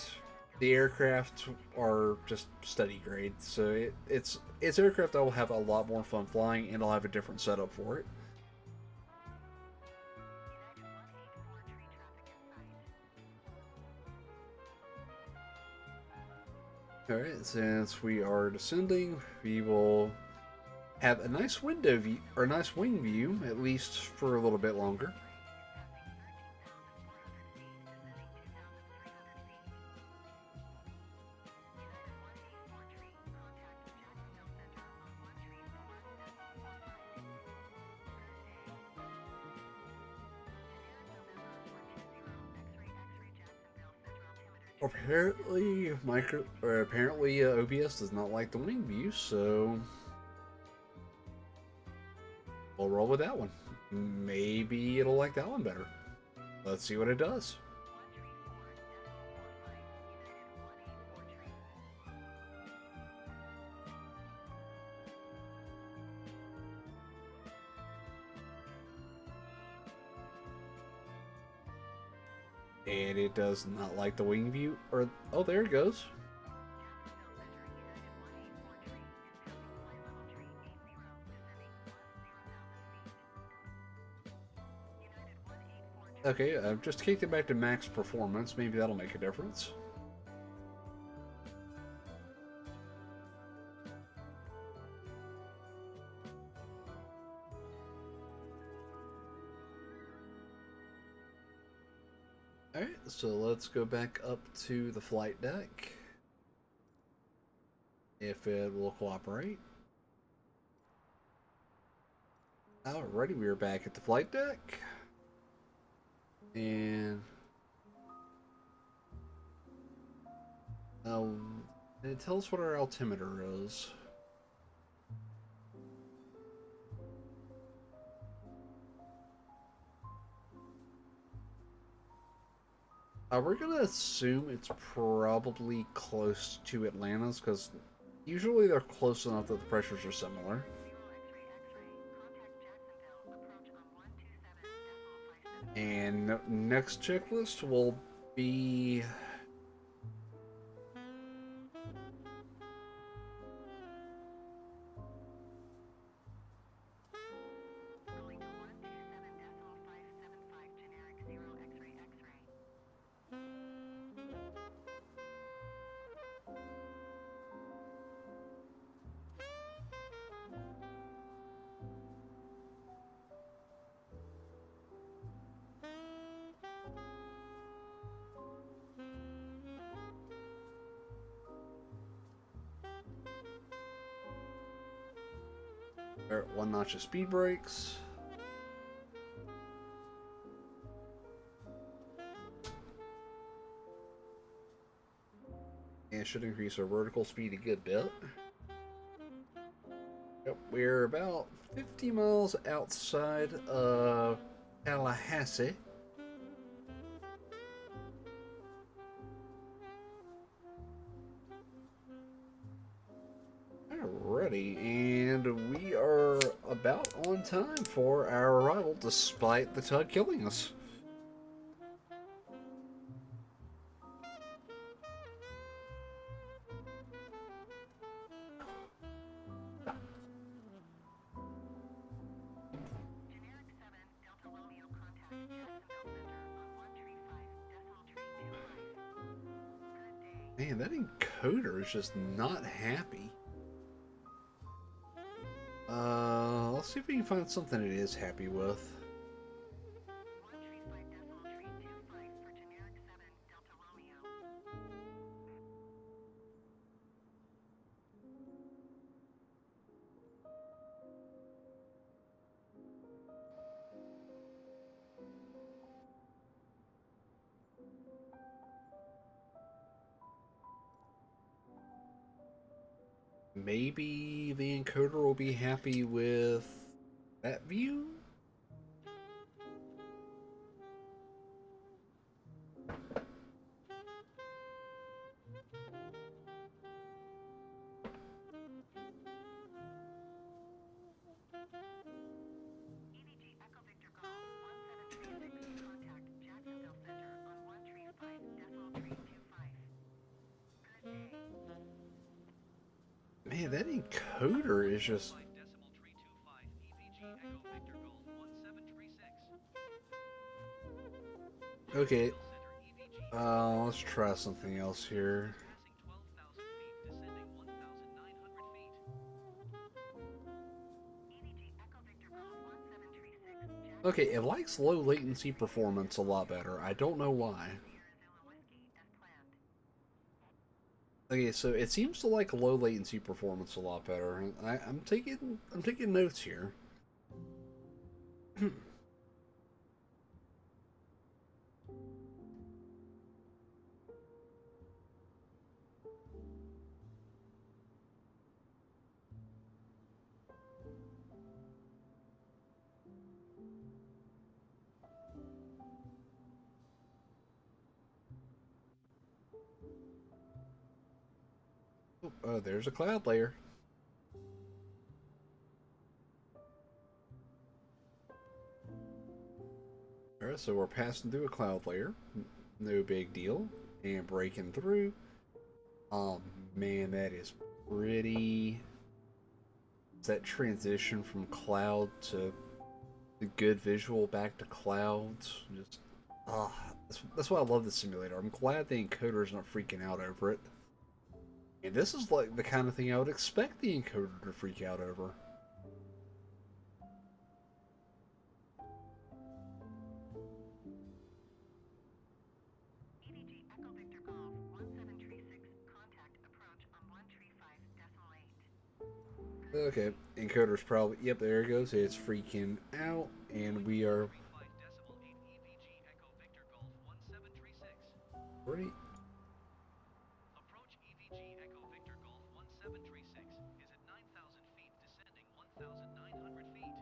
the aircraft are just study grade, so it's aircraft that will have a lot more fun flying, and I'll have a different setup for it. Alright, since we are descending, we will have a nice window view, or a nice wing view, at least for a little bit longer. Apparently, OBS does not like the wing view, so we'll roll with that one. Maybe it'll like that one better. Let's see what it does. And it does not like the wing view. Or, oh, there it goes. Okay, I've just kicked it back to max performance. Maybe that'll make a difference. Alright, so let's go back up to the flight deck. If it will cooperate. Alrighty, we are back at the flight deck. And it tells us what our altimeter is. We're gonna assume it's probably close to Atlanta's, because usually they're close enough that the pressures are similar. And next checklist will be one notch of speed brakes. And it should increase our vertical speed a good bit. Yep, we're about 50 miles outside of Tallahassee. Alrighty, and we are about on time for our arrival, despite the tug killing us. Man, that encoder is just not happy. Let's see if we can find something it is happy with. Maybe the encoder will be happy with that view? Man, that encoder is just... Okay, let's try something else here. Okay, it likes low latency performance a lot better. I don't know why. Okay, so it seems to like low latency performance a lot better. I'm taking notes here. Oh, there's a cloud layer. Alright, so we're passing through a cloud layer. no big deal. And breaking through. Oh man, that is pretty. It's that transition from cloud to the good visual back to clouds. Just, that's why I love this simulator. I'm glad the encoder's not freaking out over it. And this is like the kind of thing I would expect the encoder to freak out over. EVG Echo Victor Golf 1736, contact approach on 135.8. Okay, encoder's probably, yep, there it goes. It's freaking out, and we are 35.8 EVG Echo Victor Golf 1736. ready. Approach EVG Echo Victor Golf 1736 is at 9,000 feet, descending 1,900 feet.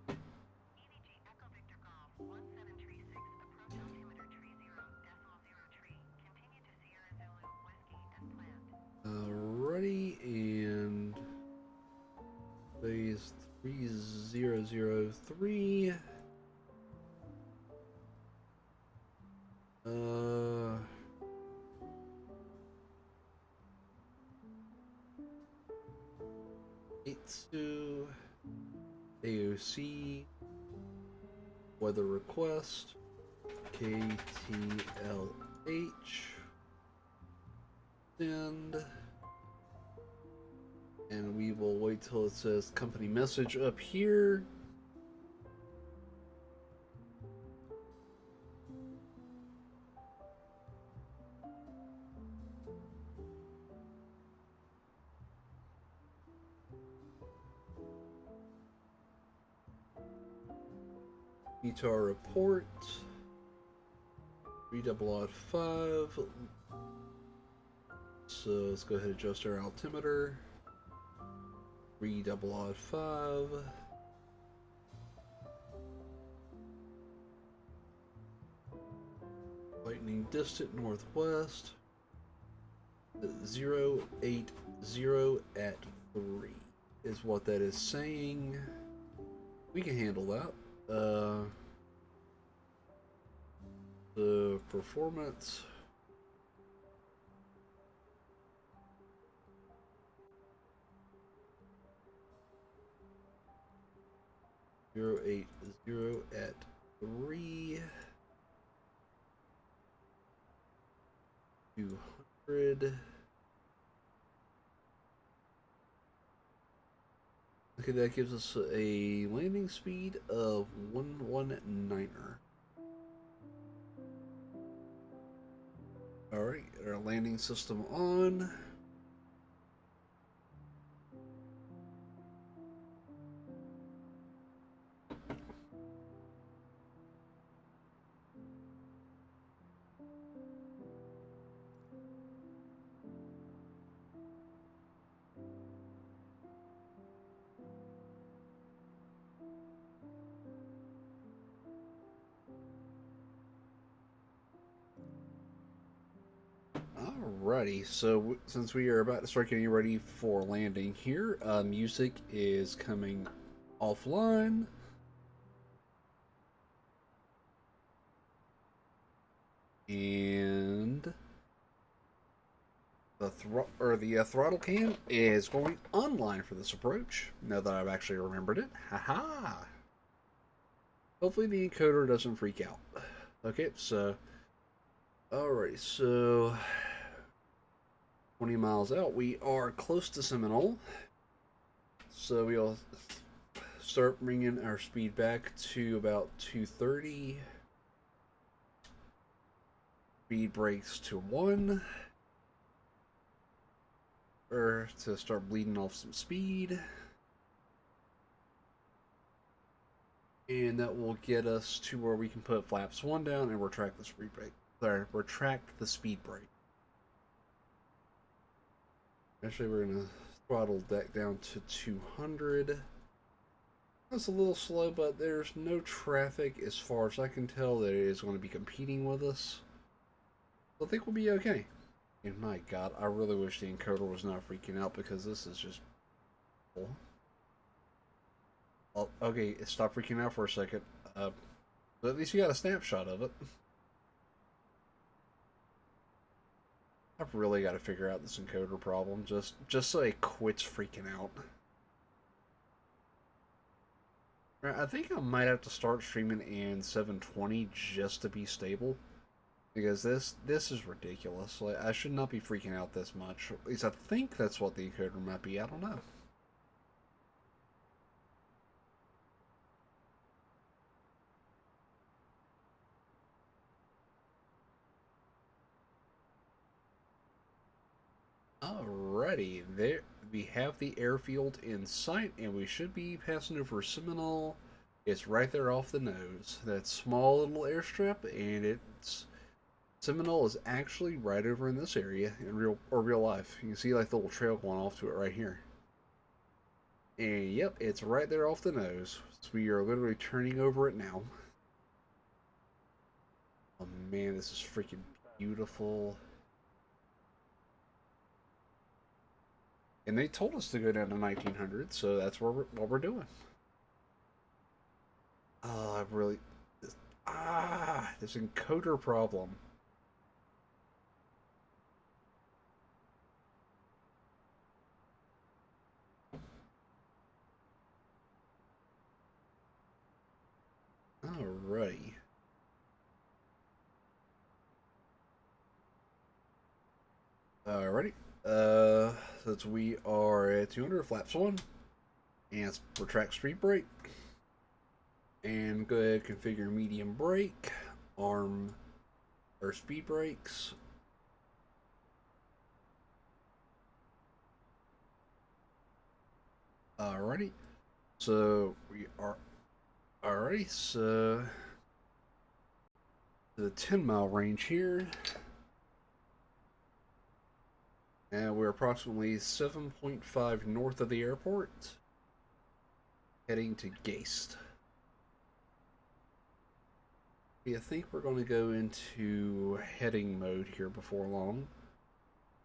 EVG Echo Victor Golf 1736, approach altimeter tree 0.0 tree. Continue to Sierra Zulu Whiskey as planned. Ready, and phase 3003. Itsu AOC weather request KTLH send, and we will wait till it says company message up here. ETAR report 3005. So let's go ahead and adjust our altimeter. 3005. Lightning distant northwest. 080 at 3 is what that is saying. We can handle that. The performance. Zero 80 at 3. 200. Okay, that gives us a landing speed of 119er. Alright, our landing system on. Alrighty, so since we are about to start getting ready for landing here, music is coming offline. And the throttle cam is going online for this approach. Now that I've actually remembered it, haha. Hopefully the encoder doesn't freak out. Okay, so alright, so 20 miles out, we are close to Seminole. So we'll start bringing our speed back to about 230. Speed brakes to 1. Or to start bleeding off some speed. And that will get us to where we can put flaps 1 down and retract the speed brake. Sorry, retract the speed brake. Actually, we're going to throttle that down to 200. That's a little slow, but there's no traffic as far as I can tell that it is going to be competing with us. So I think we'll be okay. And my god, I really wish the encoder was not freaking out because this is just... Oh, okay, it stopped freaking out for a second. But at least you got a snapshot of it. I've really got to figure out this encoder problem just so it quits freaking out. I think I might have to start streaming in 720 just to be stable. Because this is ridiculous. Like, I should not be freaking out this much. At least I think that's what the encoder might be. I don't know. Alrighty, there we have the airfield in sight, and we should be passing over Seminole. It's right there off the nose. That small little airstrip, and it's Seminole is actually right over in this area in real life. You can see like the little trail going off to it right here. And yep, it's right there off the nose. So we are literally turning over it now. Oh man, this is freaking beautiful. And they told us to go down to 1900, so that's what we're doing. Oh, I really... this encoder problem. Alrighty. Alrighty. Since we are at 200, flaps 1. And retract street brake. And go ahead and configure medium brake. Arm or speed brakes. Alrighty. So we are... Alrighty, so... the 10-mile range here. And we're approximately 7.5 north of the airport, heading to Geist. I think we're going to go into heading mode here before long.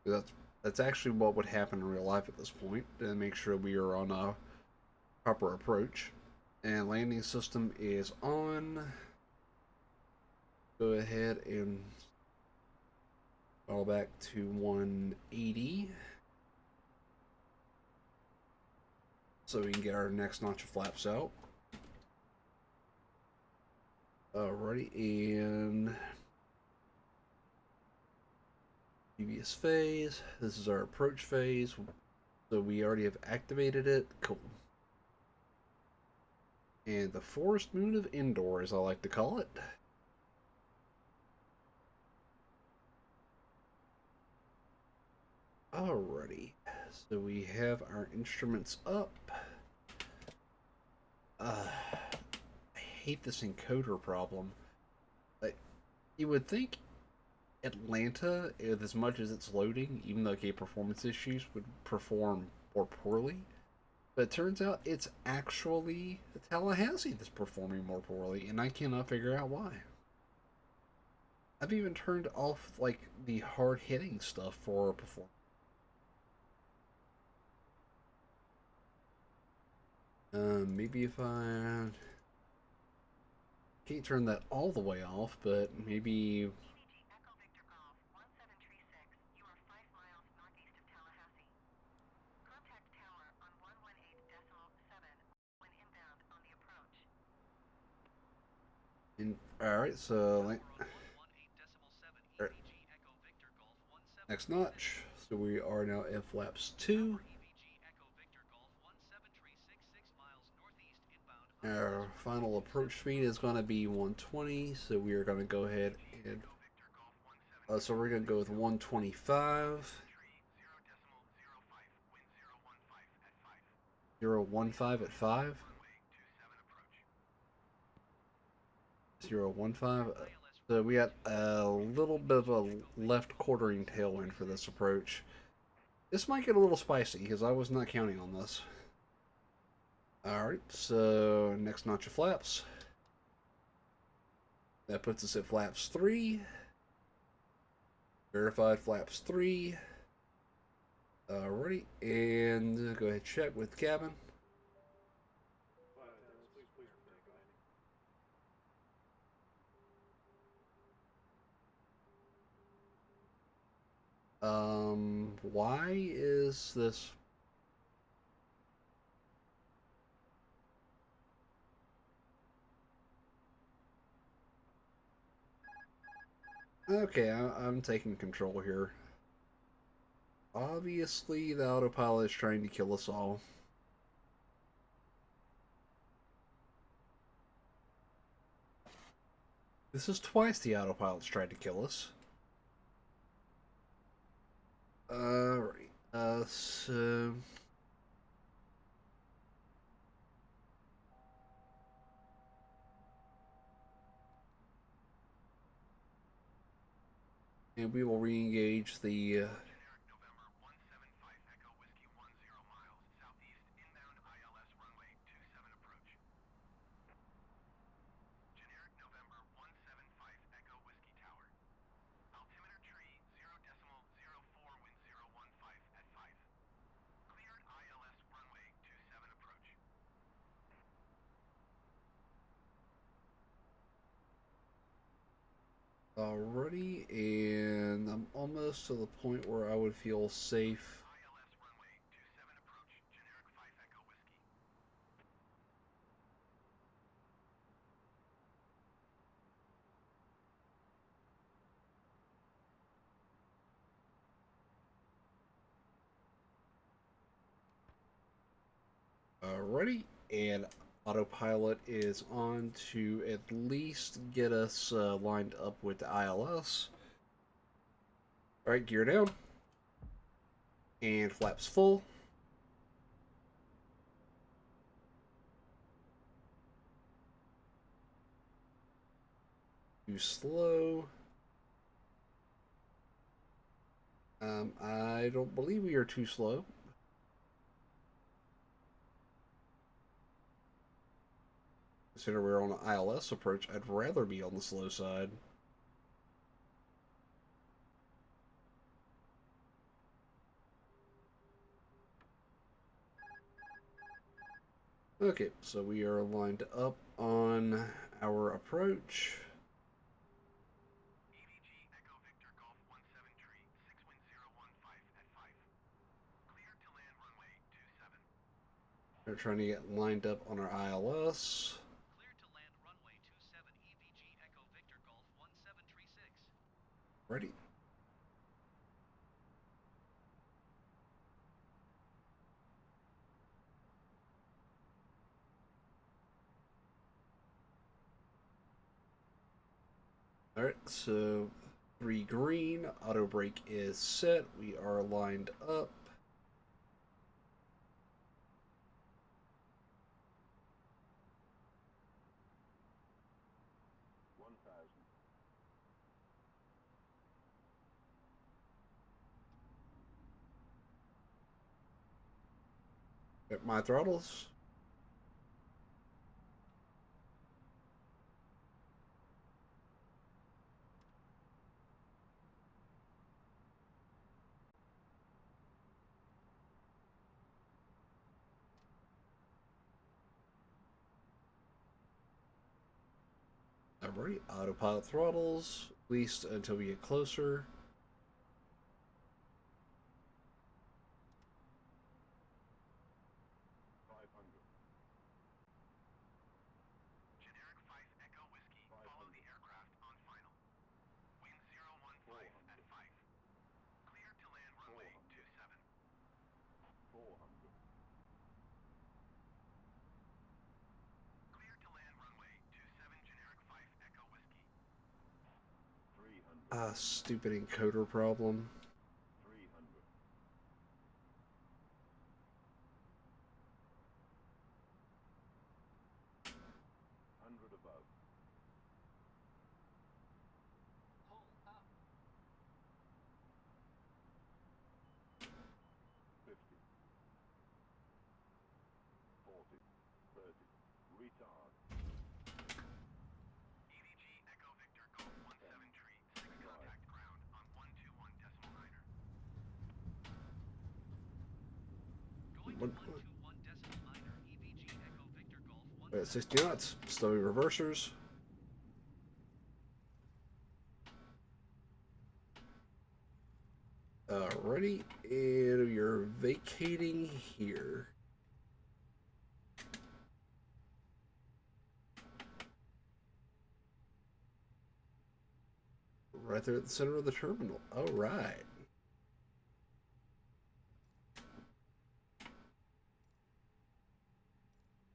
That's actually what would happen in real life at this point, to make sure we are on a proper approach. And landing system is on. Go ahead and fall back to 180 so we can get our next notch of flaps out. Alrighty, and previous phase. This is our approach phase. So we already have activated it. Cool. And the forest moon of Endor, as I like to call it. Alrighty, so we have our instruments up. I hate this encoder problem. Like, you would think Atlanta, with as much as it's loading, even though it performance issues, would perform more poorly. But it turns out it's actually Tallahassee that's performing more poorly, and I cannot figure out why. I've even turned off, like, the hard-hitting stuff for performance. Maybe if I can't turn that all the way off, but maybe. Echo Victor Golf 1736. You are 5 miles northeast of Tallahassee. Contact tower on 118.7 when inbound on the approach. Alright, so like, next notch. So we are now at flaps 2. Our final approach speed is going to be 120, so we are going to go ahead and so we're going to go with 125. 015 at 5. 015. So we got a little bit of a left quartering tailwind for this approach. This might get a little spicy because I was not counting on this. Alright, so next notch of flaps. That puts us at flaps 3. Verified flaps 3. Alrighty, and go ahead and check with cabin. Why is this? Okay, I'm taking control here. Obviously, the autopilot is trying to kill us all. This is twice the autopilot's tried to kill us. Alright, so... And we will re-engage the... Generic November 175 Echo Whiskey 10 miles, southeast inbound ILS runway 27 approach. Generic November 175 Echo Whiskey Tower. Altimeter tree 0.04 wind 015 at 5. Cleared ILS runway 27 approach. Alrighty, and I'm almost to the point where I would feel safe. ILS runway 27 approach. Generic 5 Echo Whiskey. Alrighty, and autopilot is on to at least get us lined up with the ILS. Alright, gear down. And flaps full. Too slow. I don't believe we are too slow. Consider we're on an ILS approach, I'd rather be on the slow side. Okay, so we are lined up on our approach. EVG Echo Victor Golf 17 tree 6 wind 015 at 5. Cleared to land runway 27. We're trying to get lined up on our ILS. Cleared to land runway 27 EVG Echo Victor Golf 1736. Ready. Alright, so 3 green, auto brake is set, we are lined up. At my throttles. Alright, autopilot throttles, at least until we get closer. Generic 5 Echo Whiskey. Follow the aircraft on final. Wind 015 at 5. Cleared to land runway 27. Cleared to land runway 27 Generic 5 Echo Whiskey. Stupid encoder problem. Pull up. 40, 30, retard. EVG Echo Victor Golf 17 tree 6 contact ground on 121 decimal niner. Going to 121 decimal niner EVG Echo Victor Golf At 60 knots, slowing reversers. Alrighty. Alrighty, and you're vacating here. Right there at the center of the terminal. Alright.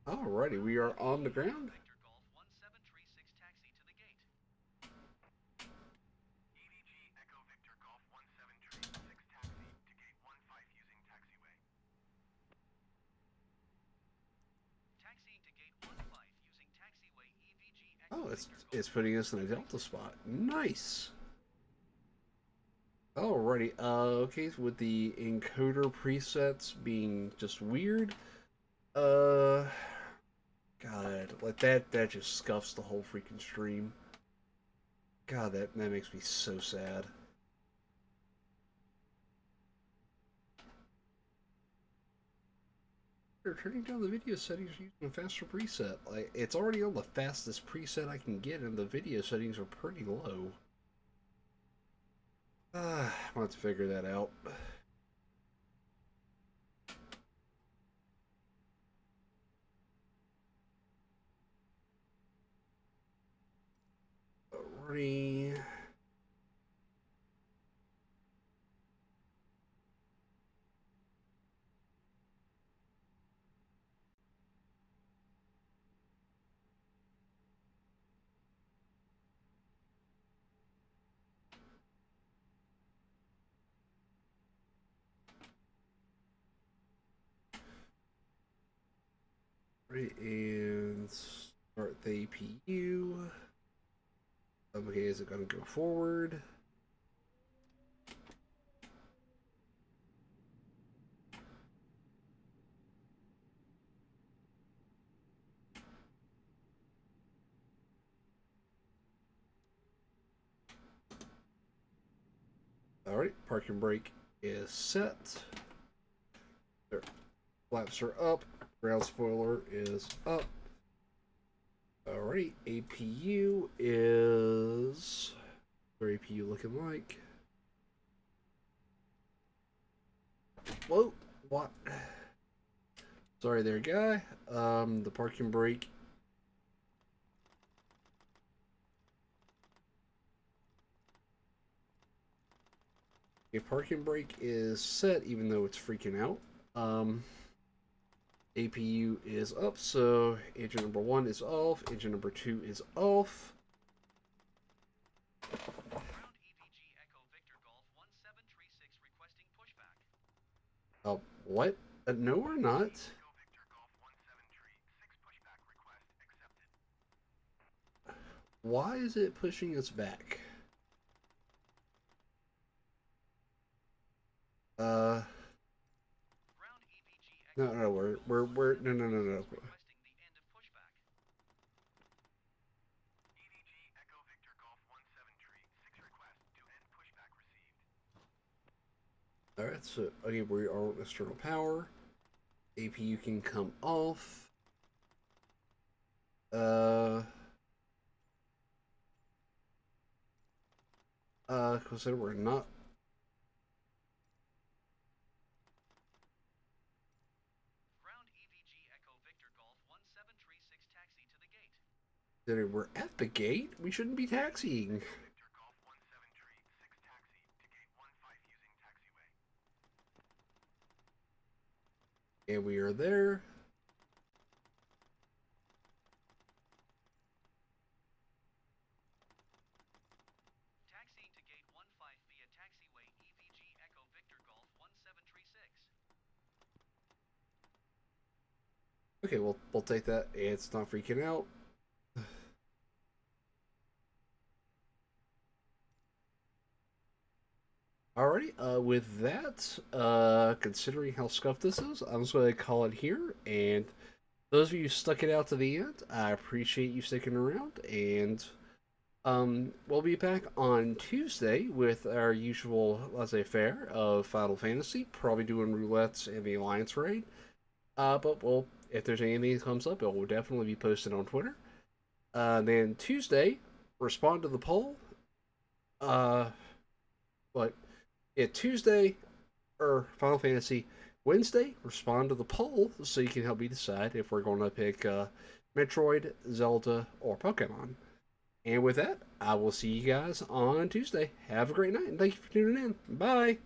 Alrighty, we are on the ground. Victor Golf 1736 taxi to the gate. EVG Echo Victor Golf 1736 taxi to gate 15 using taxiway. Taxiing to gate 15 using taxiway EVG Echo Oh, Victor Golf. it's putting us in a delta spot. Nice. Alrighty, okay, so with the encoder presets being just weird, God, like that just scuffs the whole freaking stream. God, that makes me so sad. They're turning down the video settings using a faster preset. Like, it's already on the fastest preset I can get, and the video settings are pretty low. I'm gonna have to figure that out. Alrighty. Right, and start the APU. Okay, is it going to go forward? Alright, parking brake is set. There, flaps are up. Ground spoiler is up. Alright, APU is... What's our APU looking like? Whoa, what? Sorry there, guy. The parking brake. Okay, parking brake is set even though it's freaking out. APU is up, so engine number 1 is off, engine number 2 is off. Ground EVG Echo Victor Golf 1736 requesting pushback. What? No, we're not. Echo Victor Golf 1736 pushback request accepted. Why is it pushing us back? Ground EVG Echo No, we're no. requesting the end of pushback. EVG Echo Victor Golf 1736 request to end pushback received. Alright, so okay, we are on external power. APU can come off. Consider we're not. Ground EVG Echo Victor Golf 1736 taxi to the gate. Consider we're at the gate. We shouldn't be taxiing. Victor Golf 1736 taxi to gate 15 using taxiway. And we are there. Taxiing to gate 15 via taxiway EVG Echo Victor Golf 1736. Okay, we'll take that. It's not freaking out. Alrighty, with that, considering how scuffed this is, I'm just going to call it here. And those of you who stuck it out to the end, I appreciate you sticking around. And we'll be back on Tuesday with our usual laissez-faire of Final Fantasy, probably doing roulettes and the Alliance raid. But if there's anything that comes up, it will definitely be posted on Twitter. Then Tuesday, respond to the poll. But Tuesday, Final Fantasy Wednesday. Respond to the poll so you can help me decide if we're going to pick Metroid, Zelda, or Pokemon. And with that, I will see you guys on Tuesday. Have a great night, and thank you for tuning in. Bye.